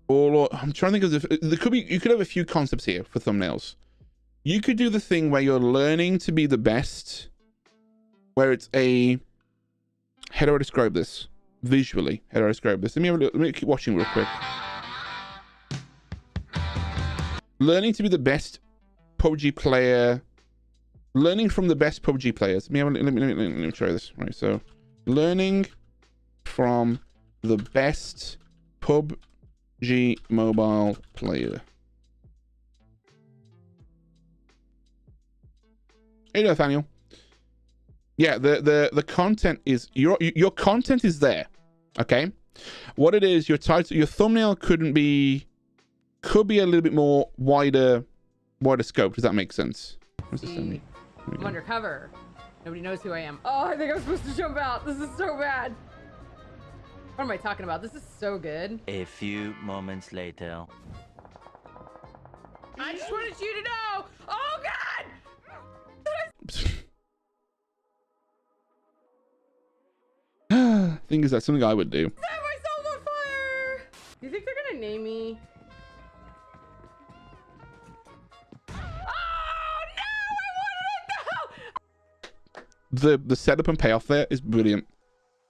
Or I'm trying to think of there could be, you could have a few concepts here for thumbnails. You could do the thing where you're learning to be the best, where it's a, how do I describe this visually? How do I describe this? Let me keep watching real quick. Learning to be the best PUBG player, learning from the best PUBG players. Let me try this. Right, so learning from the best PUBG mobile player. Hey, Nathaniel. Yeah, the content is your content is there. Okay, what it is, your title, your thumbnail could be a little bit more wider scope. Does that make sense? I'm undercover. Nobody knows who I am. Oh, I think I'm supposed to jump out. This is so bad. What am I talking about? This is so good. A few moments later. I just wanted you to know. Oh God! Thing is, that's something I would do. Set myself on fire! Do you think they're gonna name me? The setup and payoff there is brilliant.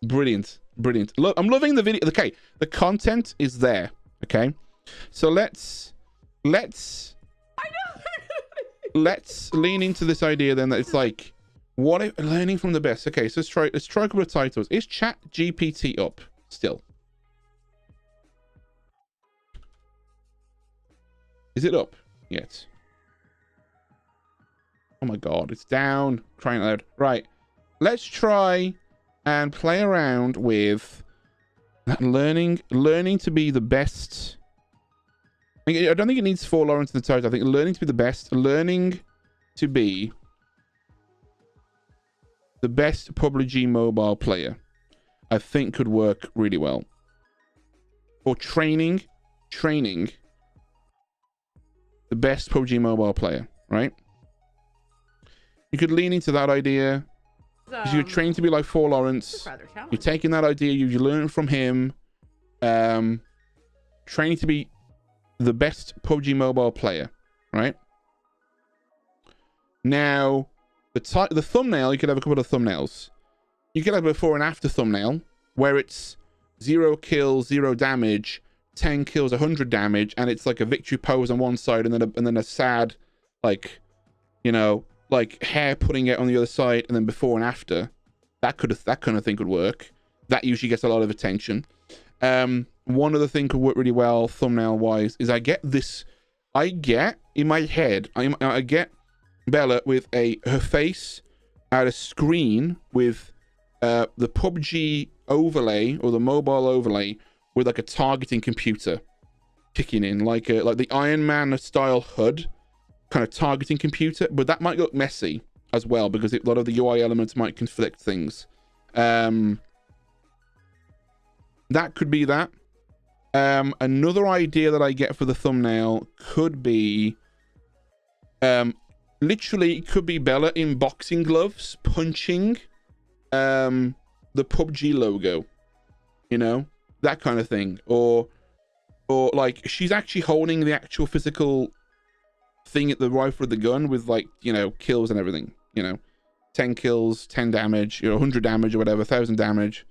Look, I'm loving the video. Okay, the content is there. Okay, so let's lean into this idea then, that it's like, what if learning from the best? Okay, so let's try a couple of titles. Is Chat GPT up still? Is it up yet? Oh my God, it's down. Crying out loud. Right. Let's try and play around with that learning to be the best. I don't think it needs 4 Lawrence in the title. I think learning to be the best. Learning to be the best PUBG mobile player, I think could work really well. Or training the best PUBG mobile player, right? You could lean into that idea. Because you're trained to be like 4 Lawrence. You're taking that idea, you learn from him. Training to be the best PUBG mobile player, right? Now, the thumbnail, you could have a couple of thumbnails. You could have a before and after thumbnail where it's 0 kills, 0 damage, 10 kills, 100 damage, and it's like a victory pose on one side, and then a sad, like, you know, like hair putting it on the other side, and then before and after. That kind of thing could work. That usually gets a lot of attention. One other thing could work really well thumbnail wise is I get in my head, I get Bella with her face at a screen with the PUBG overlay or the mobile overlay with like a targeting computer kicking in, like the Iron Man style HUD kind of targeting computer, but that might look messy as well because a lot of the UI elements might conflict things. That could be that. Another idea that I get for the thumbnail could be literally it could be Bella in boxing gloves punching the PUBG logo, you know, that kind of thing, or like she's actually holding the actual physical thing at the rifle of the gun with, like, you know, kills and everything, you know, 10 kills, 10 damage, you know, 100 damage or whatever, 1,000 damage.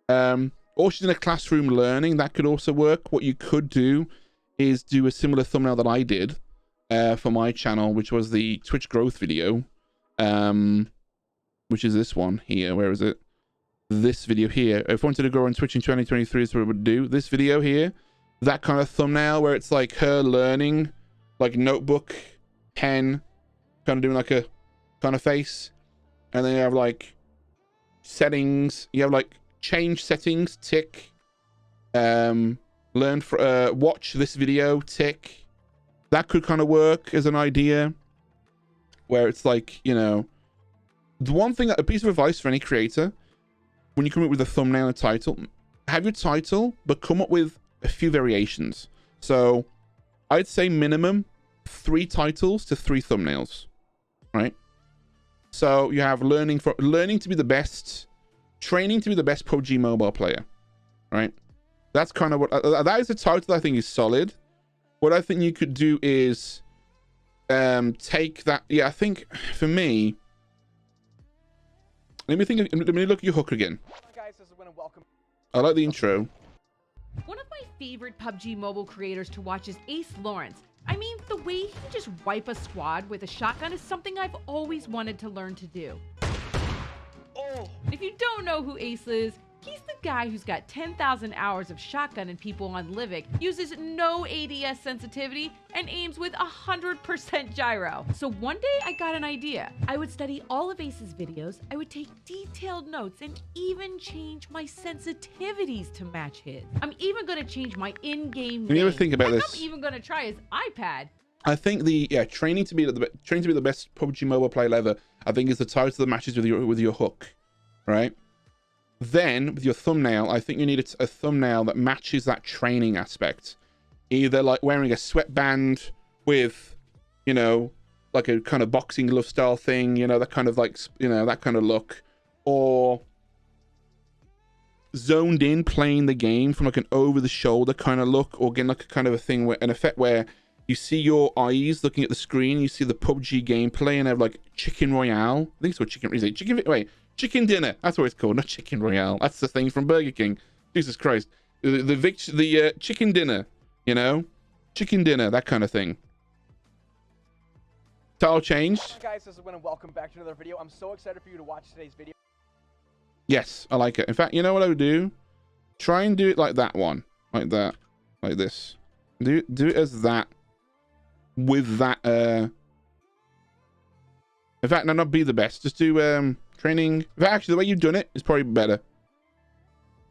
Or she's in a classroom learning. That could also work. What you could do is do a similar thumbnail that I did for my channel, which was the Twitch growth video, which is this one here. Where is it? This video here. If I wanted to grow on Twitch in 2023, is what I would do. This video here, that kind of thumbnail where it's like her learning, like notebook, pen, kind of doing like a kind of face. And then you have like settings. You have like change settings, tick. Learn for watch this video, tick. That could kind of work as an idea where it's like, you know, The one thing, a piece of advice for any creator, when you come up with a thumbnail and title, have your title, but come up with a few variations. So I'd say minimum 3 titles to 3 thumbnails, right? So you have learning to be the best, training to be the best PUBG mobile player, right? That's kind of what, that is a title I think is solid. What I think you could do is take that, yeah, I think for me, let me look at your hook again. I like the intro. One of my favorite PUBG mobile creators to watch is Ace Lawrence. I mean, the way he can just wipe a squad with a shotgun is something I've always wanted to learn to do. Oh. If you don't know who Ace is, he's the guy who's got 10,000 hours of shotgunning people on Livic, uses no ADS sensitivity, and aims with 100% gyro. So one day I got an idea. I would study all of Ace's videos, I would take detailed notes, and even change my sensitivities to match his. I'm even gonna change my in-game name. You ever think about this? I'm even gonna try his iPad. I think training to be the best PUBG mobile player ever, I think is the title that matches with your hook, right? Then with your thumbnail, I think you need a thumbnail that matches that training aspect. Either like wearing a sweatband with, you know, like a kind of boxing glove style thing, you know, that kind of like, you know, that kind of look, or zoned in playing the game from like an over the shoulder kind of look, or again like a kind of a thing where an effect where you see your eyes looking at the screen, you see the PUBG gameplay, and have like Chicken Royale. I think it's what Chicken Dinner. That's what it's called, not Chicken Royale. That's the thing from Burger King. Jesus Christ. The Chicken Dinner, you know? Chicken Dinner, that kind of thing. Title changed. Hi guys, this is Win and welcome back to another video. I'm so excited for you to watch today's video. Yes, I like it. In fact, you know what I would do? Try and do it like that one. Like that. Like this. Do it as that. With that, in fact, no, not be the best. Just do, training. In fact, actually, the way you've done it is probably better.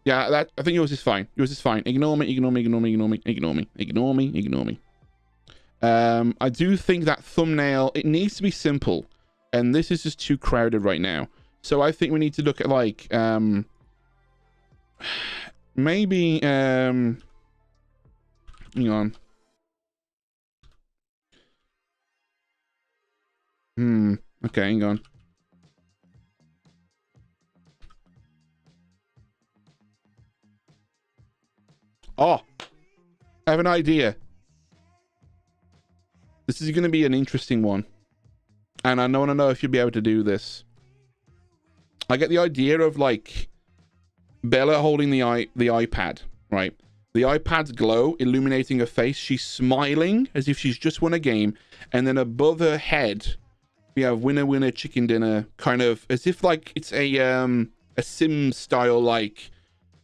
Yeah, I think yours is fine. Yours is fine. Ignore me, ignore me, ignore me, ignore me, ignore me, ignore me, ignore me. I do think that thumbnail, it needs to be simple. And this is just too crowded right now. So I think we need to look at like, maybe, hang on. Okay, hang on. Oh, I have an idea. This is going to be an interesting one. And I want to know if you'll be able to do this. I get the idea of like Bella holding the iPad, right? The iPad's glow illuminating her face. She's smiling as if she's just won a game. And then above her head, we have winner, winner, chicken dinner, kind of as if like it's a Sim style, like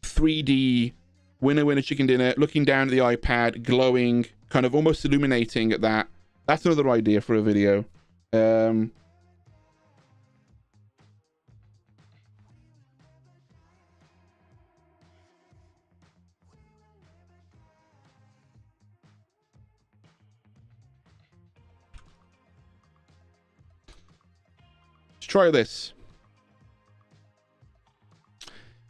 3D winner, winner, chicken dinner, looking down at the iPad, glowing, kind of almost illuminating at that. That's another idea for a video. Let's try this.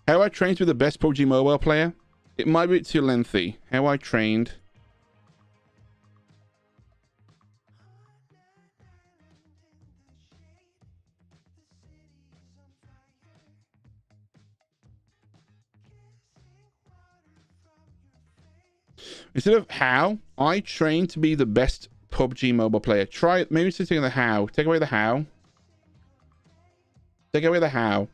How I trained to be the best PUBG mobile player? It might be too lengthy. How I trained. Instead of how, I trained to be the best PUBG mobile player. Try it. Maybe take the how. Take away the how. Take away the how.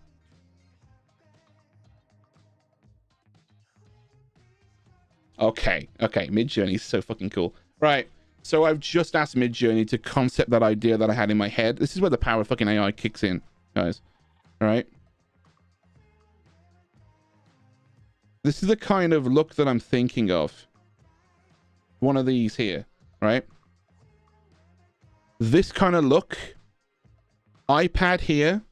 Okay. Okay. Midjourney is so fucking cool. Right. So I've just asked Midjourney to concept that idea that I had in my head. This is where the power of fucking AI kicks in, guys. All right. This is the kind of look that I'm thinking of. One of these here, right? This kind of look. iPad here.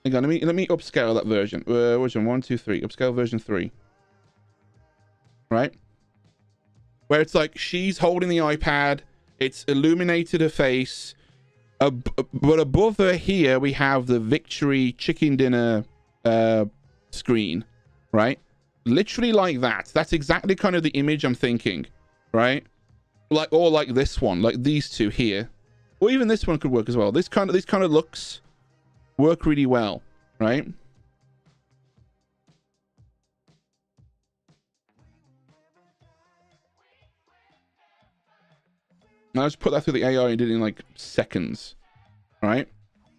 Hang on, let me upscale that version. Version 1, 2, 3. Upscale version 3. Right? Where it's like she's holding the iPad. It's illuminated her face. But above her here, we have the victory chicken dinner screen, right? Literally like that. That's exactly kind of the image I'm thinking, right? Like, or like this one, like these two here, or even this one could work as well. This kind of looks work really well, right? Now I just put that through the AI and did it in like seconds, right?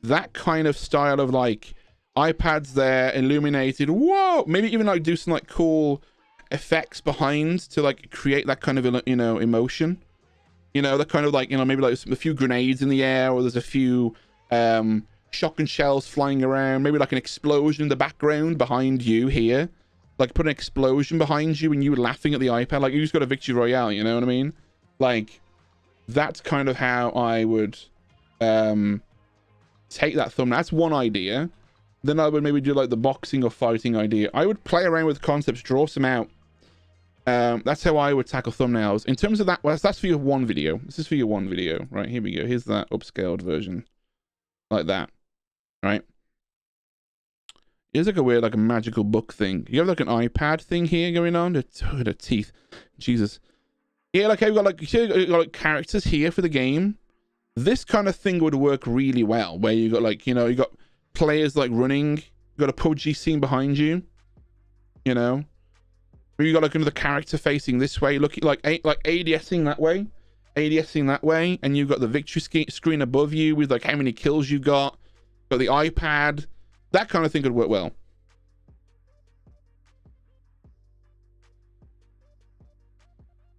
That kind of style of like iPads there, illuminated. Whoa! Maybe even like do some like cool effects behind to like create that kind of, you know, emotion. You know, that kind of like, you know, maybe like a few grenades in the air, or there's a few shotgun shells flying around. Maybe like an explosion in the background behind you here. Like put an explosion behind you and you laughing at the iPad. Like you just got a victory royale, you know what I mean? Like that's kind of how I would take that thumbnail. That's one idea. Then I would maybe do like the boxing or fighting idea. I would play around with concepts, draw some out. That's how I would tackle thumbnails. In terms of that, well, that's for your one video. This is for your one video, right? Here we go. Here's that upscaled version, like that, right? Here's like a weird, like a magical book thing. You have like an iPad thing here going on. The teeth, Jesus. Yeah, like I've got like, you got like characters here for the game. This kind of thing would work really well, where you got like, you know, you got players like running, you got a PUBG scene behind you, you know. Or you got like another character facing this way, looking like ADSing that way, and you've got the victory screen above you with like how many kills you got the iPad. That kind of thing could work well.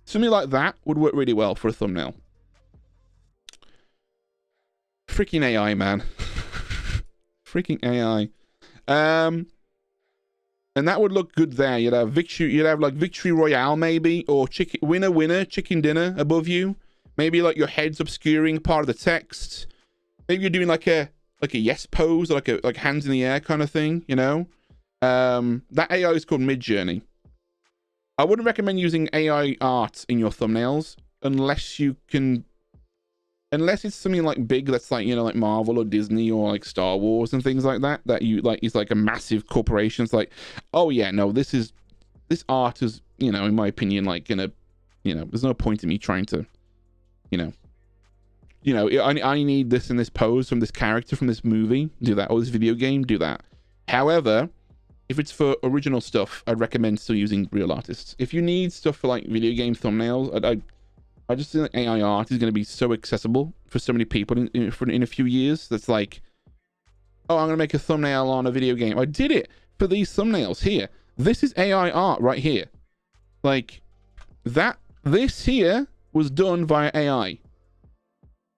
Something like that would work really well for a thumbnail. Freaking AI, man. Freaking AI. And that would look good there. You'd have like victory royale maybe, or winner chicken dinner above you. Maybe like your head's obscuring part of the text. Maybe you're doing like a yes pose, or like hands in the air kind of thing, you know. That AI is called Midjourney. I wouldn't recommend using AI art in your thumbnails unless it's something like big that's like, you know, like Marvel or Disney or like Star Wars and things like that, that you like is like a massive corporation. It's like, oh yeah, no, this art is, you know, in my opinion, like gonna, you know, there's no point in me trying to, you know, I need this in this pose from this character from this movie, do that, or this video game, do that. However, if it's for original stuff, I'd recommend still using real artists. If you need stuff for like video game thumbnails, I just think AI art is going to be so accessible for so many people in a few years. That's like, oh, I'm going to make a thumbnail on a video game. I did it for these thumbnails here. This is AI art right here. Like that. This here was done via AI,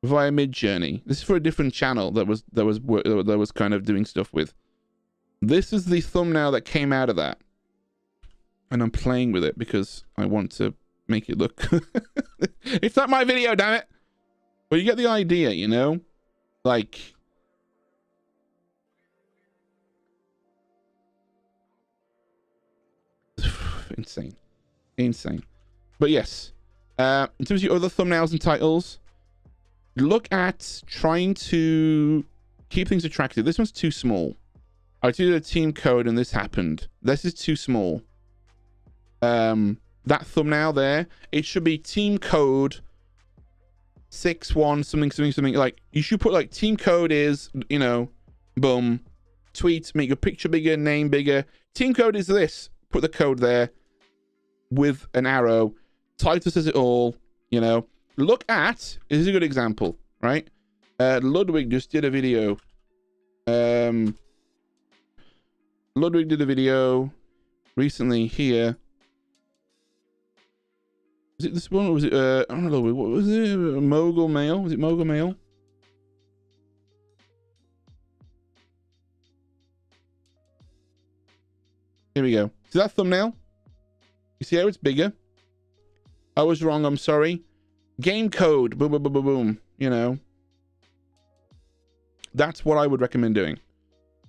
via Midjourney. This is for a different channel that was kind of doing stuff with. This is the thumbnail that came out of that, and I'm playing with it because I want to make it look. It's not my video, damn it. But you get the idea, you know, like insane. But yes, in terms of your other thumbnails and titles, look at trying to keep things attractive. This one's too small. I did a team code and this happened. This is too small. That thumbnail there, it should be team code 61 something. Like you should put like team code is, you know, boom, tweet, make your picture bigger, name bigger. Team code is this. Put the code there with an arrow. Title says it all, you know. Look at, this is a good example, right? Ludwig just did a video. Ludwig did a video recently here. Was it this one, or was it I don't know, what was it? Mogul Mail? Was it Mogul Mail? Here we go. See that thumbnail? You see how it's bigger? I was wrong, I'm sorry. Game code, boom, boom, boom, boom, boom. You know, that's what I would recommend doing.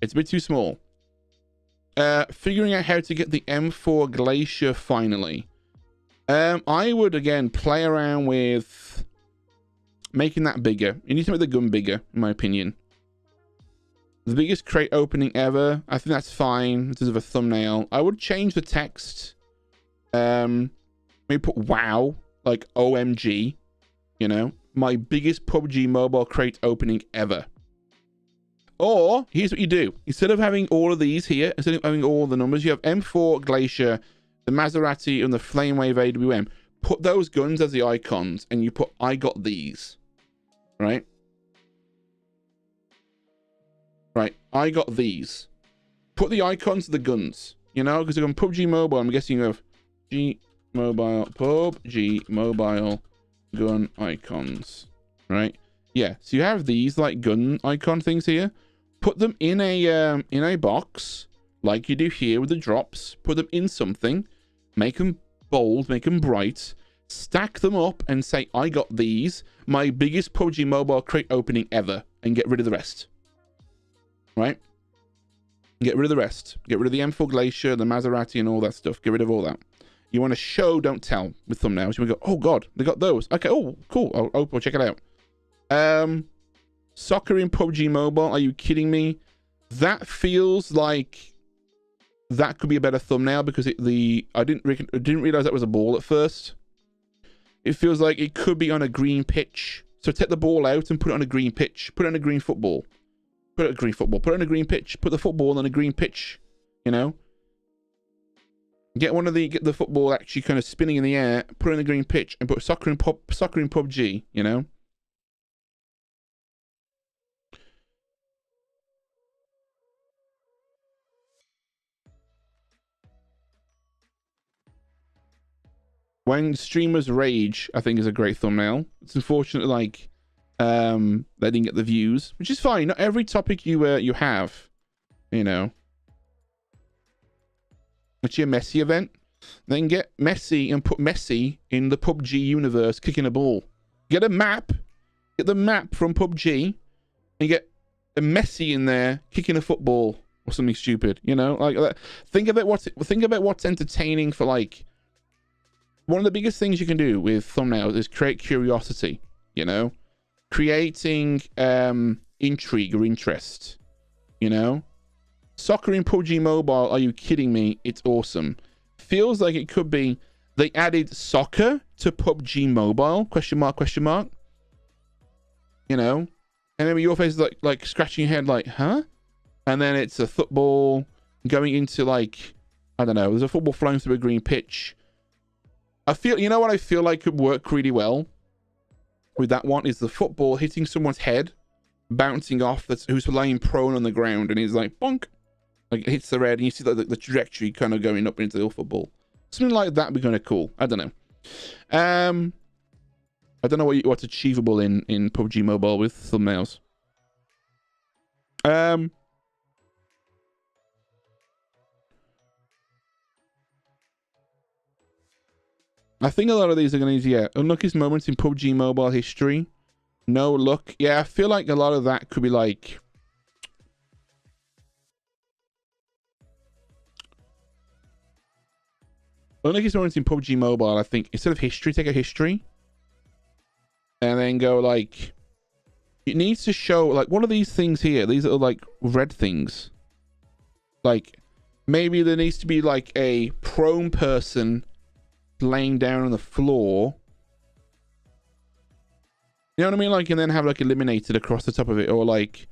It's a bit too small. Figuring out how to get the M4 Glacier finally. I would again play around with making that bigger. You need to make the gun bigger, in my opinion. The biggest crate opening ever. I think that's fine in terms of a thumbnail. I would change the text. Maybe put wow, like OMG. You know, my biggest PUBG mobile crate opening ever. Or here's what you do: instead of having all of these here, instead of having all the numbers, you have M4 Glacier, the Maserati, and the Flamewave AWM. Put those guns as the icons, and you put I got these, right? Right, I got these. Put the icons of the guns, you know, because on PUBG Mobile, I'm guessing you have PUBG Mobile gun icons, right? Yeah, so you have these like gun icon things here. Put them in a box, like you do here with the drops. Put them in something, make them bold, make them bright, stack them up, and say, I got these, my biggest PUBG Mobile crate opening ever, and get rid of the rest. Right? Get rid of the rest. Get rid of the M4 Glacier, the Maserati, and all that stuff. Get rid of all that. You want to show, don't tell with thumbnails. You want to go, oh god, they got those. Okay, oh cool. I'll check it out. Soccer in PUBG Mobile. Are you kidding me? That feels like that could be a better thumbnail because I didn't realize that was a ball at first. It feels like it could be on a green pitch. So take the ball out and put it on a green pitch. Put it on a green football. Put it on a green football. Put it on a green pitch. Put the football on a green pitch. You know? Get the football actually kind of spinning in the air. Put it on a green pitch and put soccer in PUBG. You know? When streamers rage, I think is a great thumbnail. It's unfortunate, like, they didn't get the views, which is fine. Not every topic you have, you know. It's your Messi event. Then get Messi and put Messi in the PUBG universe kicking a ball. Get a map. Get the map from PUBG and get a Messi in there kicking a football or something stupid, you know, like that. Think about what's entertaining for, like, one of the biggest things you can do with thumbnails is create curiosity, you know, creating intrigue or interest, you know. Soccer in PUBG Mobile, are you kidding me? It's awesome. Feels like it could be they added soccer to PUBG Mobile, question mark, you know, and then your face is like scratching your head like, huh? And then it's a football going into, like, I don't know, there's a football flying through a green pitch. I feel, you know what I feel like could work really well with that one is the football hitting someone's head, bouncing off, who's laying prone on the ground, and he's like, bonk, like it hits the head, and you see like the trajectory kind of going up into the football. Something like that would be kind of cool. I don't know. I don't know what's achievable in PUBG Mobile with thumbnails. I think a lot of these are going to use, yeah, unluckiest moments in PUBG Mobile history. No luck. Yeah, I feel like a lot of that could be like... unluckiest moments in PUBG Mobile, I think, instead of history, take a history. And then go like... it needs to show, like, one of these things here. These are like red things. Like, maybe there needs to be like a prone person laying down on the floor, you know what I mean, like, and then have like eliminated across the top of it, or like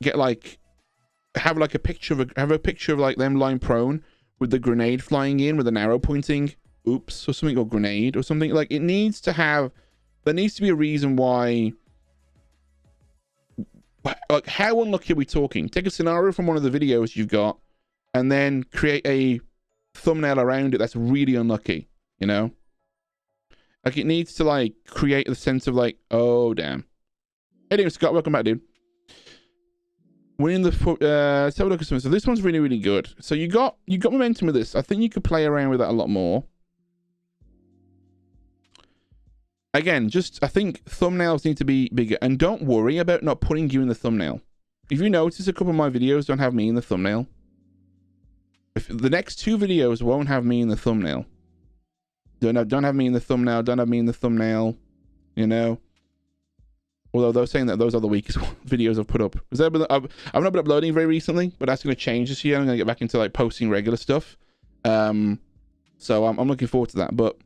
get like have like a picture of like them lying prone with the grenade flying in with an arrow pointing, oops, or something, or grenade or something. Like, it needs to have, there needs to be a reason why. Like, how unlucky are we talking? Take a scenario from one of the videos you've got and then create a thumbnail around it that's really unlucky, you know. Like, it needs to like create the sense of like, oh damn. Hey dude, Scott, welcome back, dude. Winning the let's have a look at something. So this one's really good. So you got momentum with this. I think you could play around with that a lot more. Again, just I think thumbnails need to be bigger, and don't worry about not putting you in the thumbnail. If you notice, a couple of my videos don't have me in the thumbnail. If the next 2 videos won't have me in the thumbnail. Don't have me in the thumbnail. Don't have me in the thumbnail. You know, Although they're saying that those are the weakest videos I've put up. I've not been uploading very recently, but that's going to change this year. I'm going to get back into like posting regular stuff. So I'm looking forward to that. But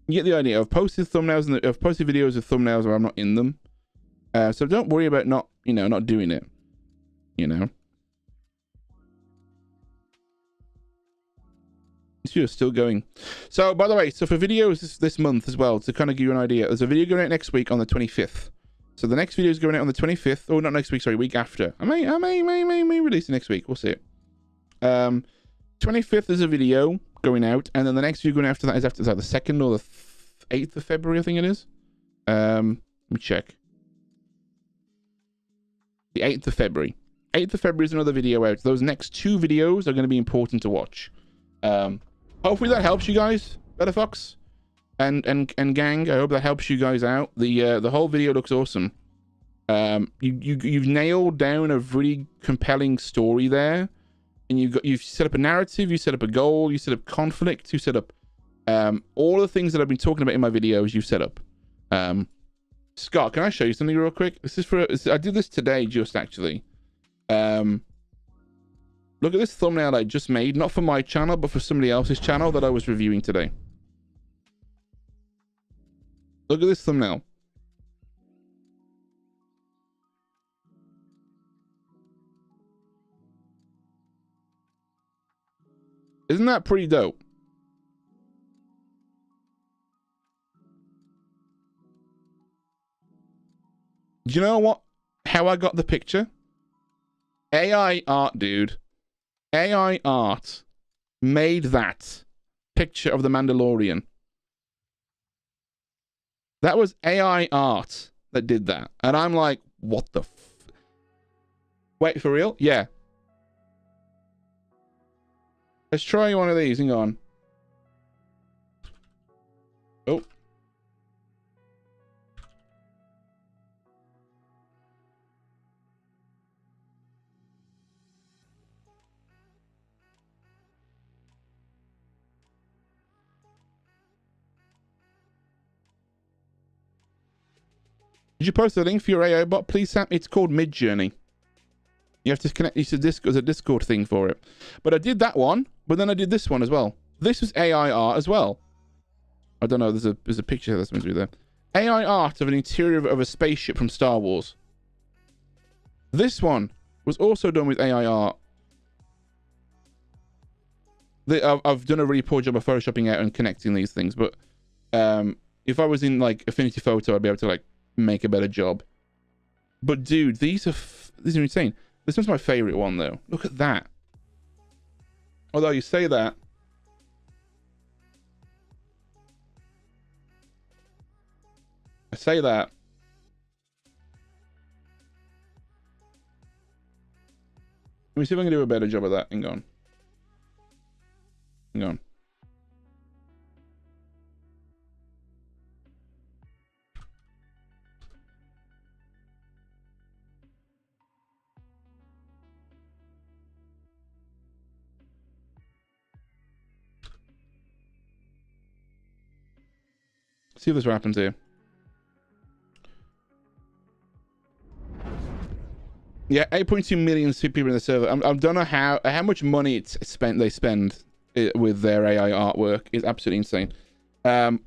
you get the idea. I've posted thumbnails and I've posted videos with thumbnails where I'm not in them. So don't worry about not doing it. This video's still going. So by the way, so for videos this month as well, to kind of give you an idea, there's a video going out next week on the 25th. So the next video is going out on the 25th. Oh, not next week, sorry, week after. I may release it next week. We'll see it. 25th is a video going out, and then the next video going after that is after the 2nd or the 8th of February, I think it is. Let me check. The 8th of February. 8th of February is another video out. Those next 2 videos are going to be important to watch. Hopefully that helps you guys, Better Fox and gang. I hope that helps you guys out. The whole video looks awesome. You've nailed down a really compelling story there, and you've set up a narrative, you set up a goal, you set up conflict, you set up all the things that I've been talking about in my videos. You set up. Scott, can I show you something real quick? This is I did this today, just actually. Look at this thumbnail I just made, not for my channel, but for somebody else's channel that I was reviewing today. Look at this thumbnail. Isn't that pretty dope? Do you know what? How I got the picture? AI art, dude. AI art made that picture of the Mandalorian. That was AI art that did that. And I'm like, what the f... Wait, for real? Yeah. Let's try one of these. Hang on. Oh. Did you post a link for your AI bot, please, Sam? It's called Midjourney. You have to connect. There's a Discord thing for it. But I did that one, but then I did this one as well. This was AI art as well. I don't know. There's a picture that's meant to be there. AI art of an interior of a spaceship from Star Wars. This one was also done with AI art. I've done a really poor job of photoshopping out and connecting these things, but if I was in like Affinity Photo, I'd be able to like make a better job. But dude, these are insane. This one's my favorite one though. Look at that. Although you say that, I say that, let me see if I can do a better job of that. Hang on. Hang on. See if this happens here. Yeah, 8.2 million people in the server. I don't know how much money they spend with their AI artwork. It's absolutely insane.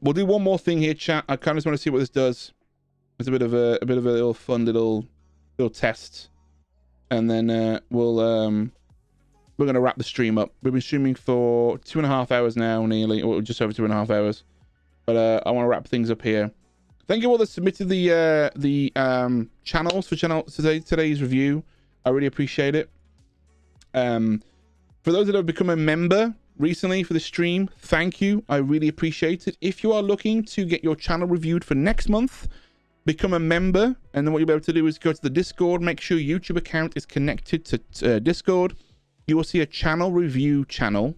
We'll do one more thing here, chat. I kind of just want to see what this does. It's a bit of a little fun little test, and then we're gonna wrap the stream up. We've been streaming for 2.5 hours now, nearly, or just over 2.5 hours. But I want to wrap things up here. Thank you all that submitted the channels for today's review. I really appreciate it. For those that have become a member recently for the stream, thank you. I really appreciate it. If you are looking to get your channel reviewed for next month, become a member, and then what you'll be able to do is go to the Discord. Make sure your YouTube account is connected to Discord. You will see a channel review channel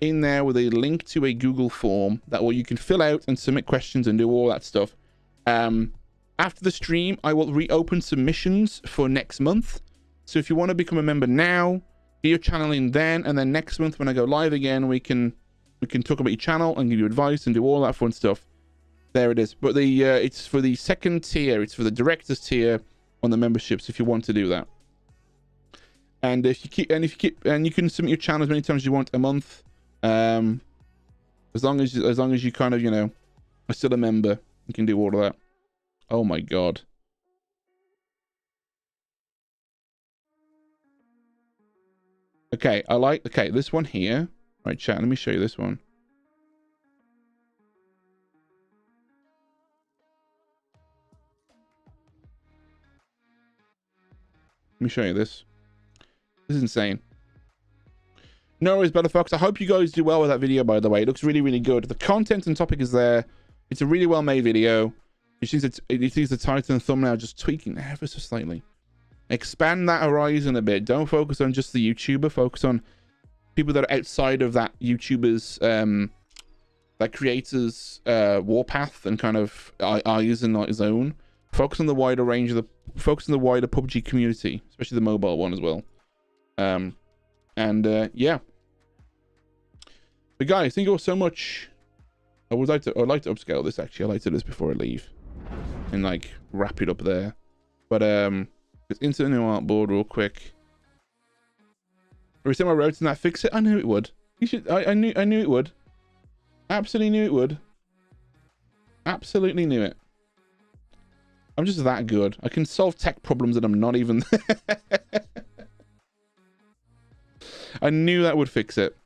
in there with a link to a Google form that you can fill out and submit questions and do all that stuff. After the stream, I will reopen submissions for next month. So if you want to become a member now, get your channel in then, and then next month when I go live again, we can talk about your channel and give you advice and do all that fun stuff. There it is. But the it's for the second tier. It's for the director's tier on the memberships if you want to do that. And if you you can submit your channel as many times as you want a month. As long as you kind of, you know, are still a member, you can do all of that. Oh my god. Okay, okay, this one here. Right, chat, let me show you this one. Let me show you this. This is insane. No worries, Better Fox. I hope you guys do well with that video, by the way. It looks really, really good. The content and topic is there. It's a really well-made video. You see the title and thumbnail just tweaking ever so slightly. Expand that horizon a bit. Don't focus on just the YouTuber. Focus on people that are outside of that YouTuber's, that creator's warpath and kind of eyes and not his own. Focus on the wider range of focus on the wider PUBG community, especially the mobile one as well. Yeah. But guys, thank you all so much. I'd like to upscale this actually. I like to do this before I leave and like wrap it up there. But let's into the new artboard real quick. Every time I wrote in that, fix it. I knew it would. You should. I knew it would. Absolutely knew it would. Absolutely knew it. I'm just that good. I can solve tech problems that I'm not even. I knew that would fix it.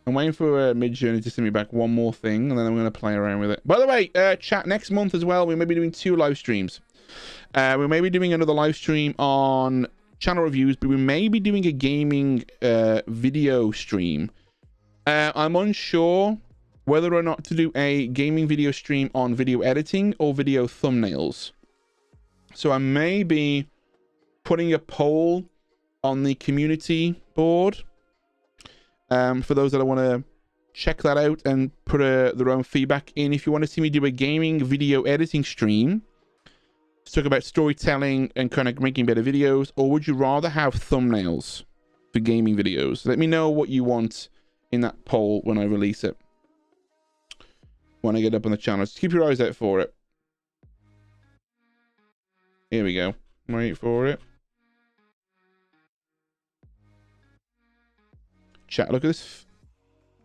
I'm waiting for Mid-Journey to send me back one more thing, and then I'm going to play around with it. By the way, chat, next month as well, we may be doing 2 live streams. We may be doing another live stream on channel reviews, but we may be doing a gaming video stream. I'm unsure whether or not to do a gaming video stream on video editing or video thumbnails. So I may be putting a poll on the community board for those that want to check that out and put their own feedback in. If you want to see me do a gaming video editing stream to talk about storytelling and kind of making better videos, or would you rather have thumbnails for gaming videos? Let me know what you want in that poll when I release it, when I get up on the channel. Just keep your eyes out for it. Here we go. Wait for it. Chat, look at this.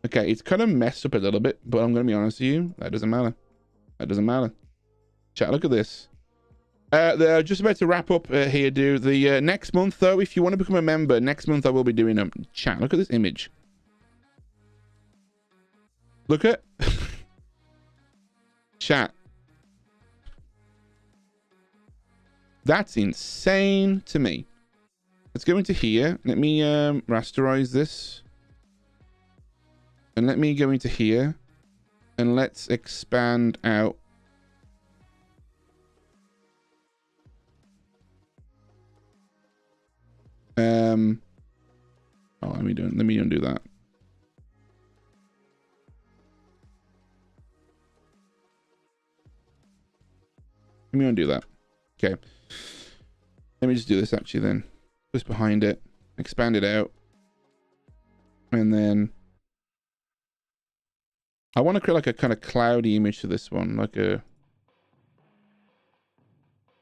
Okay, it's kind of messed up a little bit, but I'm going to be honest with you. That doesn't matter. That doesn't matter. Chat, look at this. They're just about to wrap up here, dude. The next month, though, if you want to become a member, next month I will be doing them. Chat, look at this image. Look at... Chat. That's insane to me. Let's go into here. Let me rasterize this. And let me go into here. And let's expand out. Oh, let me undo that. Let me undo that. Okay. Let me just do this actually then. Just behind it. Expand it out. And then I want to create like a kind of cloudy image to this one. Like a...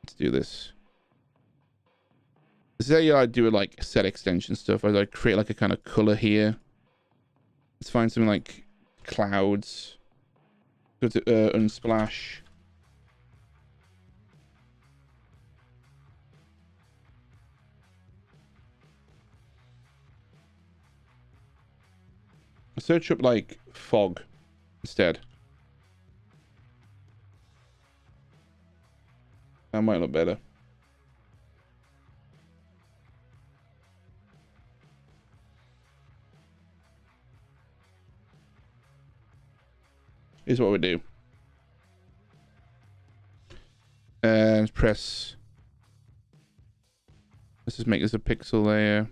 Let's do this. This is how I do it, like set extension stuff. I create like a kind of color here. Let's find something like clouds. Go to Unsplash. Search up like fog instead. That might look better. Here's what we do. And press. Let's just make this a pixel layer.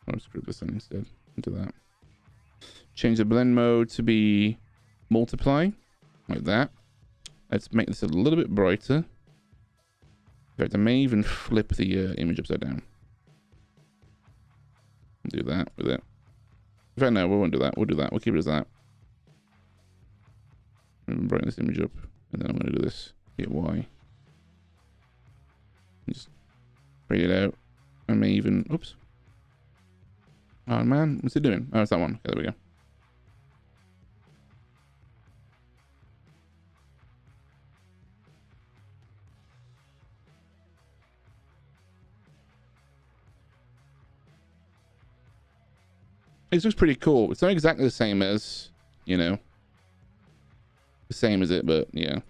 I'll just group this in instead. Into that. Change the blend mode to be multiply. Like that. Let's make this a little bit brighter. In fact, I may even flip the image upside down. Do that with it. In fact, no, we won't do that. We'll do that. We'll keep it as that. Brighten this image up, and then I'm going to do this. Hit Y. Just fade it out. I may even... Oops. Oh, man. What's it doing? Oh, it's that one. Okay, there we go. It looks pretty cool. It's not exactly the same as, you know, the same as it, but yeah.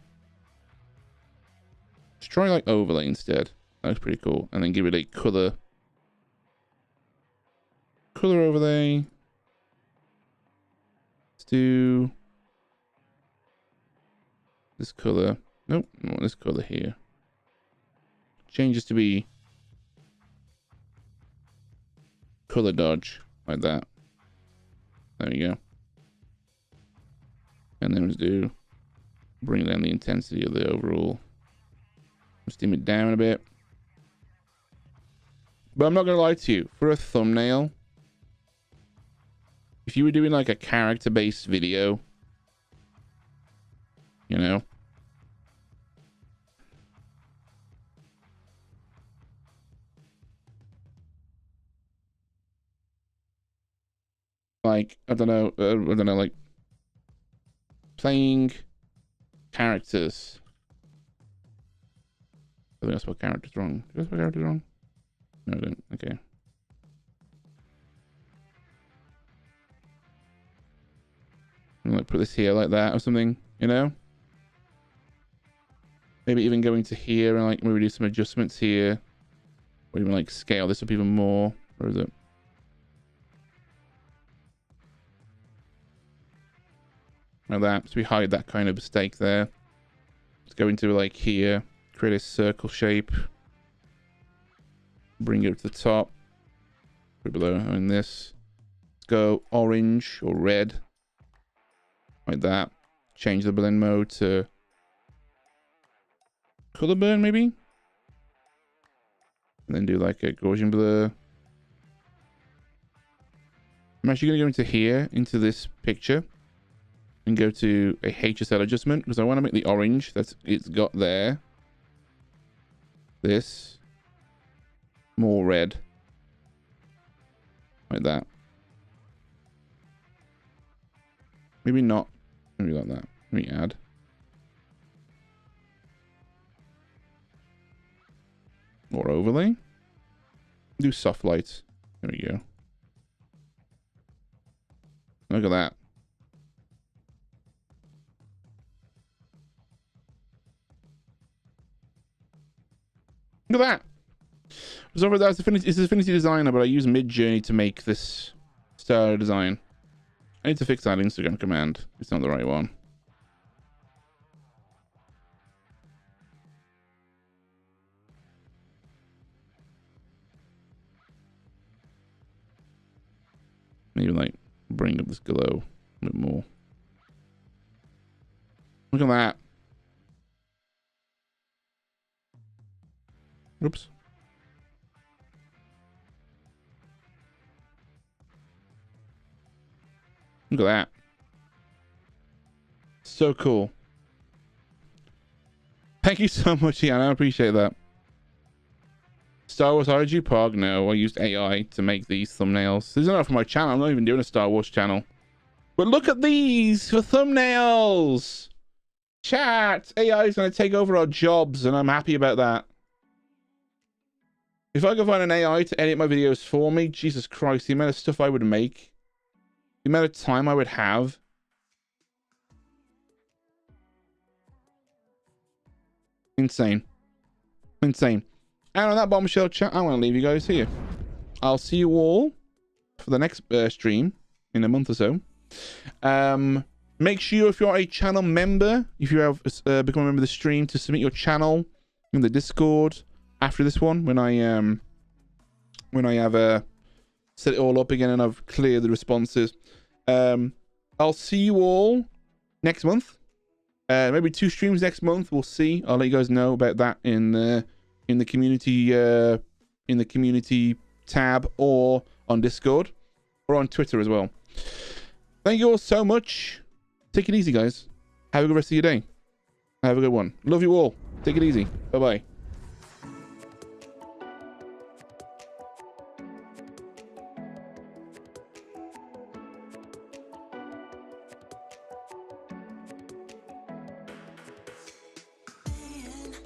Let's try like overlay instead. That looks pretty cool. And then give it a color overlay. Let's do this color. Nope, I want this color here. Change this to be color dodge, like that. There you go. And then let's do bring down the intensity of the overall. Just dim it down a bit. But I'm not gonna lie to you, for a thumbnail, if you were doing like a character-based video, you know, like I don't know, like playing characters. I think I spelled characters wrong. Did I spell characters wrong? No, I didn't. Okay. I'm gonna put this here like that or something, you know? Maybe even going to here and like maybe do some adjustments here. Or even like scale this up even more. Where is it? Like that. So we hide that kind of mistake there. Let's go into like here. Create a circle shape. Bring it up to the top. Put it below in this. Let's go orange or red. Like that. Change the blend mode to color burn maybe. And then do like a Gaussian blur. I'm actually going to go into here, into this picture. And go to a HSL adjustment. Because I want to make the orange that's it's got there. This. More red. Like that. Maybe not. Maybe like that. Let me add. Or overlay. Do soft lights. There we go. Look at that. Look at that. So that's Affinity Designer, but I use Midjourney to make this style of design. I need to fix that Instagram command. It's not the right one. Maybe like bring up this glow a bit more. Look at that. Oops. Look at that. So cool. Thank you so much, Ian. I appreciate that. Star Wars RG Pog? No, I used AI to make these thumbnails. These are not for my channel. I'm not even doing a Star Wars channel. But look at these for thumbnails. Chat. AI is going to take over our jobs, and I'm happy about that. If I could find an AI to edit my videos for me, Jesus Christ, the amount of stuff I would make. The amount of time I would have. Insane. Insane. And on that bombshell chat, I'm going to leave you guys here. I'll see you all for the next stream in a month or so. Make sure if you're a channel member, if you have become a member of the stream, to submit your channel in the Discord after this one when I have set it all up again and I've cleared the responses. I'll see you all next month. Maybe 2 streams next month. We'll see. I'll let you guys know about that in the community tab, or on Discord or on Twitter as well. Thank you all so much. Take it easy, guys. Have a good rest of your day. Have a good one. Love you all. Take it easy. Bye-bye.